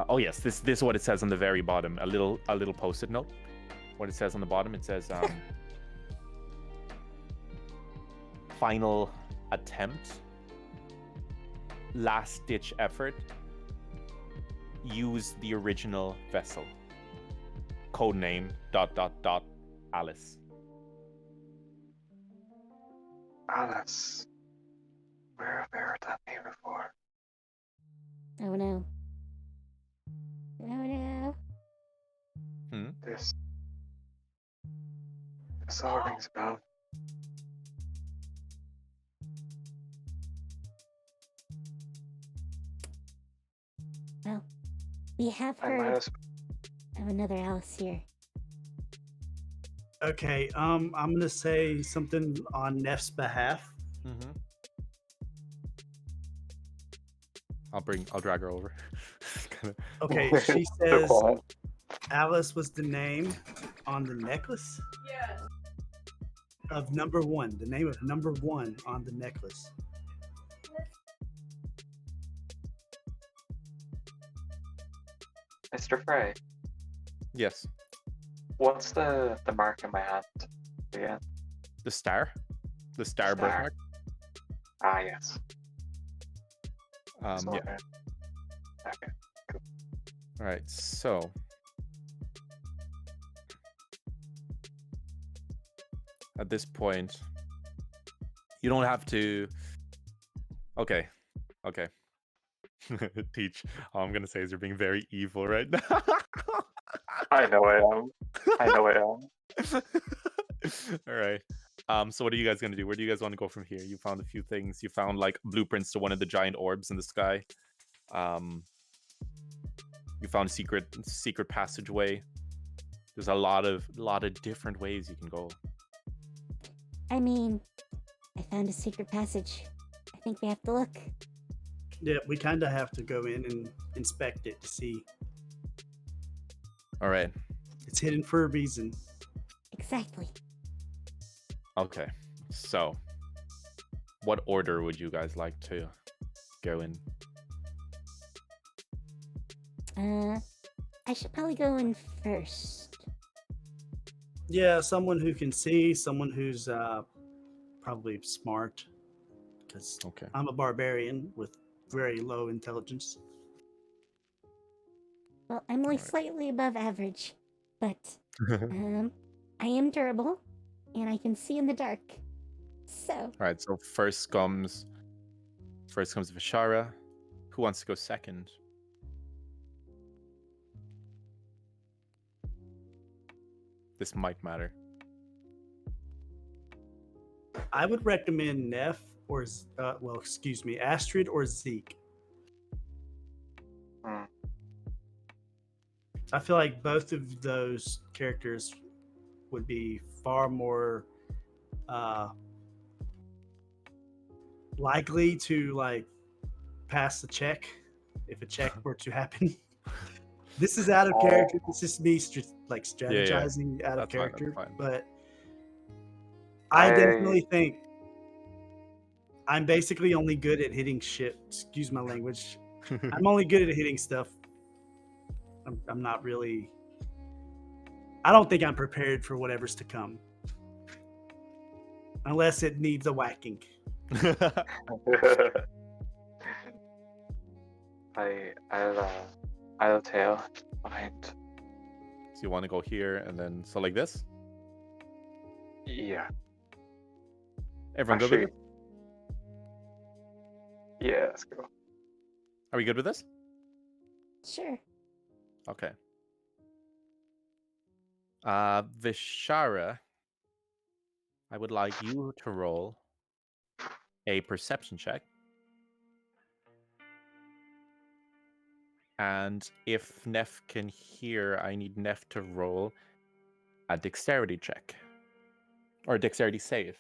Oh yes, this is what it says on the very bottom. A little post-it note. What it says on the bottom, it says final attempt, last ditch effort, use the original vessel, codename ... Alice. Alice. Where have I heard that name before? Oh no. Oh no. This all rings a bell. Well, we have I might heard have. of another Alice here. Okay, I'm gonna say something on Neff's behalf. Mm-hmm. I'll drag her over. Okay, she says Alice was the name on the necklace? Yes. Of number one. The name of number one on the necklace. Mr. Fray, Yes. what's the mark in my hand again? The star Star. birthmark. Ah, yes. Yeah. Okay. All right. So at this point, you don't have to. Okay. Teach. All I'm gonna say is you're being very evil right now. I know I am. All right. So what are you guys gonna do? Where do you guys want to go from here? You found a few things. You found like blueprints to one of the giant orbs in the sky. You found a secret passageway. There's a lot of different ways you can go. I mean, I found a secret passage. I think we have to look. Yeah, we kind of have to go in and inspect it to see. All right. It's hidden for a reason. Exactly. Okay. So, what order would you guys like to go in? I should probably go in first. Yeah, someone who can see, someone who's probably smart. Because Okay. I'm a barbarian with very low intelligence. Well, I'm only slightly above average, but I am durable, and I can see in the dark. So. All right. So first comes Vishara. Who wants to go second? This might matter. I would recommend Neff or Astrid or Zeke. I feel like both of those characters would be far more likely to like pass the check if a check were to happen. This is out of character. This is me strategizing out of character. But I definitely think I'm basically only good at hitting shit. Excuse my language. I'm only good at hitting stuff. I'm not really. I don't think I'm prepared for whatever's to come, unless it needs a whacking. I'll tail behind. So you want to go here and then so like this? Yeah. Everyone good with Actually, it? yeah, let's go. Are we good with this? Sure. Okay. Vishara, I would like you to roll a perception check. And if Neff can hear, I need Neff to roll a dexterity check. Or a dexterity save.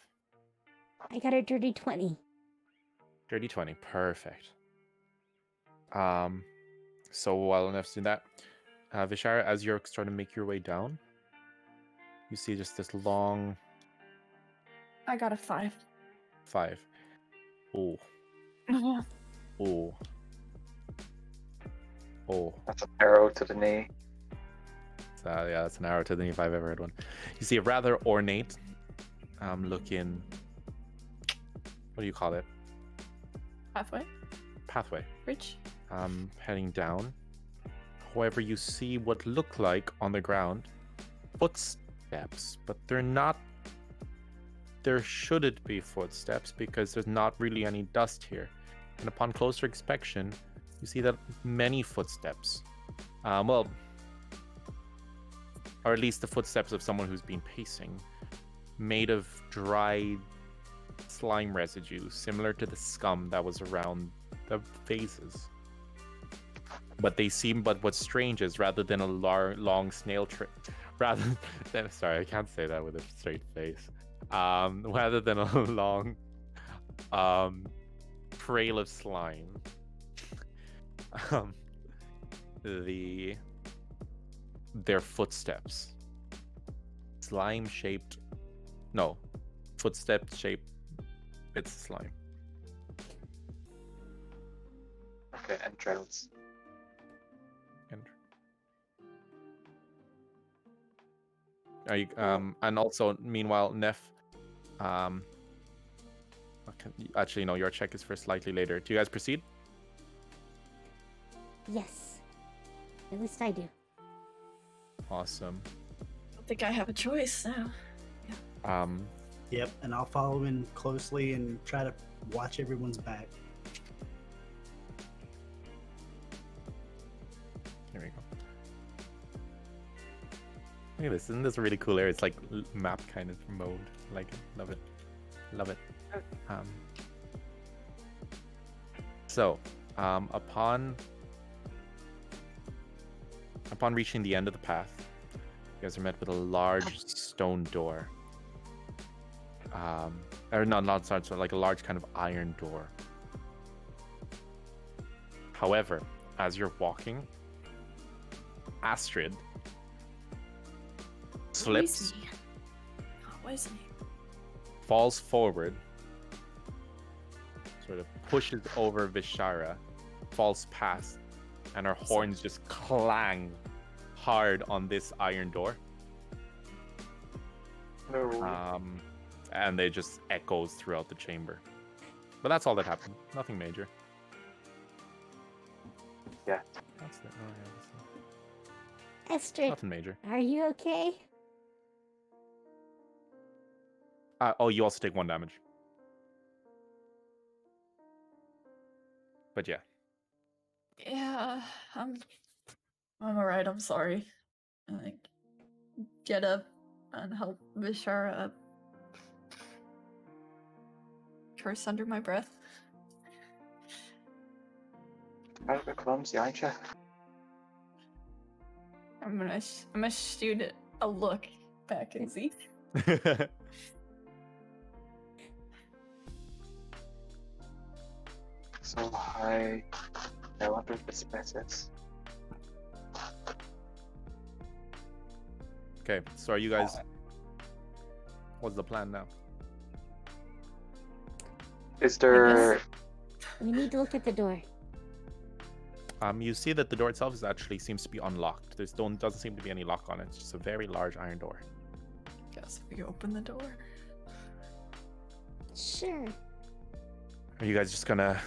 I got a dirty 20. Dirty 20. Perfect. So while Neff's doing that, Vishara, as you're starting to make your way down, you see just this long I got a 5. 5. Oh. Oh. Oh. That's an arrow to the knee. Yeah, that's an arrow to the knee if I've ever had one. You see a rather ornate looking, what do you call it? Pathway. Bridge. Heading down. However, you see what look like on the ground footsteps, but they're not. There shouldn't be footsteps because there's not really any dust here. And upon closer inspection, you see that many footsteps. Well, or at least the footsteps of someone who's been pacing, made of dried slime residue, similar to the scum that was around the vases. But they seem, but what's strange is rather than a long snail trail, rather than, sorry, I can't say that with a straight face. Rather than a long trail of slime, their footsteps, slime shaped, no, footsteps shaped bits of slime. Okay, entrails. Are you, and also, meanwhile, Neff, actually, no, your check is for slightly later. Do you guys proceed? Yes. At least I do. Awesome. I don't think I have a choice now. Yep, and I'll follow in closely and try to watch everyone's back. Here we go. Look at this. Isn't this a really cool area? It's like map kind of mode. Like it. Love it. Love it. So, upon reaching the end of the path, you guys are met with a large stone door. Or not stone, so like a large kind of iron door. However, as you're walking, Astrid slips, Always me. falls forward, sort of pushes over Vishara, falls past, and her horns just clang hard on this iron door. No. And they just echoes throughout the chamber. But that's all that happened. Nothing major. Yeah. That's it. Oh, yeah, Estrid, nothing major. are you okay? Oh, you also take 1 damage. But yeah. Yeah, I'm alright. I'm sorry. Like, get up and help Vishara up. Curse under my breath. Kind of clumsy, aren't you? I'm gonna shoot it a look back at Zeke. So I wonder if this misses. Okay, so are you guys... What's the plan now? Is there... We need to look at the door. You see that the door itself seems to be unlocked. Doesn't seem to be any lock on it. It's just a very large iron door. Guess we open the door. Sure. Are you guys just gonna,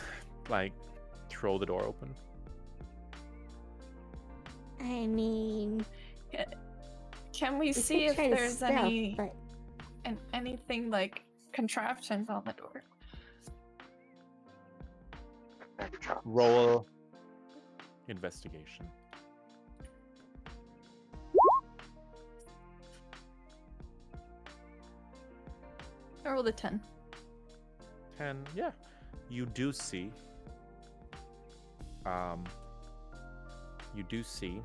like, throw the door open? I mean, Can we see could if try to there's stealth, any but anything like contraptions on the door. Roll investigation. I rolled a 10. 10, yeah. You do see. You do see.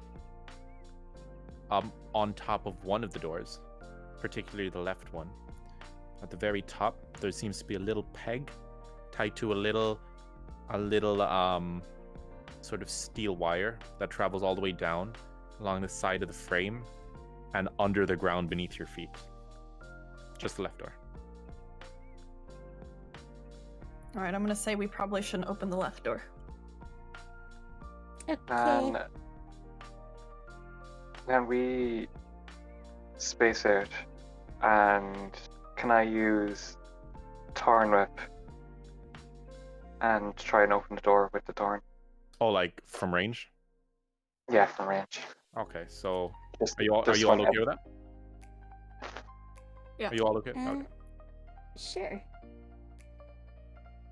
On top of one of the doors, particularly the left one, at the very top, there seems to be a little peg tied to a little sort of steel wire that travels all the way down along the side of the frame and under the ground beneath your feet. Just the left door. All right, I'm gonna say we probably shouldn't open the left door. Okay. Can we space out? And can I use Thorn Whip and try and open the door with the thorn? Oh, like from range? Yeah, from range. Okay, so Just, are you all just okay one with that? Yeah. Are you all okay? Okay. Sure.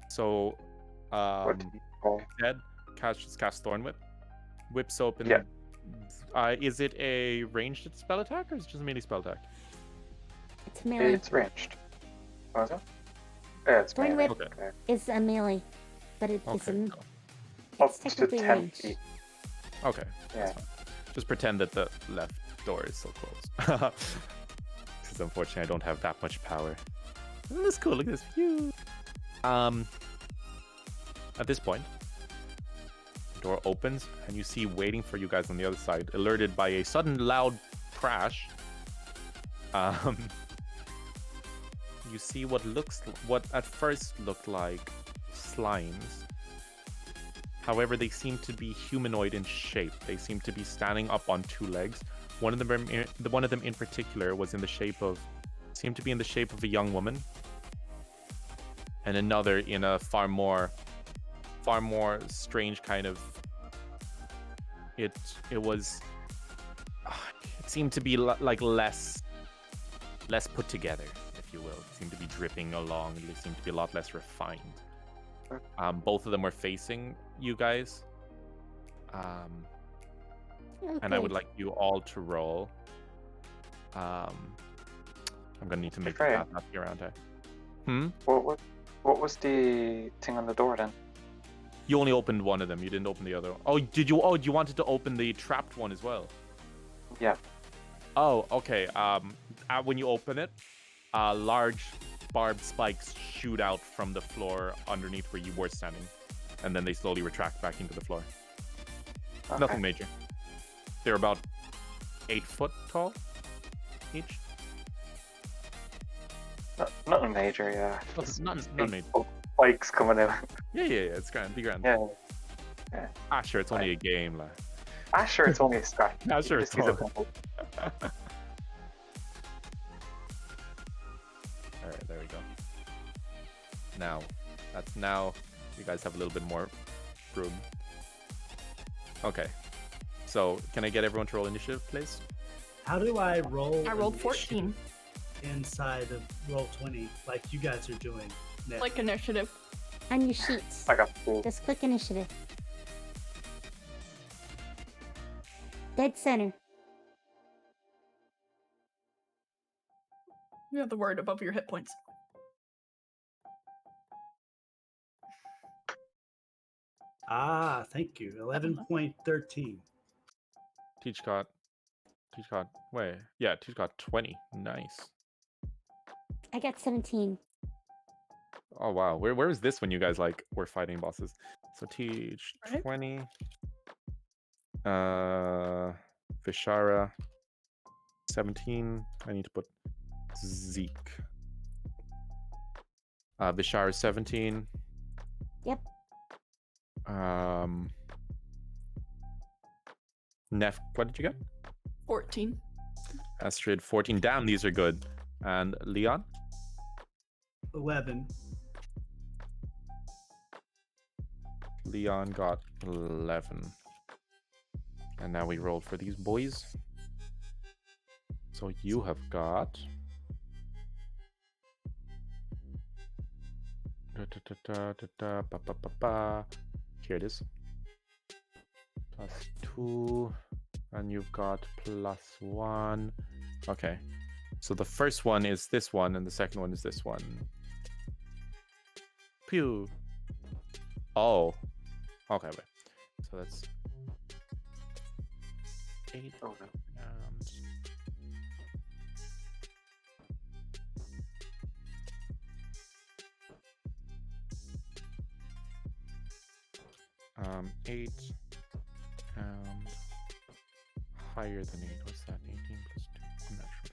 So, What did you try? Dead cast Thorn Whip. Whips open. Yeah. Is it a ranged spell attack or is it just a melee spell attack? It's melee. It's ranged. What is it? Yeah, it's Thorn melee. Whip Okay. is a melee, but it's Okay. Up it's to technically 10 ranged. feet. Okay. Yeah. That's fine. Just pretend that the left door is still closed. Because unfortunately I don't have that much power. Oh, that's cool. Look at this view. At this point, the door opens and you see waiting for you guys on the other side, alerted by a sudden loud crash. You see what at first looked like slimes. However, they seem to be humanoid in shape. They seem to be standing up on two legs. One of them in particular was seemed to be in the shape of a young woman, and another in a far more strange kind of. It seemed to be like less put together, if you will. It seemed to be dripping along. They seemed to be a lot less refined. Both of them were facing you guys. And I would like you all to roll. I'm gonna need to make the Fray. path not be around here. What was the thing on the door then? You only opened one of them. You didn't open the other. Oh, did you? Oh, you wanted to open the trapped one as well? Yeah. Oh, okay. When you open it, large barbed spikes shoot out from the floor underneath where you were standing, and then they slowly retract back into the floor. Okay. Nothing major. They're about 8 foot tall each. Nothing major, yeah. Not major. Spikes coming out. Yeah. It's grand. Be grand. Yeah. Ah, sure. It's only a game, like. Ah, sure, it's only a scratch. Ah, sure, Just it's use a all. bubble. All right, there we go. Now, you guys have a little bit more room. Okay. So, can I get everyone to roll initiative, please? How do I roll? I rolled initiative 14. inside of roll 20, like you guys are doing. Nick? Like initiative. On your sheets. I got 2. Just click initiative. Dead center. You have the word above your hit points. Thank you. 11.13. Teach got. Wait, yeah, Teach got 20. Nice. I got 17. Oh wow, where was this when you guys were fighting bosses? So Teach Right. 20. Vishara 17. I need to put Zeke. Vishara 17. Yep. Nef, what did you get? 14. Astrid 14. Damn, these are good. And Leon? 11. Leon got 11. And now we roll for these boys. So you have got Here it is. +2, and you've got +1. Okay. So the first one is this one, and the second one is this one. Pew. Oh. Okay, wait. So that's 8. Oh no. Um, 8 and higher than 8. What's that? 18 plus 2. I'm not sure.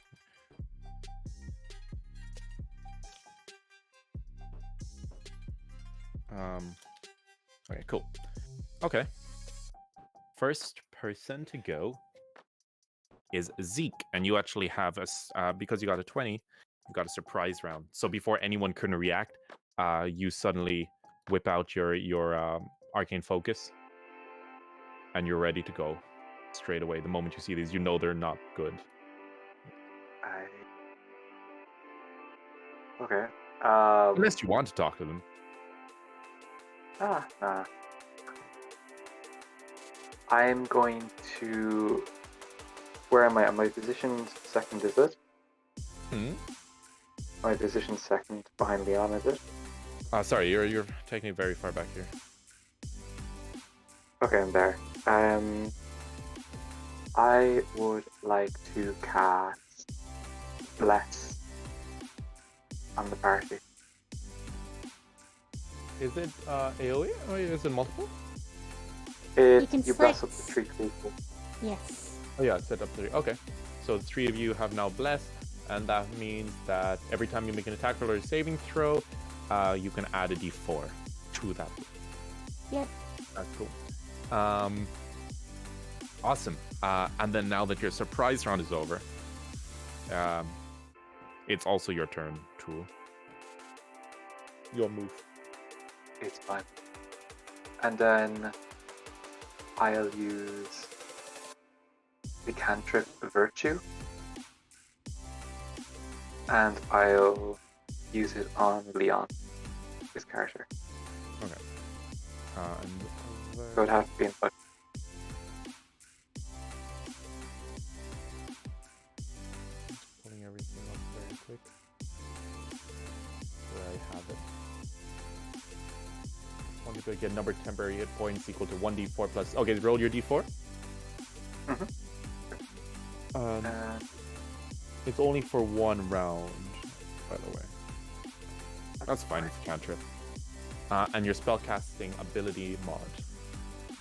Okay, cool. Okay. First person to go is Zeke, and you actually have because you got a 20, you got a surprise round. So before anyone can react, you suddenly whip out your arcane focus, and you're ready to go straight away. The moment you see these, you know they're not good. Okay. Unless you want to talk to them. Nah. I'm going to. Where am I? Am I positioned second? Is it? My position second behind Leon. Is it? Sorry, you're taking it very far back here. Okay, I'm there. I would like to cast Bless on the party. Is it AoE or is it multiple? You can bless up select- to 3 people. Yes. Oh yeah, it's set up 3. Okay, so the 3 of you have now blessed, and that means that every time you make an attack roll or a saving throw, you can add a d4 to that. Yep. That's cool. Awesome. And then now that your surprise round is over, it's also your turn to your move. It's fine. And then I'll use the cantrip Virtue. And I'll use it on Leon, his character. Okay. And So it'd have to be in touch. just pulling everything up very quick. Where I have it. Want you to get number of temporary hit points equal to 1d4 plus. Okay, roll your d4. It's only for 1 round, by the way. That's fine, it's a cantrip. And your spellcasting ability mod.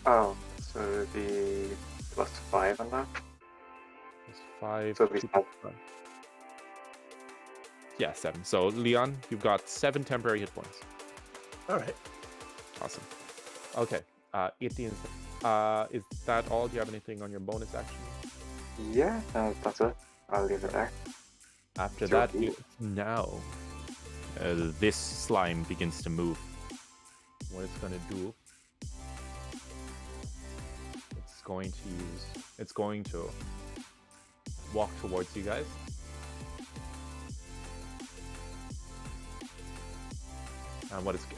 Oh, so it would be +5 on that? Plus 5. So it'd be 7. Yeah, 7. So, Leon, you've got 7 temporary hit points. Alright. Awesome. Okay. 18. Is that all? Do you have anything on your bonus action? Yeah, that's it. I'll leave it there. After It's your that, deal. now this slime begins to move. What it's going to do, it's going to walk towards you guys.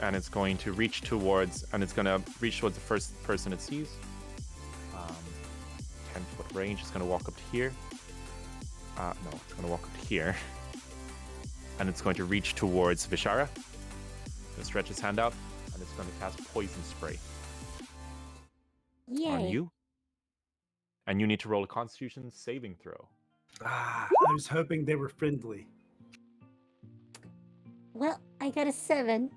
And it's going to reach towards, the first person it sees. 10-foot range. It's going to walk up to here. No, it's going to walk up to here. And it's going to reach towards Vishara. It stretch its hand out, and it's going to cast Poison Spray Yay. on you. And you need to roll a Constitution saving throw. I was hoping they were friendly. Well, I got a 7.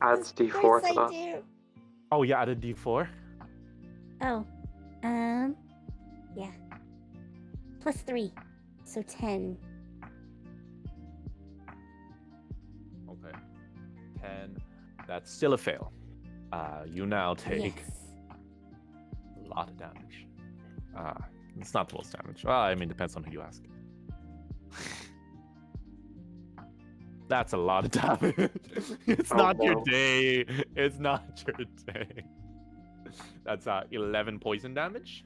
Adds Of D4 course to I that. do. Oh, you added D4? Oh, yeah. +3, so 10. Okay. 10. That's still a fail. You now take Yes. a lot of damage. It's not the most damage. I mean, depends on who you ask. That's a lot of damage. It's Oh, not your no. day. It's not your day. That's 11 poison damage.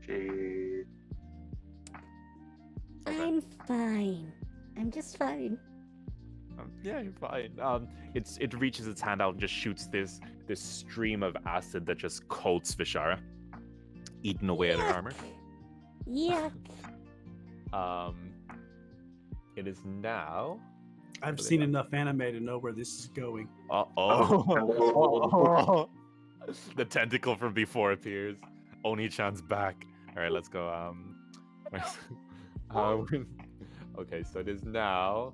Jeez. Okay. I'm fine. I'm just fine. Yeah, you're fine. It reaches its hand out and just shoots this stream of acid that just coats Vishara, eating away at her armor. Yuck. It is now. I've seen enough anime to know where this is going. Oh. The tentacle from before appears. Oni-chan's back. All right, let's go. Okay, so it is now.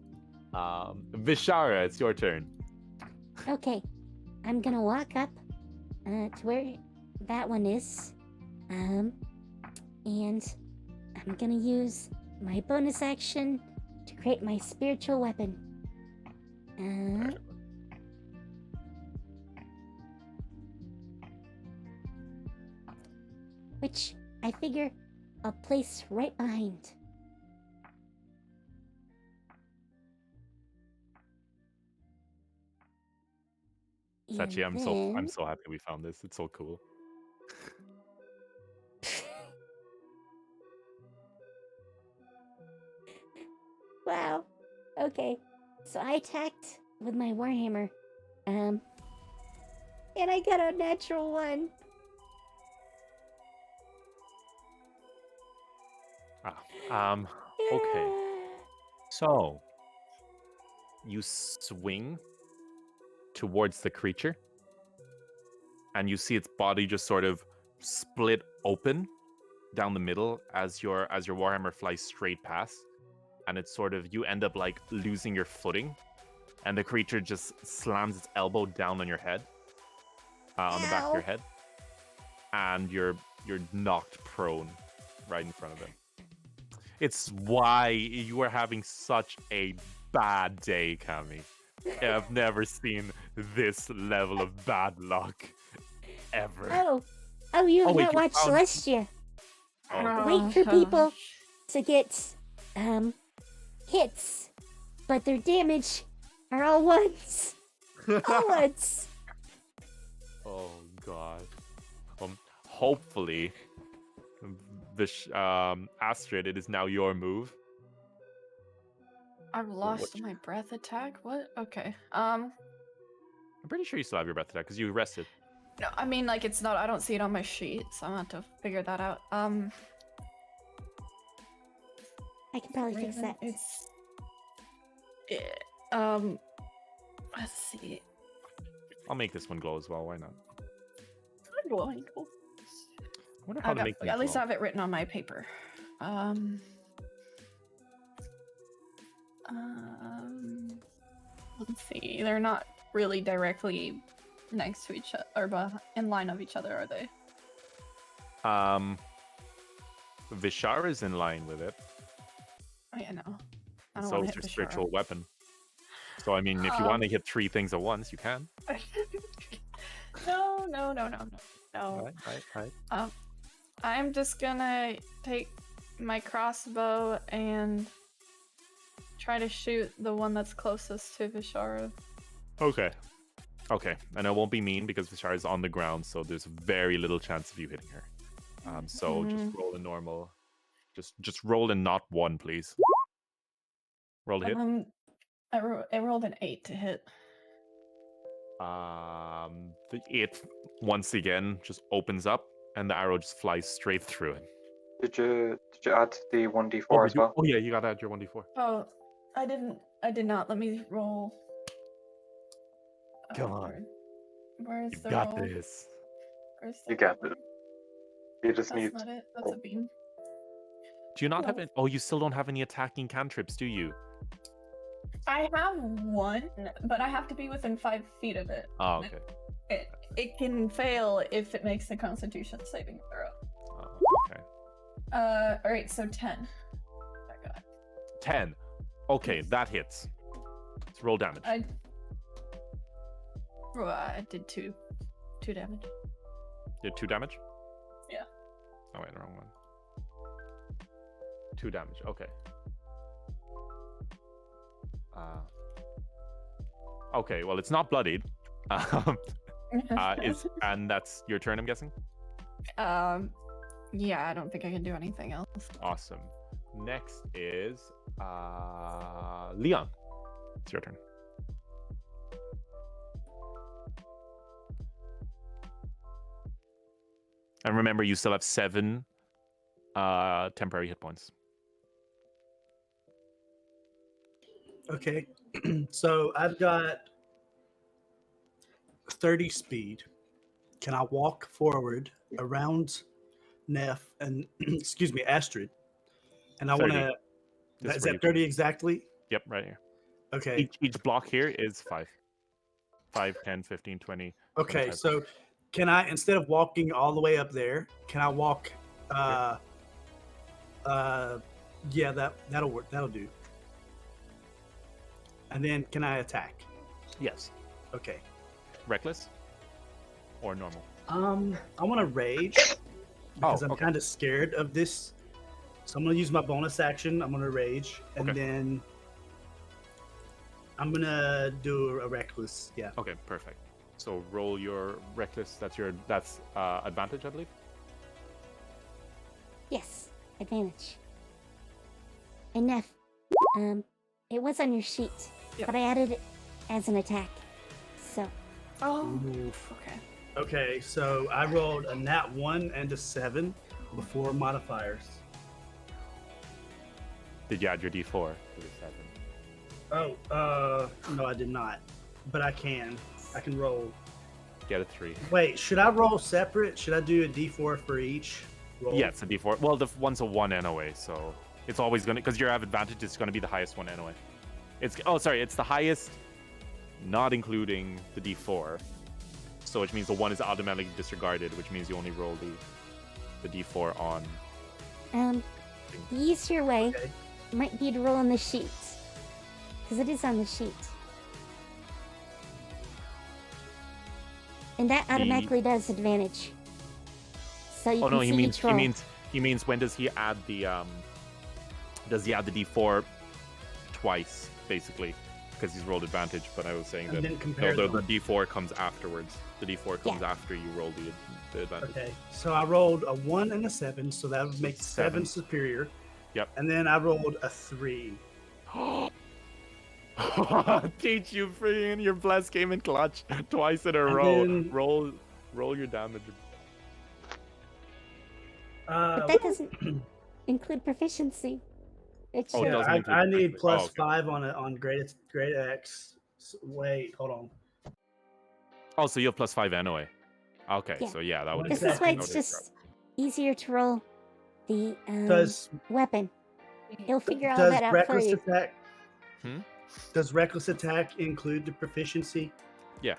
Vishara, it's your turn. Okay, I'm gonna walk up to where that one is, and I'm gonna use my bonus action to create my spiritual weapon. Which I figure I'll place right behind. Sachi, And I'm then- so happy we found this. It's so cool. Wow. Okay. So I attacked with my warhammer, and I got a natural one. Okay. So you swing towards the creature, and you see its body just sort of split open down the middle as your warhammer flies straight past, and it's sort of, you end up like losing your footing, and the creature just slams its elbow down on your head, on the back of your Ow. head, and you're knocked prone right in front of him. It's why you are having such a bad day, Kami. I've never seen this level of bad luck ever. Oh, you have wait, not you watched found- Celestia. Oh, Wait for people to get hits, but their damage are all ones. All ones. oh God. Hopefully, this Astrid, it is now your move. I've lost my breath attack. What? Okay. I'm pretty sure you still have your breath attack because you rested. No, I mean, like, it's not. I don't see it on my sheet, so I'm gonna have to figure that out. I can probably fix that. It's. Let's see. I'll make this one glow as well. Why not? I'm glowing. I wonder how to make them At least I glow. have it written on my paper. Let's see. They're not really directly next to each other or in line of each other, are they? Vishara is in line with it. Oh, yeah, no. I don't So want is to your hit the spiritual weapon. So I mean, if you want to hit 3 things at once, you can. No. Right. I'm just gonna take my crossbow and try to shoot the one that's closest to Vishara. Okay. And it won't be mean because Vishara is on the ground, so there's very little chance of you hitting her. So just roll a normal. Just roll a not 1, please. Roll a hit. I rolled an 8 to hit. The 8 once again just opens up, and the arrow just flies straight through it. Did you add the 1d4 as well? Oh yeah, you gotta add your 1d4. Oh, I did not. Let me roll. Come on. Where's You the got roll? this. Where's You the got roll? it. You just That's need. not it. That's a bean. Do you not have any? Oh, you still don't have any attacking cantrips, do you? I have one, but I have to be within 5 feet of it. Oh, okay. It can fail if it makes a Constitution saving throw. Oh, okay. All right, so 10. I got. 10. Okay, that hits. Let's roll damage. I did 2 damage. You did 2 damage? Yeah. Oh wait, the wrong one. 2 damage. Okay. Okay, well, it's not bloodied. And that's your turn, I'm guessing? Yeah, I don't think I can do anything else. Awesome. Next is Leon. It's your turn. And remember, you still have 7 temporary hit points. Okay. So I've got 30 speed. Can I walk forward around Neff and excuse me, Astrid? And I want 30. to. This Is where you that can- 30 exactly? Yep, right here. Okay. Each block here is 5. 5, 10, 15, 20. Okay. 25. So can I, instead of walking all the way up there, can I walk? Yeah, that'll work. That'll do. And then can I attack? Yes. Okay. Reckless or normal? I want to rage because I'm kind of scared of this. So I'm gonna use my bonus action. I'm gonna rage, and then I'm gonna do a reckless. Yeah. Okay, perfect. So roll your reckless. That's advantage, I believe. Yes, advantage. And Neff, it was on your sheet, but I added it as an attack. So. Oh. Oof. Okay. Okay, so I rolled a nat 1 and a 7 before modifiers. Did you add your D4 to the 7? Oh, no, I did not. But I can. I can roll. Get a 3. Wait, should I roll separate? Should I do a D4 for each roll? Yeah, it's a D4. Well, the one's a 1 anyway, so it's always gonna, because you have advantage. It's gonna be the highest one anyway. It's the highest, not including the D4. So which means the 1 is automatically disregarded, which means you only roll the D4 on. The easier way might be to roll on the sheet, because it is on the sheet. And that automatically does advantage. So you can see each roll. he means when does he add the D4 twice, basically, because he's rolled advantage. But I was saying And that then compare the them. D4 comes afterwards. The D4 comes after you roll the advantage. Okay, so I rolled a 1 and a 7, so that would make 7 superior. Yep. And then I rolled a 3. Teach you freaking your blessed game in clutch twice in a And row. then- Roll your damage. But that doesn't include proficiency. It's Oh, it Yeah, doesn't include I need proficiency. plus Oh, okay. 5 on grade X. Wait, hold on. Oh, so you have plus 5 anyway. Okay, Yeah. so yeah, that would. This is why it's just easier to roll the Does weapon. He'll figure all does that out for reckless you. attack? Hmm? Does reckless attack include the proficiency? Yeah.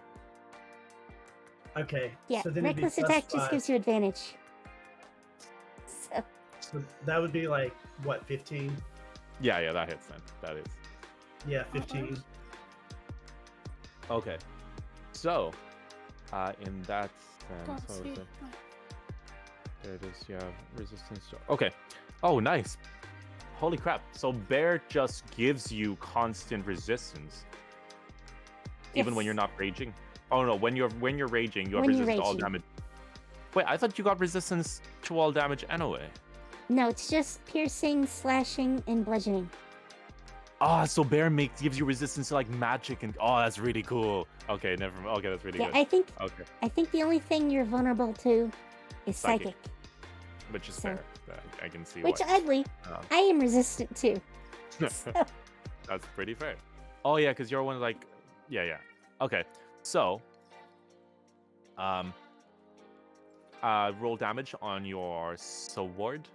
Okay. Yeah, so then it'd be reckless plus attack just 5. gives you advantage. So, So that would be like what, 15? Yeah, that hits then. That is. Yeah, 15. Okay. So, in that sense, what was it? There it is. Yeah, resistance. Okay. Oh, nice. Holy crap! So bear just gives you constant resistance, even when Yes. you're not raging. Oh no, when you're raging, you have When you're resistance to all raging. damage. Wait, I thought you got resistance to all damage anyway. no, it's just piercing, slashing, and bludgeoning. Ah, so bear gives you resistance to like magic and that's really cool. Okay, never mind. Okay, that's really Yeah, good. I Okay, think the only thing you're vulnerable to is Psychic. psychic. which is So- fair. I can see Which why. oddly, I am resistant to. So, That's pretty fair. Oh yeah, because you're one of like, yeah. Okay, so, roll damage on your sword.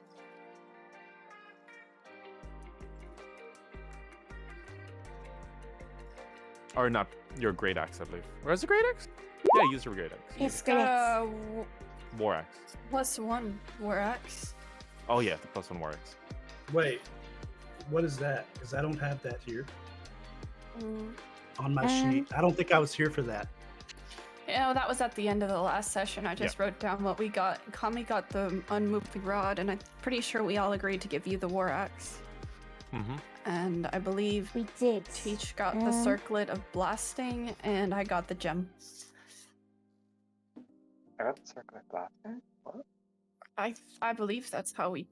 Or not your great axe, I believe. Or is it great axe? Yeah, use your great axe. it's great. Axe. War axe. +1 war axe. Oh yeah, the +1 war axe. Wait, what is that? Because I don't have that here on my sheet. I don't think I was here for that. You know, that was at the end of the last session. I just wrote down what we got. Kami got the unmoving rod, and I'm pretty sure we all agreed to give you the war axe. Mm-hmm. And I believe We did. Teach got the circlet of blasting, and I got the gem. I got the circle of blaster. What? I believe that's how we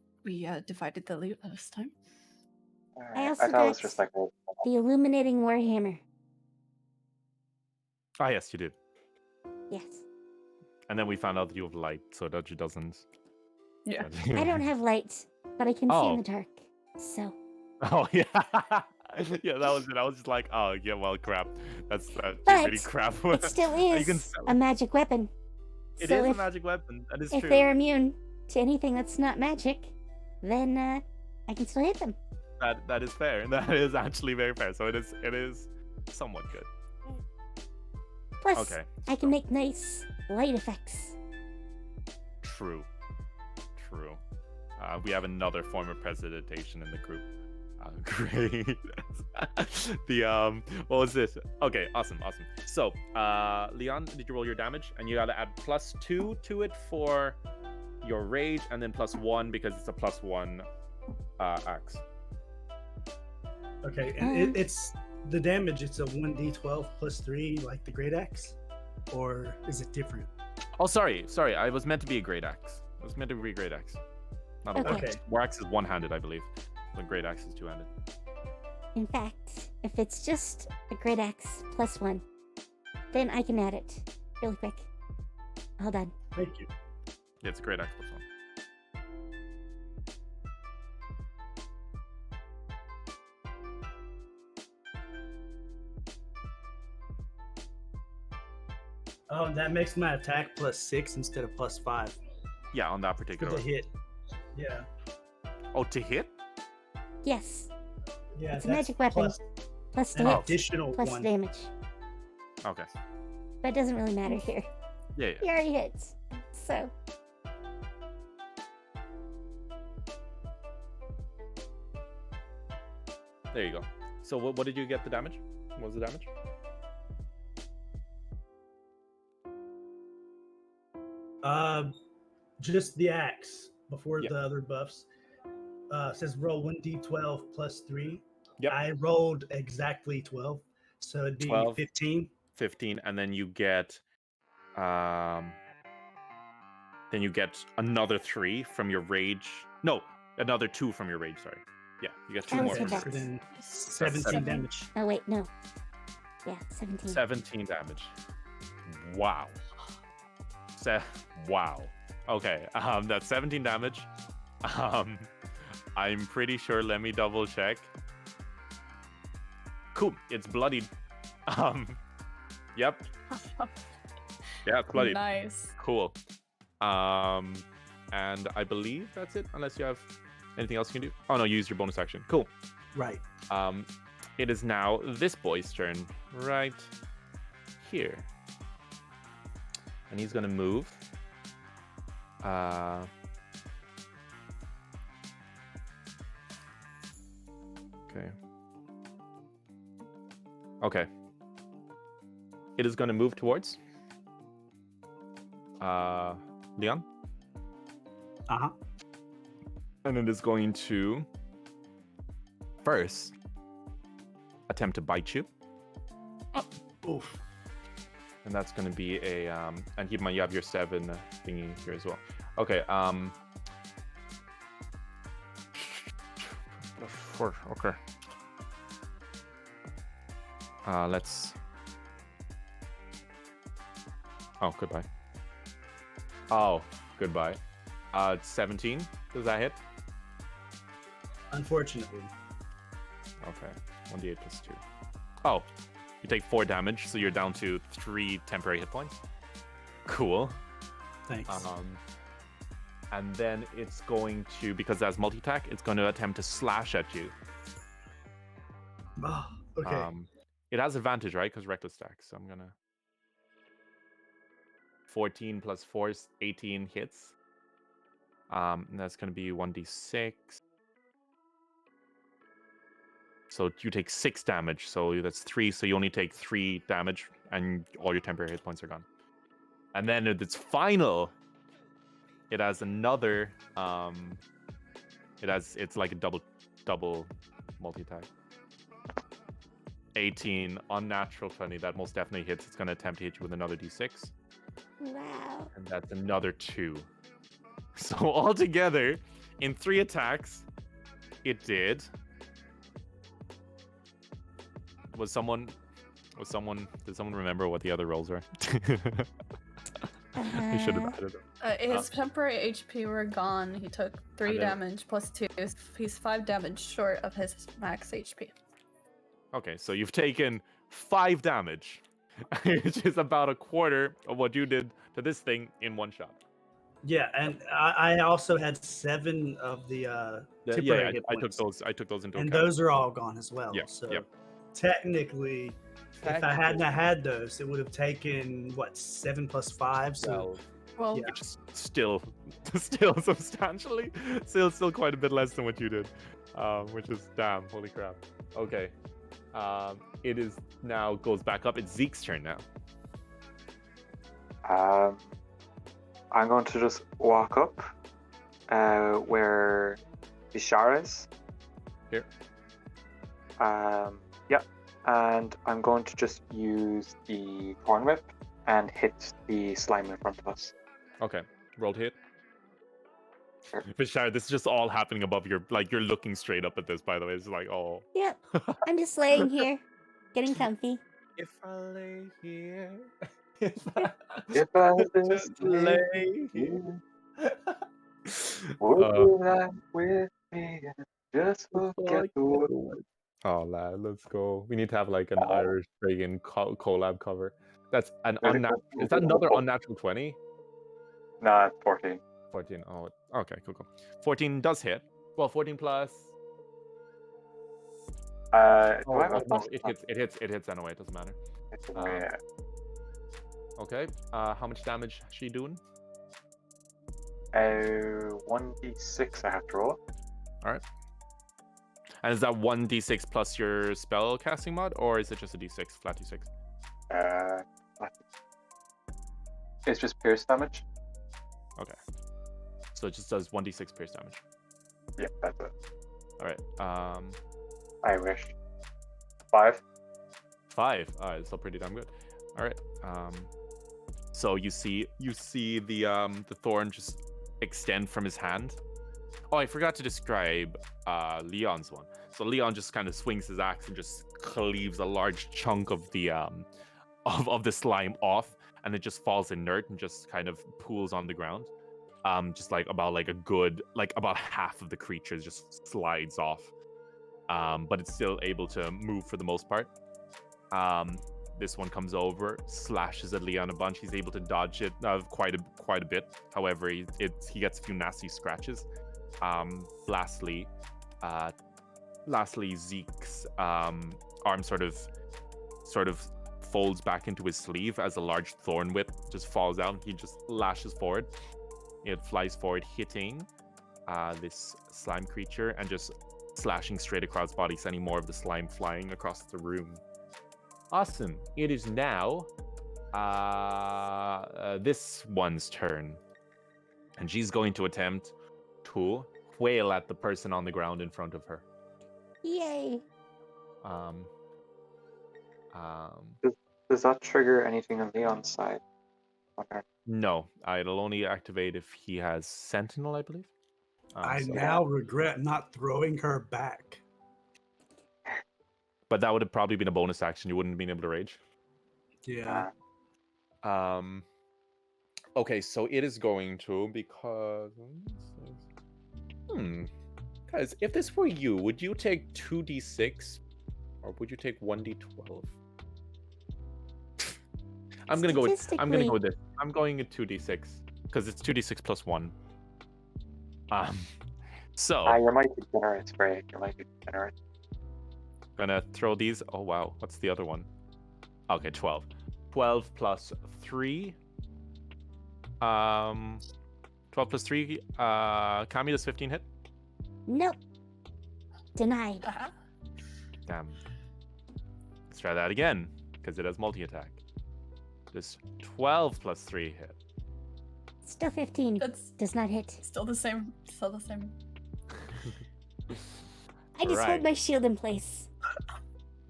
divided the loot last time. I I also thought it was got just like a the illuminating warhammer. Ah yes, you did. Yes. And then we found out that you have light, so that she doesn't. Yeah. I don't have lights, but I can see Oh. in the dark. So Oh yeah, yeah. That was it. I was just like, oh yeah, well, crap. That's But really crap. it still You can is sell a it. magic weapon. It So is a if, magic weapon. That is if true. they're immune to anything that's not magic, then I can still hit them. That is fair. That is actually very fair. So it is somewhat good. Plus, Okay. I can make nice light effects. True. True. We have another form of precipitation in the group. Great. What was this? Okay, awesome. So, Leon, did you roll your damage? And you gotta add +2 to it for your rage, and then +1 because it's a +1 axe. Okay, and it's the damage. It's a 1d12 +3, like the great axe, or is it different? Oh, sorry. I was meant to be a great axe. It was meant to be a great axe. Not a war Okay. axe. War axe is one-handed, I believe. The great axe is two-handed. In fact, if it's just a great axe +1, then I can add it really quick. Hold on. Thank you. Yeah, it's a great axe +1. Oh, that makes my attack +6 instead of +5 Yeah, on that for particular. the hit. Yeah. Oh, to hit? Yes, Yeah. it's a that's magic weapon. plus Plus an the hit, additional plus one. damage. Okay. But it doesn't really matter here. Yeah. He already hits. So, There you go. So what did you get the damage? What was the damage? Just the axe before Yeah. the other buffs. Says roll 1d12 +3. Yep. I rolled exactly 12, so it'd be 12. 15. 15, and then you get another 3 from your rage. No, another 2 from your rage, sorry. Yeah, you get 2 more Okay, from so your So rage. that's- then 17 damage. oh wait, no. Yeah, 17. 17 damage. Wow. Wow. Okay, that's 17 damage. I'm pretty sure, let me double check. Cool, it's bloodied. Yep. Yeah, it's bloodied. Nice. Cool. And I believe that's it, unless you have anything else you can do. Oh no, use your bonus action. Cool. Right. It is now this boy's turn, right here. And he's gonna move. Okay. Okay. It is gonna move towards Leon. Uh-huh. And it is going to first attempt to bite you. Oof. And that's going to be a and keep in mind you have your 7 thingy here as well. Okay, okay. Let's Oh, goodbye. Oh, goodbye. 17. Does that hit? Unfortunately. Okay. 1d8 plus 2. Oh, you take 4 damage, so you're down to 3 temporary hit points. Cool. Thanks. And then it's going to, because that's multi-attack, it's going to attempt to slash at you. Oh, okay. It has advantage, right? Because reckless attack. So I'm gonna 14 plus 4 is 18 hits. And that's gonna be 1d6. So you take 6 damage. So that's 3. So you only take 3 damage, and all your temporary hit points are gone. And then at its final, it has another. It's like a double multi-attack. 18, unnatural 20. That most definitely hits. It's going to attempt to hit you with another d6. Wow. And that's another 2. So altogether, in 3 attacks, it did. Did someone remember what the other rolls were? He should have added it. His temporary HP were gone. He took 3 And then- damage plus 2. He's 5 damage short of his max HP. Okay, so you've taken 5 damage, which is about a quarter of what you did to this thing in one shot. Yeah, and I also had 7 of the temporary hit I took points, those. I took those into and account. those are all gone as well. Yeah, So yeah. technically, if I hadn't had those, it would have taken what 7 plus 5. So Well, yeah. Which is still substantially, still quite a bit less than what you did, which is damn, holy crap. Okay, it is now goes back up. It's Zeke's turn now. I'm going to just walk up where Ishara is. Here. Yeah, and I'm going to just use the Thorn Whip and hit the slime in front of us. Okay, rolled hit. Sure. Bashar, this is just all happening above your, like, you're looking straight up at this, by the way. It's like, oh. Yep. I'm just laying here, getting comfy. If I lay here, If I just lay here. would you lie with me and just forget the word? Oh, lad, let's go. We need to have like an Irish friggin' collab cover. That's an unnatural. Is that another unnatural 20? Nah, 14. 14. Oh, okay, cool. 14 does hit. Well, 14 plus. Do I have a No, plus? it hits anyway. It doesn't matter. Yeah. Okay. How much damage is she doing? 1d6 I have to roll. All right. And is that 1d6 plus your spell casting mod, or is it just a d6, flat d6? It's just pierce damage. Okay. So it just does 1d6 pierce damage. Yeah, that's it. All right. I wish. 5. 5. All right, so pretty damn good. All right. So you see the thorn just extend from his hand. Oh, I forgot to describe Leon's one. So Leon just kind of swings his axe and just cleaves a large chunk of the of the slime off, and it just falls inert and just kind of pools on the ground. Just like about half of the creature just slides off. But it's still able to move for the most part. This one comes over, slashes at Leon a bunch. He's able to dodge it quite a bit. However, he gets a few nasty scratches. Lastly, Zeke's arm sort of folds back into his sleeve as a large thorn whip just falls out. He just lashes forward. It flies forward, hitting this slime creature and just slashing straight across its body, sending more of the slime flying across the room. Awesome. It is now this one's turn, and she's going to attempt to wail at the person on the ground in front of her. Yay! Does that trigger anything on Leon's side? Okay. No, it'll only activate if he has Sentinel, I believe. I So- now regret not throwing her back. But that would have probably been a bonus action. You wouldn't have been able to rage. Yeah. Okay, so it is going to, because guys, if this were you, would you take 2d6 or would you take 1d12? I'm gonna go with this. I'm going with 2d6 because it's 2d6 plus 1. So You might be generous, Fray. You might be generous. gonna throw these. Oh wow, what's the other one? Okay, 12. 12 plus 3. 12 plus 3. Kami, does 15 hit? Nope. Denied. Damn. Let's try that again, because it has multi-attack. Does 12 plus 3 hit? Still 15. That's Does not hit. still the same. Still the same. I just Right. hold my shield in place.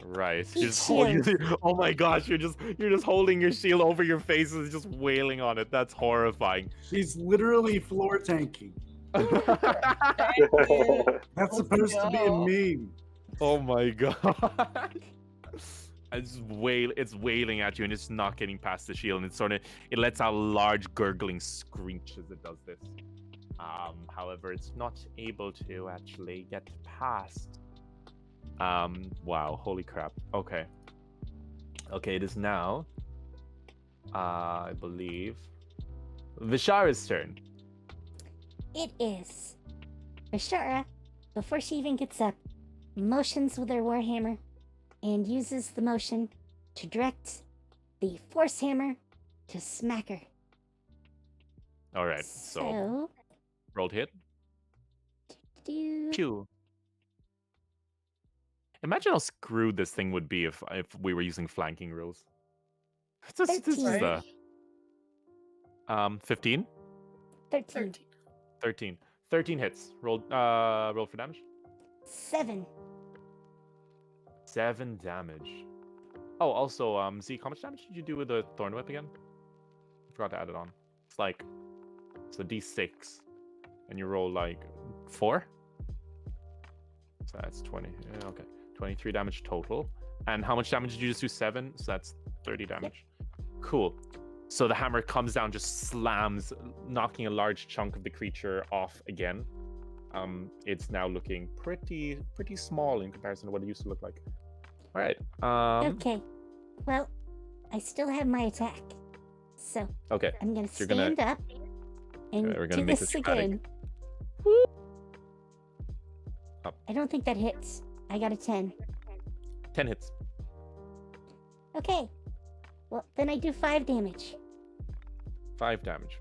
Right. Eat You're just holding, shield. oh my gosh, you're just holding your shield over your face and just wailing on it. That's horrifying. She's literally floor tanking. That's supposed to be a meme. Oh my god. It's wailing at you, and it's not getting past the shield, and it lets out a large gurgling screech as it does this. However, it's not able to actually get past. Wow, holy crap. Okay, it is now, I believe, Vishara's turn. It is. Vishara, before she even gets up, motions with her warhammer and uses the motion to direct the force hammer to smack her. All right, so rolled hit. Do Pew. Imagine how screwed this thing would be if we were using flanking rules. This is 15? 13. 13 hits. Roll for damage. 7. 7 damage. Oh, also, Zeke, how much damage did you do with the Thorn Whip again? I forgot to add it on. It's a D6, and you roll 4. So that's 20. Yeah, okay, 23 damage total. And how much damage did you just do? 7. So that's 30 damage. Cool. So the hammer comes down, just slams, knocking a large chunk of the creature off again. It's now looking pretty small in comparison to what it used to look like. All right. Okay. Well, I still have my attack, so okay. I'm gonna stand up and we're gonna do make this this dramatic. again. Up. I don't think that hits. I got a 10. 10 hits. Okay. Well, then I do 5 damage. 5 damage.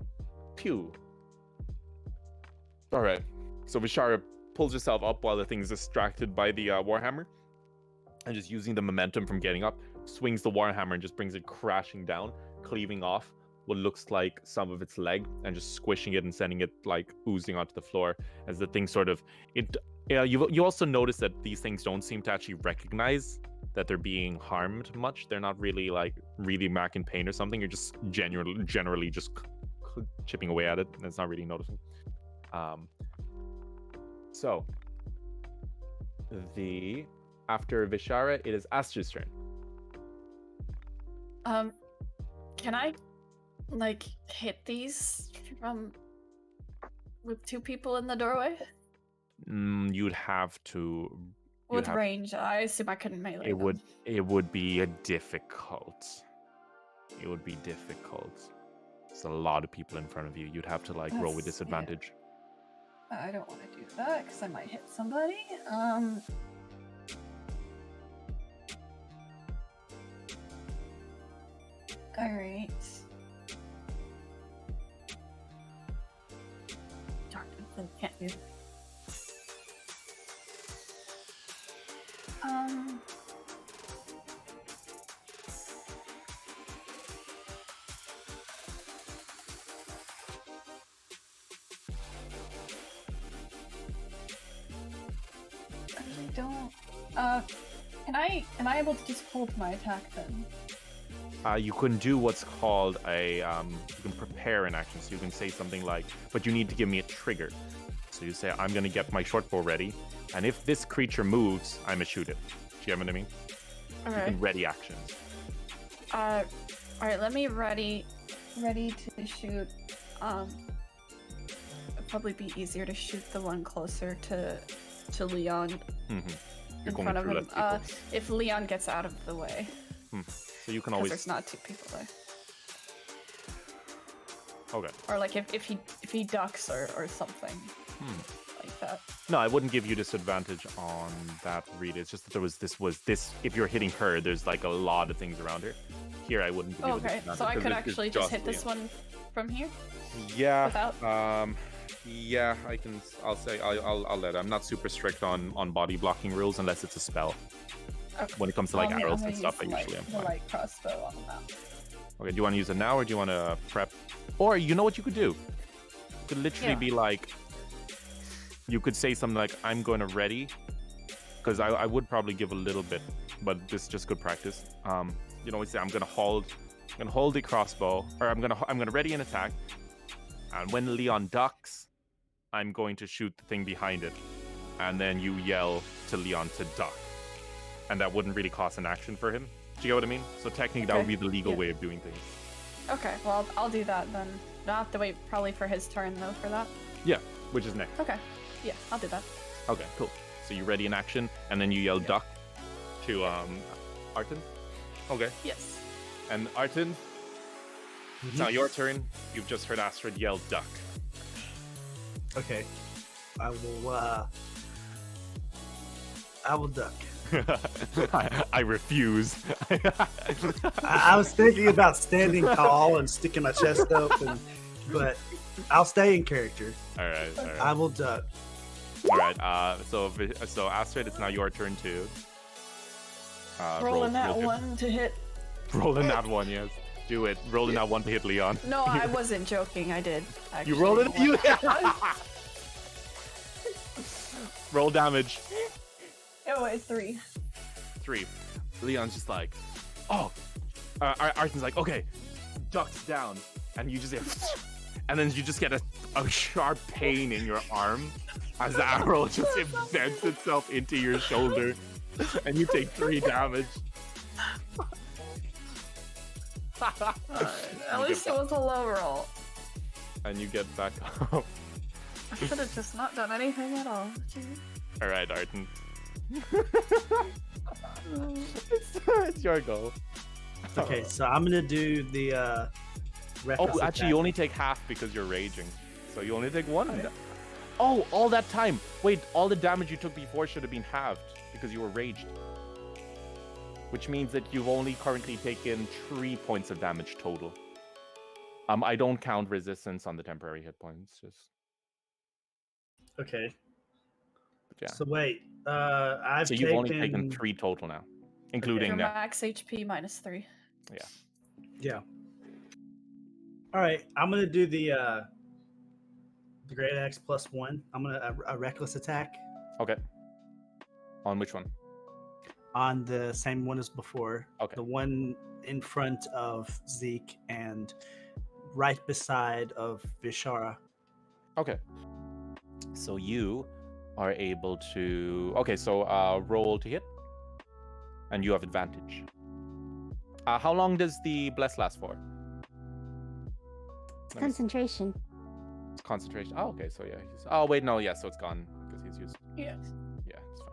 Pew. All right. So Vishara pulls herself up while the thing's distracted by the warhammer, and just using the momentum from getting up, swings the warhammer and just brings it crashing down, cleaving off what looks like some of its leg, and just squishing it and sending it oozing onto the floor as the thing you also notice that these things don't seem to actually recognize that they're being harmed much. They're not really really macking pain or something. You're just generally just chipping away at it, and it's not really noticing. So after Vishara, it is Astra's turn. Can I hit these with 2 people in the doorway? You'd have to. With range, I assume I couldn't melee. It would be difficult. It would be difficult. There's a lot of people in front of you. You'd have to roll with disadvantage. Yeah. I don't want to do that because I might hit somebody. All right. Darn it, can't do. I don't. Am I able to just hold my attack then? You can do what's called you can prepare an action. So you can say something but you need to give me a trigger. So you say, I'm going to get my short bow ready, and if this creature moves, I'm going to shoot it. Do you know what I mean? All you right. can ready actions. All right, let me ready to shoot. It'd probably be easier to shoot the one closer to Leon in front of him. If Leon gets out of the way. So you can always. There's not 2 people there. Okay. Or if he ducks or something like that. No, I wouldn't give you disadvantage on that read. It's just that this was if you're hitting her, there's a lot of things around her. Here I wouldn't give you disadvantage. So I could actually just hit this one from here? Yeah. Without? Yeah, I can. I'll let. I'm not super strict on body blocking rules unless it's a spell. Okay. When it comes to arrows and stuff, I usually am the fine. light crossbow on the map. Okay, do you want to use it now, or do you want to prep? Or you know what you could do? You could literally be you could say something like, I'm going to ready, because I would probably give a little bit, but this is just good practice. You know, say I'm going to hold the crossbow, or I'm gonna ready an attack, and when Leon ducks, I'm going to shoot the thing behind it, and then you yell to Leon to duck. And that wouldn't really cost an action for him. you get what I mean? So technically, that would Okay. be the legal Yeah. way of doing things. Okay, well, I'll do that then. I'll have to wait probably for his turn, though, for that. Yeah, which is next. Okay. Yeah, I'll do that. Okay, cool. So you ready in action, and then you yell duck to Arton. Okay. Yes. And Arton, it's now your turn. You've just heard Astrid yell duck. Okay. I will duck. I refuse. I was thinking about standing tall and sticking my chest open, but I'll stay in character. All right. I will duck. All right. So Astrid, it's now your turn too. Rolling that roll one to hit. Rolling that one, yes. Do it. Rolling that one to hit Leon. No, I wasn't joking. I did. You rolled it. actually. Roll damage. Oh, it's 3. 3. Leon's just like, oh. Arton's like, okay, ducks down, and you just hear, and then you just get a sharp pain in your arm as the arrow just embeds itself into your shoulder, and you take 3 damage. At least it was a low roll. And you get back up. I should have just not done anything at all. Jeez. All right, Arton. it's your go. Okay, so I'm gonna do the reckless actually, attack. you only take half because you're raging, so you only take 1. Oh, all that time. Wait, all the damage you took before should have been halved because you were raged. Which means that you've only currently taken 3 points of damage total. I don't count resistance on the temporary hit points. Just Okay. yeah. So wait, I've So you've only taken 3 total now, including Your that. max HP minus 3. Yeah. All right, I'm gonna do the great axe +1. I'm gonna a reckless attack Okay. On which one? on the same one as before. Okay. The one in front of Zeke and right beside of Vishara. Okay. So you are able to. Okay, so roll to hit, and you have advantage. How long does the bless last for? It's concentration. It's concentration. Oh, okay. So yeah. Oh wait, no. Yeah. So it's gone because he's used. Yes. Yeah, it's fine.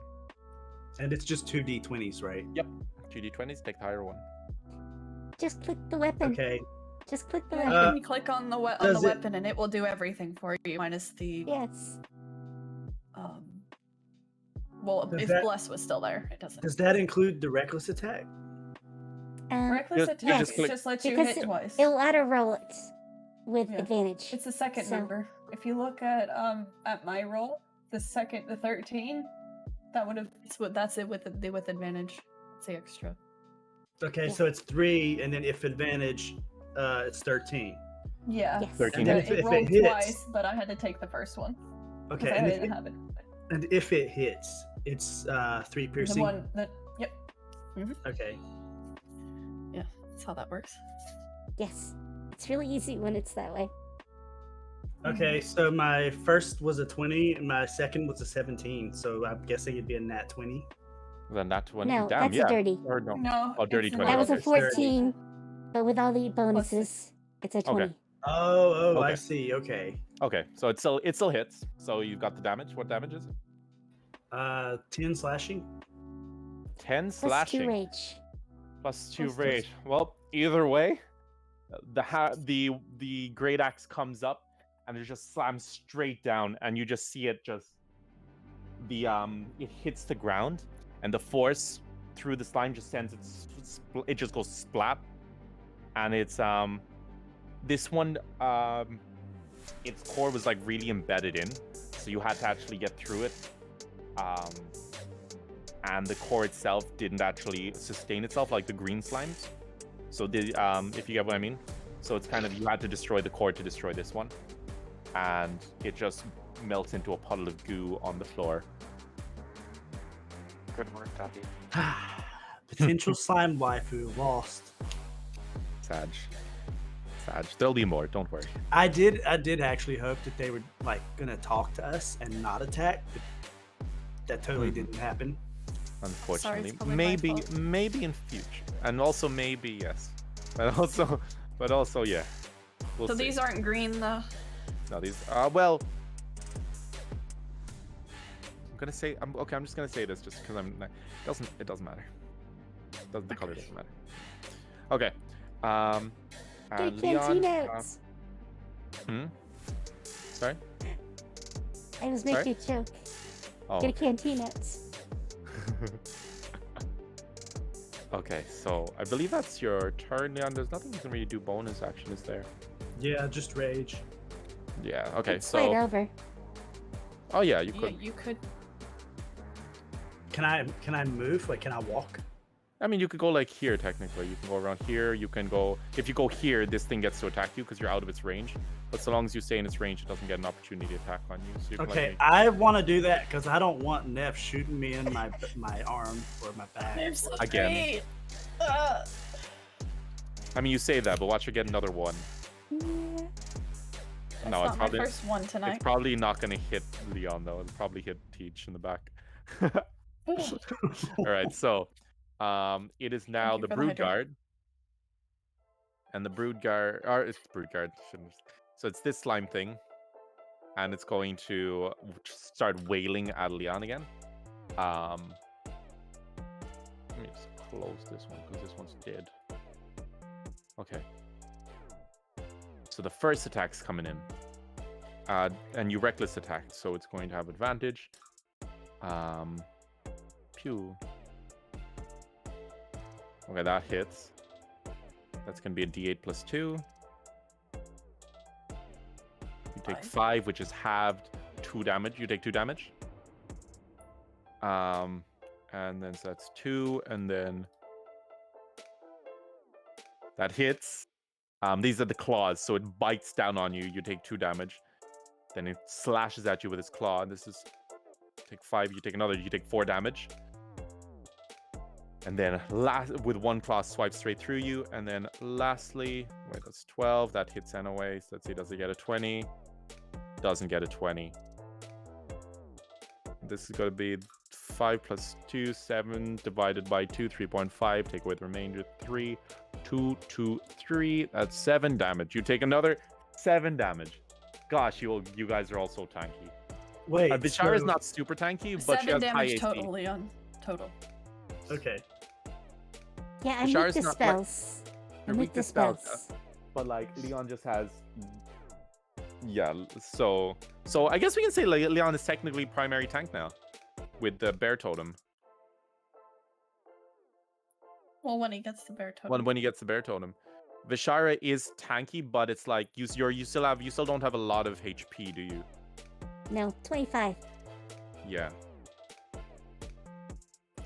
And it's just 2d20s, right? Yep. 2d20s. Take the higher one. Just click the weapon. Okay. Just click the Yeah, weapon. you can click on the does it- weapon and it will do everything for you, minus the Yes. well, Does if that- bless was still there, it doesn't. Does that include the reckless attack? Reckless Just- attack just click- just lets you Because hit twice. It'll auto roll it with Yeah. advantage. It's the second So- number. If you look at my roll, the 13, that would have that's it with advantage. It's the extra. Okay, so it's 3, and then if advantage, it's 13. Yeah. Yes. 13 And then It, if it rolled hits- twice, but I had to take the first one. 'cause Okay, I and didn't have it. if it hits, it's 3 The piercing. one that yep. Okay. Yeah, that's how that works. Yes. It's really easy when it's that way. Okay, so my first was a 20, and my second was a 17. So I'm guessing it'd be a nat 20. Then that 20. No, Damn, that's yeah. a dirty. Or no. No. Oh, dirty it's 20. That was a Okay, 30. 14, but with all the bonuses, it's a 20. Oh, I Okay. see. Okay. Okay, so it still hits. So you've got the damage. What damage is it? 10 slashing. 10 Plus 2 slashing. rage. Plus 2 Plus two. rage. Well, either way, the great axe comes up and it just slams straight down, and you just see it just it hits the ground, and the force through the slime just sends it just goes splat, and it's this one its core was like really embedded in, so you had to actually get through it. And the core itself didn't actually sustain itself like the green slimes. So if you get what I mean. So it's kind of, you had to destroy the core to destroy this one. And it just melts into a puddle of goo on the floor. Good work, Daddy. Potential slime waifu lost. Sag. There'll be more, don't worry. I did actually hope that they were like gonna talk to us and not attack, but that totally didn't happen. Sorry, Unfortunately, it's probably my maybe fault. in future, and also maybe yes, but also yeah. We'll So see. these aren't green though. No, these. Well, I'm gonna say. Okay. I'm just gonna say this just because it doesn't matter. The color doesn't matter. Okay. Get And canteen Leon. notes. Sorry. I was making a joke. Oh. Get a canteen notes. Okay, so I believe that's your turn, Leon. There's nothing you can really do bonus action, is there? Yeah, just rage. Yeah, okay, It's right so... over. Oh yeah, you Yeah, could. you could. Can I move? Like, can I walk? I mean, you could go like here, technically. You can go around here. You can go... If you go here, this thing gets to attack you because you're out of its range. But so long as you stay in its range, it doesn't get an opportunity to attack on you. So you can, Okay, like, I want to do that because I don't want Neff shooting me in my arm or my back. They're so Again. great. I mean, you say that, but watch her get another one. Yeah. That's No, it's not probably... my first one tonight. It's probably not going to hit Leon, though. It'll probably hit Teach in the back. All right, so it is now you the for the Brood hydrate. Guard. And the Brood Guard... Or it's Brood Guard. So it's this slime thing. And it's going to start wailing at Leon again. Let me just close this one, because this one's dead. Okay. So the first attack's coming in. And you reckless attack, so it's going to have advantage. Pew. Okay, that hits. That's going to be a D8 plus 2. You take 5, which is halved 2 damage. You take 2 damage. And then so that's 2, and then that hits. These are the claws, so it bites down on you. You take 2 damage. Then it slashes at you with its claw. This is take 5. You take another. You take 4 damage. And then with one claw swipes straight through you. And then lastly, wait, that's 12. That hits anyway. So let's see, does it get a 20? Doesn't get a 20. This is going to be 5 plus 2, 7 divided by 2, 3.5. Take away the remainder, 3, 2, 2, 3. That's 7 damage. You take another 7 damage. Gosh, you guys are all so tanky. Wait, Vishara is so- not super tanky, but she 7 has high damage AC. total, Leon. Total. Okay. Yeah, I'm Vishara's weak to not, like- spells. You're I'm weak weak to to spells. But like Leon just has, yeah. So I guess we can say Leon is technically primary tank now, with the bear totem. Well, when he gets the bear totem. When he gets the bear totem, Vishara is tanky, but it's like you still don't have a lot of HP, do you? No, 25. Yeah.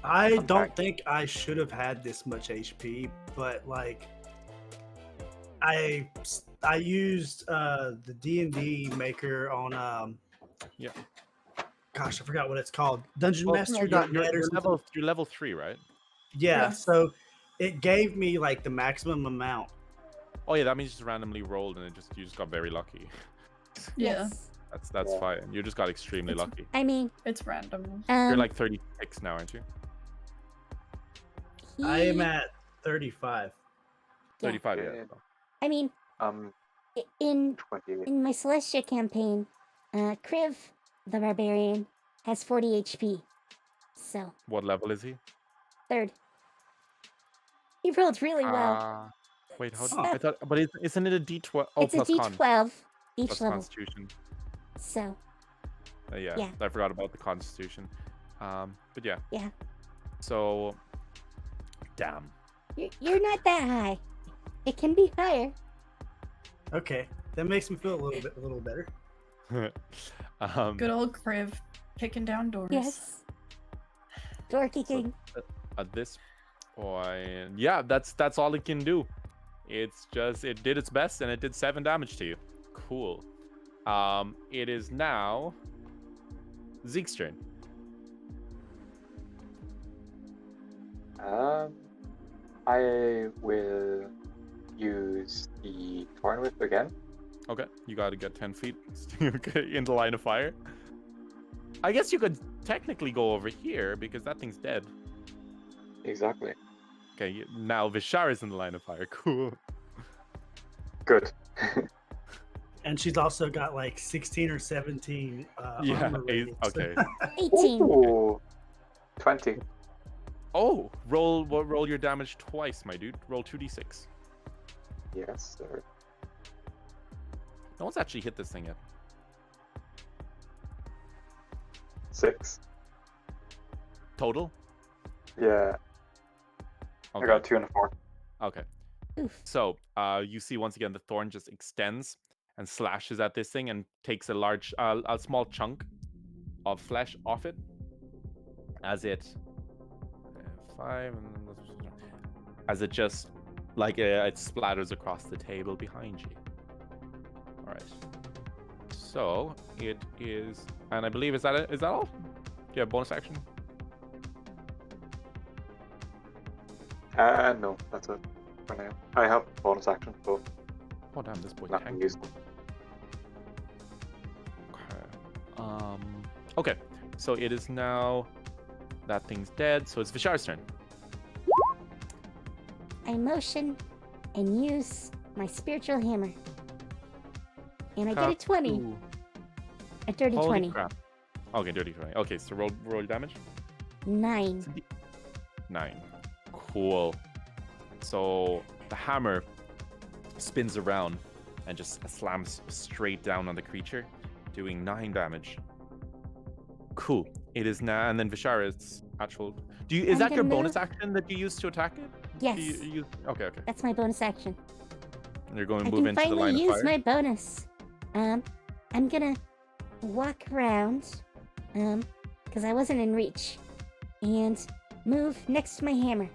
I I'm don't back. think I should have had this much HP, but like I used the D&D maker on Yeah. gosh, I forgot what it's called. Dungeonmaster.net You're or something. level 3, right? Yeah, Yes. so it gave me like the maximum amount. Oh yeah, that means you just randomly rolled and you just got very lucky. Yeah, Yes. That's Yeah. fine. You just got extremely It's- lucky. I mean, it's random. You're like 36 now, aren't you? I am at 35. 35, Yeah. yeah. I mean, in 28. my Celestia campaign, Kriv, the barbarian, has 40 HP. So, What level is he? 3rd. He rolled really well. Wait, how? Oh. I thought, but isn't it a D12? Oh, It's a plus con. D12 each Plus level. Constitution. So, Yeah, Yeah. I forgot about the Constitution. But yeah. Yeah. So, damn. you're not that high. It can be higher. Okay, that makes me feel a little better. Good old Kriv kicking down doors. Yes. Door kicking. At this point, yeah, that's all it can do. It's just it did its best and it did 7 damage to you. Cool. It is now Zeke's turn. I will use the Torn Whip again. Okay, you got to get 10 feet in the line of fire. I guess you could technically go over here because that thing's dead. Exactly. Okay, now Vishar is in the line of fire. Cool. Good. And she's also got like 16 or 17 armor ratings. Okay. 18. Ooh, 20. Oh, roll your damage twice, my dude. Roll 2d6. Yes, sir. No one's actually hit this thing yet. 6. Total? Yeah, Okay. I got 2 and a 4. Okay. Oof. So, you see once again the thorn just extends and slashes at this thing and takes a small chunk of flesh off it as it 5 and as it just it splatters across the table behind you. All right. So it is, and I believe is that it? Is that all? Do you have bonus action? No, that's it for now. I have bonus action, but Oh damn, this boy not tanked. used. Okay. Okay. So it is now that thing's dead. So it's Vishar's turn. I motion and use my spiritual hammer. And I get a 20. Ooh. A dirty Holy 20. crap. Okay, dirty 20. Okay, so roll your damage. 9. 9. Cool. So the hammer spins around and just slams straight down on the creature, doing 9 damage. Cool. It is now, and then Vishara's actual. Is I'm that your gonna bonus move. action that you use to attack it? Yes. Okay. That's my bonus action. And you're going to I move can into the finally line of use fire. my bonus. I'm gonna walk around, because I wasn't in reach, and move next to my hammer.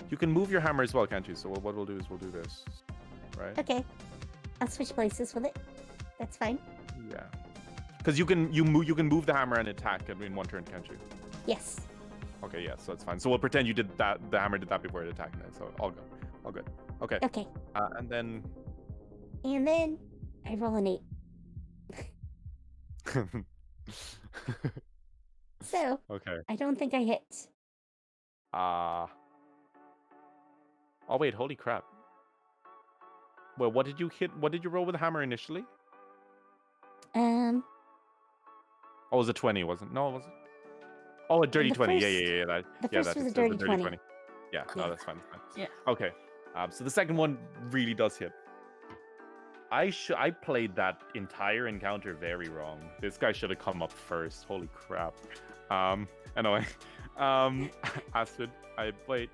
You can move your hammer as well, can't you? So what we'll do is we'll do this, right? Okay. I'll switch places with it. That's fine. Yeah. Because you can move the hammer and attack in one turn, can't you? Yes. Okay, yeah, so it's fine. So we'll pretend you did that. The hammer did that before it attacked it. So all good. Okay. Okay. And then. And then I roll an 8. So Okay. I don't think I hit. Oh wait, holy crap. Well, what did you hit? What did you roll with the hammer initially? Um, Oh, it was a 20, wasn't it? No, it wasn't. Oh, a dirty The 20. first- Yeah. the Yeah, first that was a hits. It dirty 20. Yeah, no, Yeah. that's fine. Yeah. Okay. So the second one really does hit. I played that entire encounter very wrong. This guy should have come up first. Holy crap. Anyway. Astrid. Wait.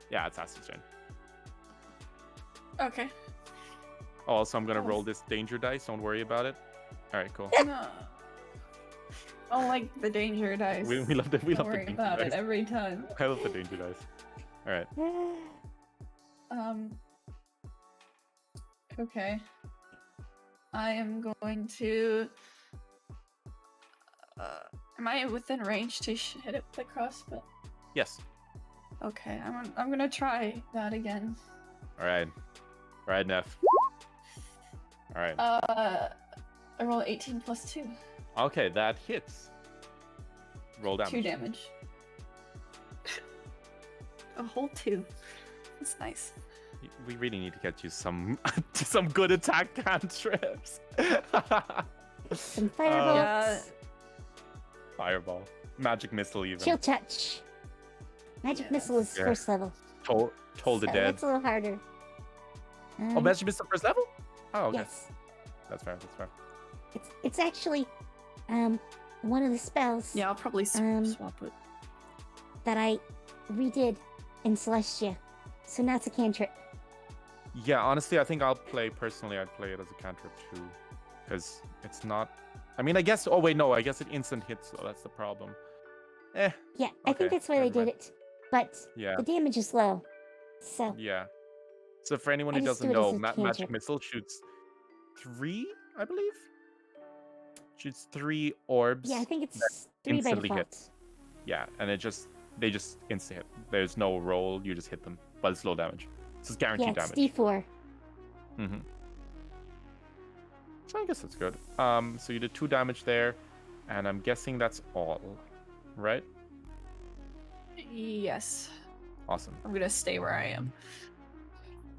Yeah, it's Astrid's turn. Okay. Oh, so I'm gonna Oh. roll this danger dice. Don't worry about it. All right, cool. No. I don't like the danger dice. We love the Don't worry danger about it dice. every time. I love the danger dice. All right. Okay. I am going to. Am I within range to hit it with the crossbow? Yes. Okay, I'm gonna try that again. All right, Neff. All right. I roll 18 plus 2. Okay, that hits. Roll damage. 2 damage. A whole 2. That's nice. We really need to get you some good attack cantrips. some fireballs. Yeah. Fireball, magic missile, even. Chill touch. Magic Yeah. missile is Yeah. first level. Toll the So dead. That's a little harder. Oh, magic missile first level. Oh, okay. Yes. That's fair. It's actually one of the spells Yeah, I'll probably swap it. that I redid in Celestia. So now it's a cantrip. Yeah, honestly, I think I'd play it as a cantrip too, because it's not. I mean, I guess. Oh wait, no. I guess it instant hits, so that's the problem. Yeah, I Okay, think that's why they never did mind. it. But Yeah. the damage is low. So Yeah. So for anyone I who just doesn't do it as know, a magic cantrip. missile shoots 3, I believe. Shoots 3 orbs. yeah, I think it's that 3 by instantly default. hit. Yeah, and they just insta hit. There's no roll. You just hit them, but it's low damage. So it's guaranteed Yeah, it's damage. D4. Mm-hmm. So I guess that's good. So you did 2 damage there, and I'm guessing that's all, right? Yes. Awesome. I'm gonna stay where I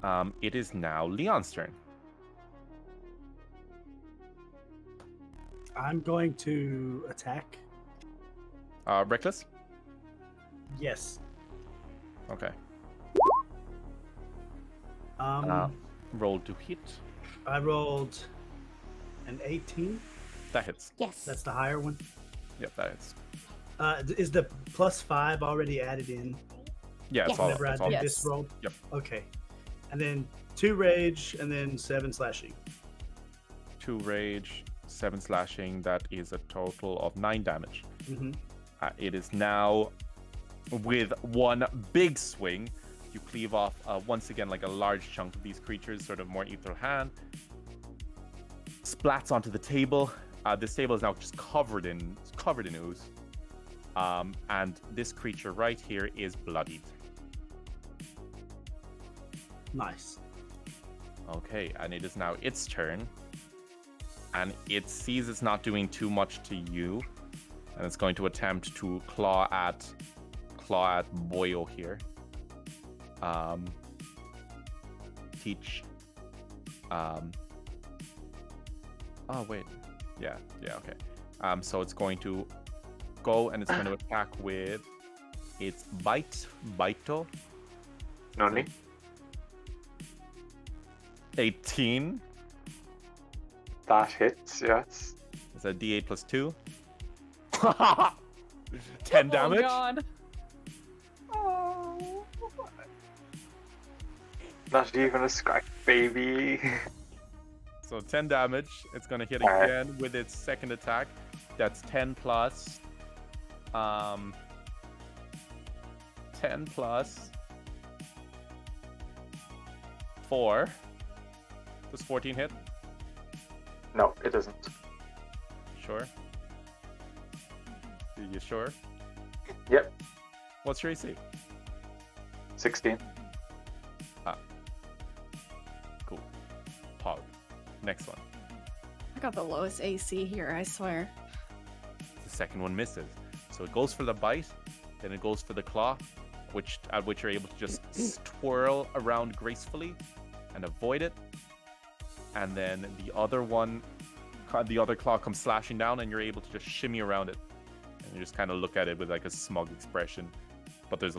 am. It is now Leon's turn. I'm going to attack. Reckless? Yes. Okay. Roll to hit. I rolled an 18. That hits. Yes. That's the higher one. Yep, that hits. Is the +5 already added in Yeah, it's Yes. all. whenever I It's do all. Yes. this roll? Yep. Okay. And then 2 rage and then 7 slashing. 2 rage, 7 slashing. That is a total of 9 damage. Mm-hmm. It is now with one big swing. You cleave off once again like a large chunk of these creatures, sort of more ethereal hand. Splats onto the table. This table is now just covered in ooze. And this creature right here is bloodied. Nice. Okay, and it is now its turn. And it sees it's not doing too much to you. And it's going to attempt to claw at Boyo here. Teach. Oh wait. Yeah, okay. So it's going to go and it's going to attack with its Bito. Noni. 18. That hits, yes. It's a D8 plus 2. 10 damage. Oh god. Not even a scratch, baby. So 10 damage. It's going to hit Alright. again with its second attack. That's 10 plus 4. Does 14 hit? No, it doesn't. Sure. Are you sure? Yep, What's your AC? 16. Cool. Pog. Next one. I got the lowest AC here, I swear. The second one misses. So it goes for the bite, then it goes for the claw, at which you're able to just twirl around gracefully and avoid it. And then the other claw comes slashing down, and you're able to just shimmy around it. And you just kind of look at it with like a smug expression. But there's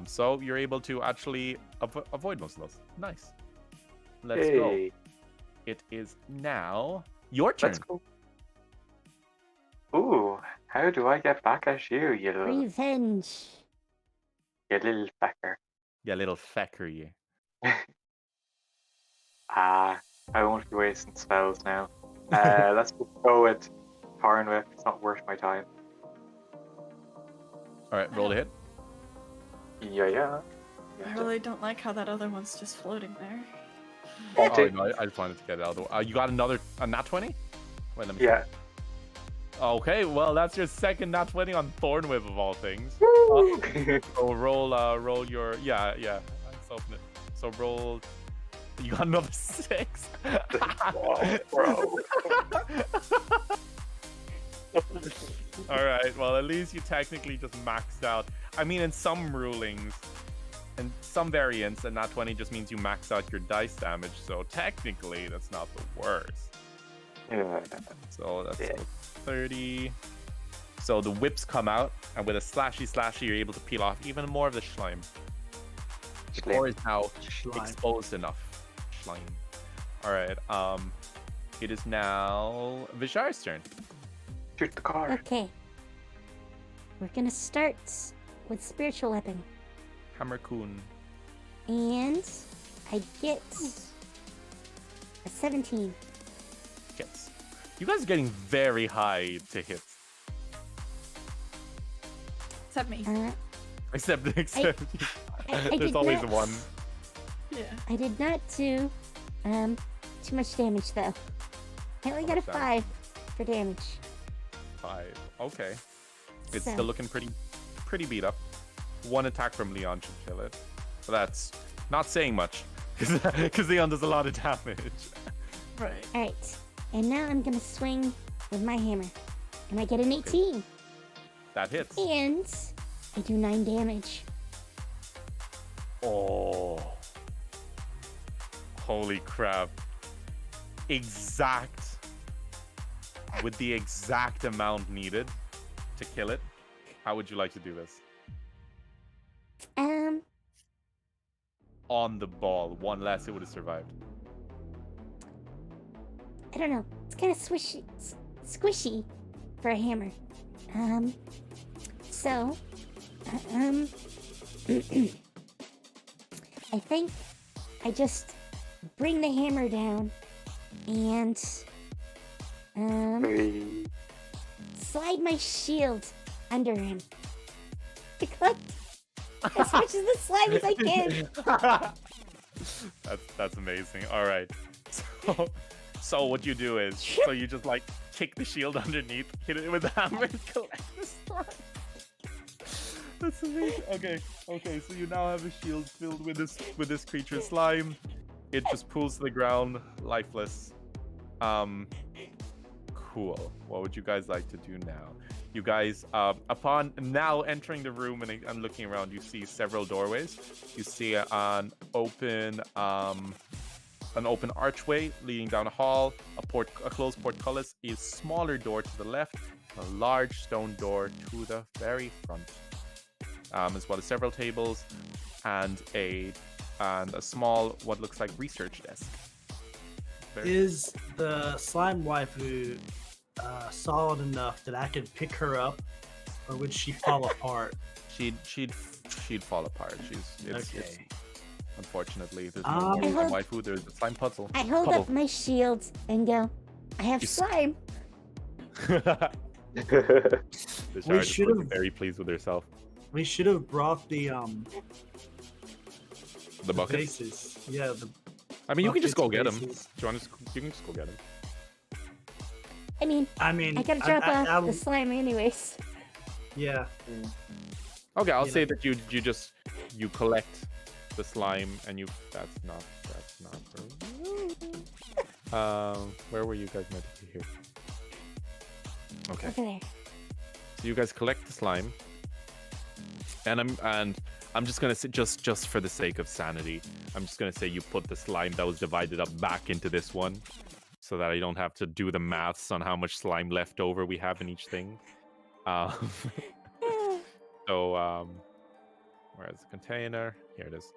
so you're able to actually avoid most of those. Nice. Let's go. Hey, It is now your turn. let's go. Ooh, how do I get back at you, you Revenge. little fecker? Yeah, little fecker, you. I won't be wasting spells now. Let's just go with Tarn Whip. It's not worth my time. All right, roll to hit. Yeah. I really don't like how that other one's just floating there. Oh, no, I just wanted to get it out of the way. You got a nat 20? Wait, let me. Yeah. Okay, well that's your second nat 20 on Thornwhip of all things. So roll your Let's open it. So roll. You got another 6. Oh, bro. All right. Well, at least you technically just maxed out. I mean, in some rulings, and some variants, a nat 20 just means you max out your dice damage. So technically, that's not the worst. Yeah. So that's Yeah. 30. So the whips come out, and with a slashy, you're able to peel off even more of the slime. The core is now Slime. exposed enough. Slime. All right. It is now Vishar's turn. Shoot the car. Okay. We're gonna start with spiritual weapon. Hammer-kun. And I get a 17. Hits. You guys are getting very high to hit. Except me. Except I there's did always not- one. Yeah. I did not do too much damage though. I only got a much 5 for damage. 5. Okay. It's So- still looking pretty beat up. One attack from Leon should kill it. But that's not saying much. Because Leon does a lot of damage. Right. All right, and now I'm gonna swing with my hammer, and I get an 18, That hits. and I do 9 damage. Oh. Holy crap. With the exact amount needed to kill it. How would you like to do this? On the ball. One less, it would have survived. I don't know. It's kind of squishy for a hammer. So, I think I just bring the hammer down and slide my shield under him to collect as much of the slime as I can. That's amazing. All right. So what you do is, so you just like kick the shield underneath, hit it with the hammer, and collect the slime. That's amazing. Okay. So you now have a shield filled with this creature's slime. It just pulls to the ground, lifeless. Cool. What would you guys like to do now? You guys, upon now entering the room and looking around, you see several doorways. You see an open archway leading down a hall, a closed portcullis, a smaller door to the left, a large stone door to the very front, as well as several tables and a small, what looks like research desk. Is the slime waifu solid enough that I could pick her up, or would she fall apart? She'd fall apart. It's unfortunately, there's no I more hold- waifu. There's a slime puzzle. I hold up my shield and go, I have slime. The We shard is should've- very pleased with herself. We should have brought the bucket. vases. Yeah, I mean, you can just go buckets, get them. vases. Do you want to? You can just go get them. I mean, I mean, I gotta drop off I the slime anyways. yeah. Okay, I'll You say know. that you collect the slime and you. That's not. Where were you guys meant to be here? Okay. Over there. So you guys collect the slime, and I'm just gonna say, just for the sake of sanity, I'm just gonna say you put the slime that was divided up back into this one, so that I don't have to do the maths on how much slime left over we have in each thing. So where's the container? Here it is.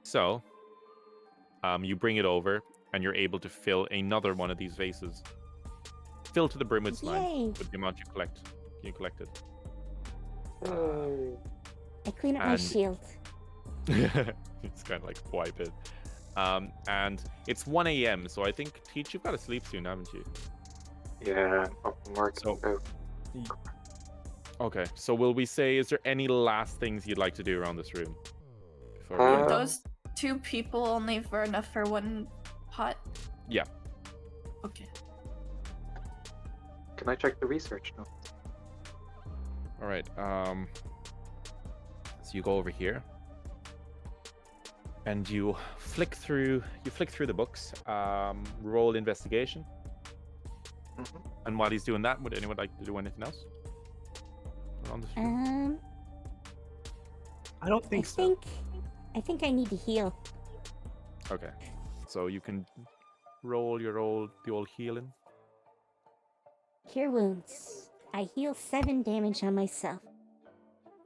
So you bring it over, and you're able to fill another one of these vases. Fill to the brim with slime Yay. with the amount you collect. Can you collect it? I clean up my And- shield. It's kind of like wipe it. And it's 1 a.m. So I think, Teach, you've got to sleep soon, haven't you? Yeah, up and working. So- So, Okay. So will we say, is there any last things you'd like to do around this room? Before we Uh, Those 2 people only for enough for 1 pot? Yeah. Okay. can I check the research notes? All right. So you go over here, and you flick through the books. Roll investigation. Mhm. And while he's doing that, would anyone like to do anything else? On the stream? I don't think so. I think I need to heal. Okay. So you can roll the old healing. Cure wounds. I heal 7 damage on myself.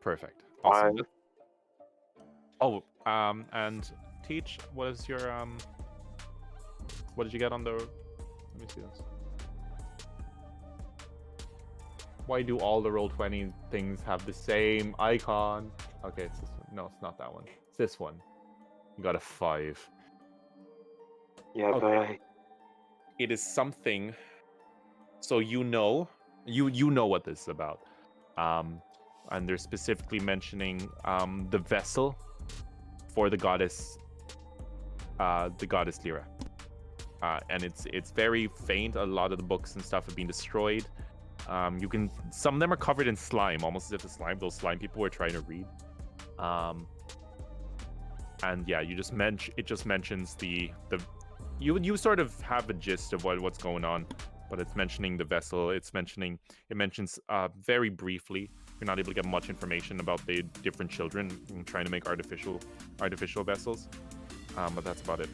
Perfect. Awesome. Fine. Oh, and Teach, what is your what did you get on the? Let me see this. Why do all the Roll20 things have the same icon? Okay, it's this one. No, it's not that one. It's this one. You got a 5. Yeah, Okay. It is something. So you know what this is about. And they're specifically mentioning the vessel for the goddess Lyra. And it's very faint. A lot of the books and stuff have been destroyed. Some of them are covered in slime, almost as if those slime people were trying to read. and yeah, you just it just mentions the you sort of have a gist of what's going on, but it's mentioning the vessel. It mentions very briefly. You're not able to get much information about the different children trying to make artificial vessels, but that's about it.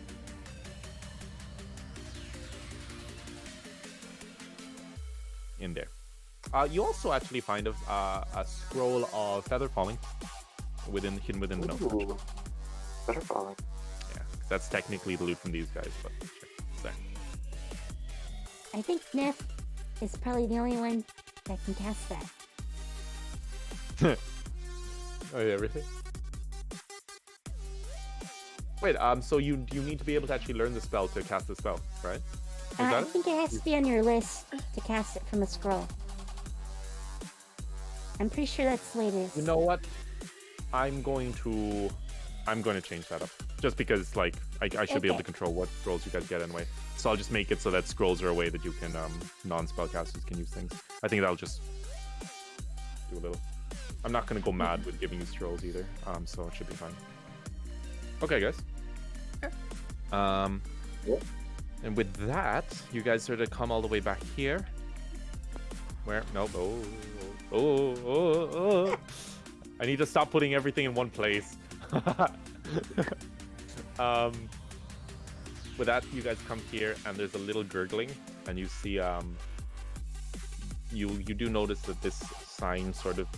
In there. You also actually find a scroll of feather falling hidden within the note. Ooh, better falling. Yeah, that's technically the loot from these guys, but sure, it's there. I think Neff is probably the only one that can cast that. Oh yeah, everything. Wait, so you need to be able to actually learn the spell to cast the spell, right? I think it has to be on your list to cast it from a scroll. I'm pretty sure that's the way it is. You know what? I'm going to change that up. Just because, like, I should be able to control what rolls you guys get anyway. So I'll just make it so that scrolls are a way that you can, non-spellcasters can use things. I think that'll just do a little. I'm not going to go mad with giving you scrolls either, so it should be fine. Okay, guys. Sure. Yeah. And with that, you guys sort of come all the way back here. Where? Nope. Oh. I need to stop putting everything in one place. With that, you guys come here, and there's a little gurgling, and you see, you do notice that this sign sort of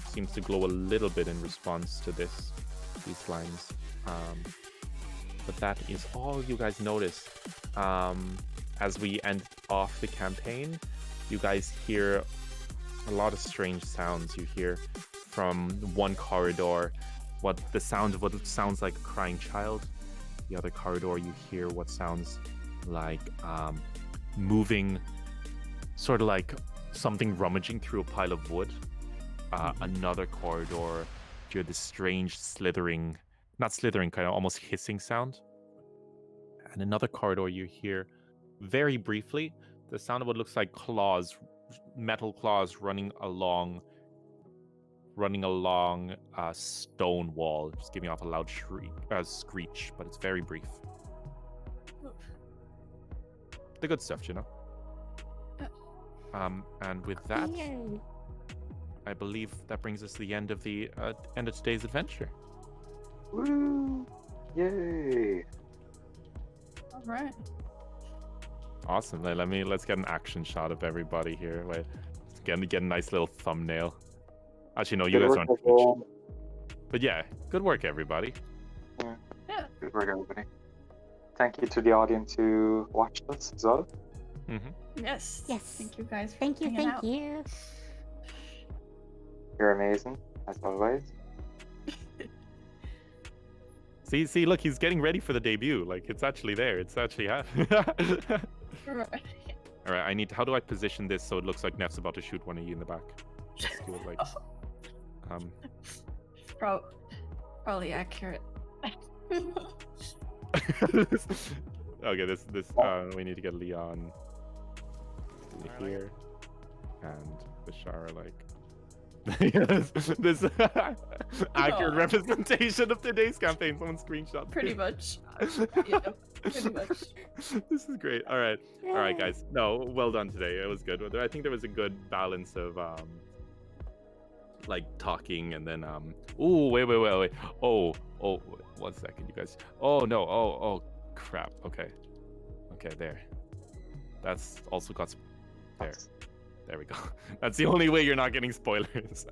seems to glow a little bit in response to these lines. But that is all you guys notice. As we end off the campaign, you guys hear a lot of strange sounds. You hear from one corridor the sound of what sounds like a crying child. The other corridor, you hear what sounds like moving, sort of like something rummaging through a pile of wood. Another corridor, you hear this strange not slithering, kind of almost hissing sound. And another corridor, you hear very briefly the sound of what looks like claws, metal claws running along a stone wall, just giving off a loud screech, but it's very brief. The good stuff, you know. And with that, Yay. I believe that brings us to the end of today's adventure. Woo! Yay! All right. Awesome. Let's get an action shot of everybody here. Wait, get a nice little thumbnail. Actually, no, you Good guys work, aren't everyone. Twitch. But yeah, good work, everybody. Yeah. Good work, everybody. Thank you to the audience who watched us as well. Yes. Yes. Thank you guys. For Thank you, hanging thank out. you. You're amazing, as always. See, look, he's getting ready for the debut. Like, it's actually there. It's actually happening. Right. All right, how do I position this so it looks like Neff's about to shoot one of you in the back? Let's do it like, Probably accurate. Okay, this we need to get Leon here and Bashara like yes, this accurate representation of today's campaign. Someone screenshot. Pretty much. Yeah, pretty much. This is great. All right, guys. No, well done today. It was good. I think there was a good balance of like talking and then ooh, wait. Oh, 1 second, you guys. Oh no. Oh crap. Okay, there. That's also got there we go. That's the only way you're not getting spoilers.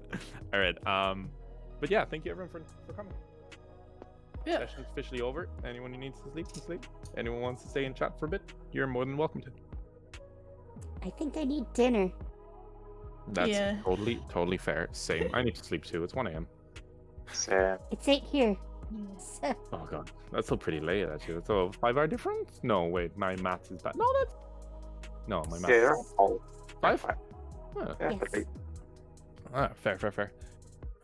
All right. But yeah, thank you everyone for coming. Yeah. Session's officially over. Anyone who needs to sleep can sleep. Anyone wants to stay and chat for a bit, you're more than welcome to. I think I need dinner. That's totally fair. Same. I need to sleep too. It's 1 a.m. Same. It's 8 here. So, Oh god, that's so pretty late actually. That's a 5-hour difference. No, wait, my maths is bad. No, my maths. Yeah. Five? Yeah, Yes. okay. Fair.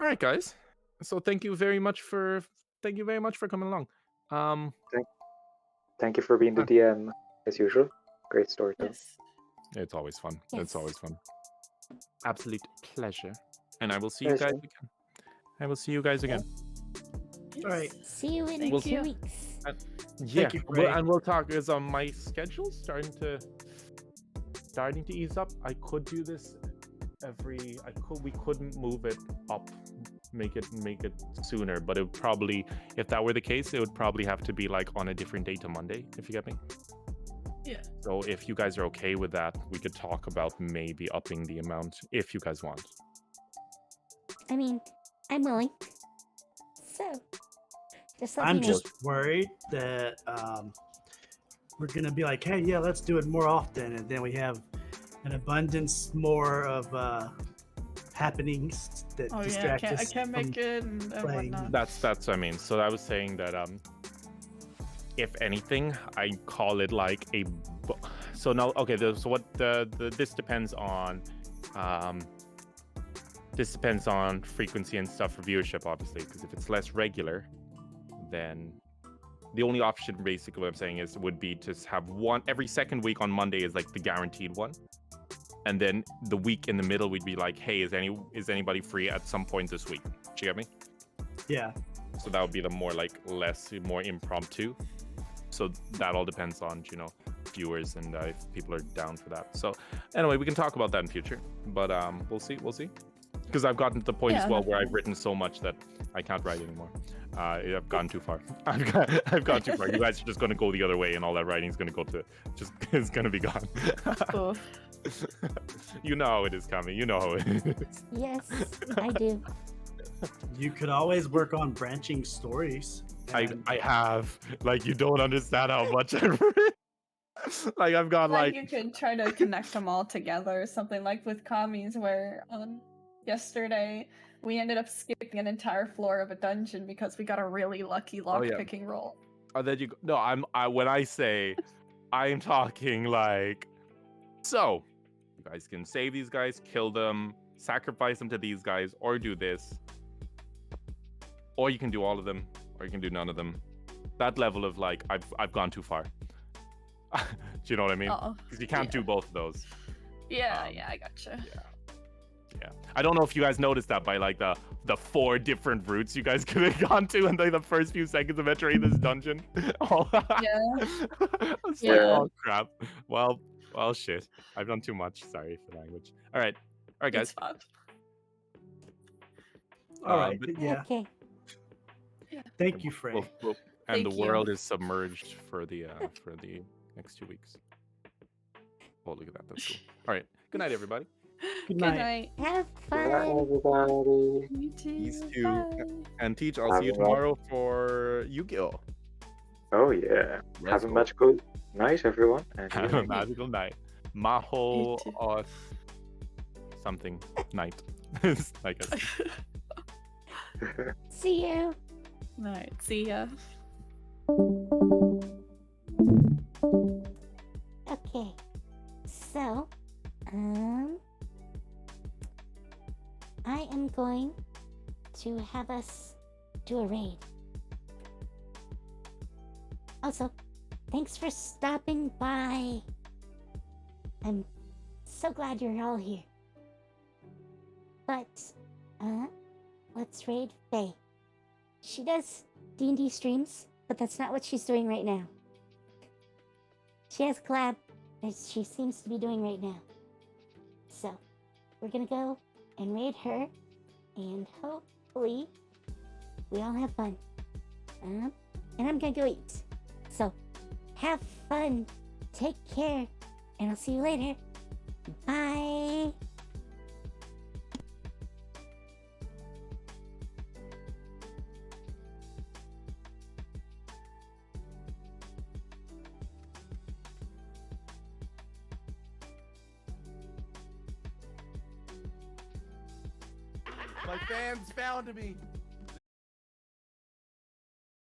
All right, guys. So thank you very much for coming along. Thank you for being the DM as usual. Great storytelling. Yes. It's always fun. Yes. It's always fun. Absolute pleasure. And I will see you guys Pleasure. again. I will see you guys again. All right. See you in Thank 2 you. weeks. Yeah, you, Fray. and we'll talk. Is my schedule starting to ease up? I could do this we couldn't move it up, make it sooner, but it would probably, if that were the case, it would probably have to be like on a different day to Monday, if you get me. Yeah. So if you guys are okay with that, we could talk about maybe upping the amount if you guys want. I mean, I'm willing. So, just let I'm me know. just worried that we're gonna be like, hey, yeah, let's do it more often, and then we have an abundance more of happenings that Oh yeah, distract I us can't make from it and playing. whatnot. That's I mean. So I was saying that if anything, I call it like a. So now, okay. So what this depends on. This depends on frequency and stuff for viewership, obviously. Because if it's less regular, then the only option, basically, what I'm saying would be to have one every second week on Monday is like the guaranteed one, and then the week in the middle we'd be like, hey, is anybody free at some point this week? Do you get me? Yeah. So that would be the more impromptu. So that all depends on viewers and if people are down for that. So anyway, we can talk about that in future, but we'll see. Because I've gotten to the point as well where I've written so much that I can't write anymore. I've gone too far. I've gone too far. You guys are just going to go the other way, and all that writing is going to go to it's going to be gone. You know how it is, Kami. You know how it is. Yes, I do. You could always work on branching stories. I have, like, you don't understand how much I've written. Like, I've got like you could try to connect them all together, something like with Kami's, where yesterday we ended up skipping an entire floor of a dungeon because we got a really lucky lockpicking roll. Oh, then you go. No, when I say I'm talking like, so you guys can save these guys, kill them, sacrifice them to these guys, or do this, or you can do all of them, or you can do none of them. That level of like, I've gone too far. Do you know what I mean? Because you can't do both of those. Yeah, I gotcha. Yeah. I don't know if you guys noticed that by like the 4 different routes you guys could have gone to in the first few seconds of entering this dungeon. Yeah. It's like, oh crap. Well, shit. I've done too much. Sorry for the language. All right, guys. It's fun. All right. Yeah. Okay. Thank you, Fray. And Thank the you. world is submerged for the next 2 weeks. Oh, look at that. That's cool. All right. Good night, everybody. Good Good night. night. Have Bye, fun. everybody. You too. Peace too. Bye. And Teach, I'll see you tomorrow for Yu-Gi-Oh! Oh yeah. Let's Have a go. magical night, everyone. And Have a magical night. Maho You too. or something night. I guess. See you. Alright, see ya. Okay. So, I am going to have us do a raid. Also, thanks for stopping by. I'm so glad you're all here. But, let's raid Fray. She does D&D streams, but that's not what she's doing right now. She has a collab that she seems to be doing right now. So, we're gonna go and raid her, and hopefully, we all have fun. And I'm gonna go eat. So, have fun, take care, and I'll see you later. Bye! My fans found me.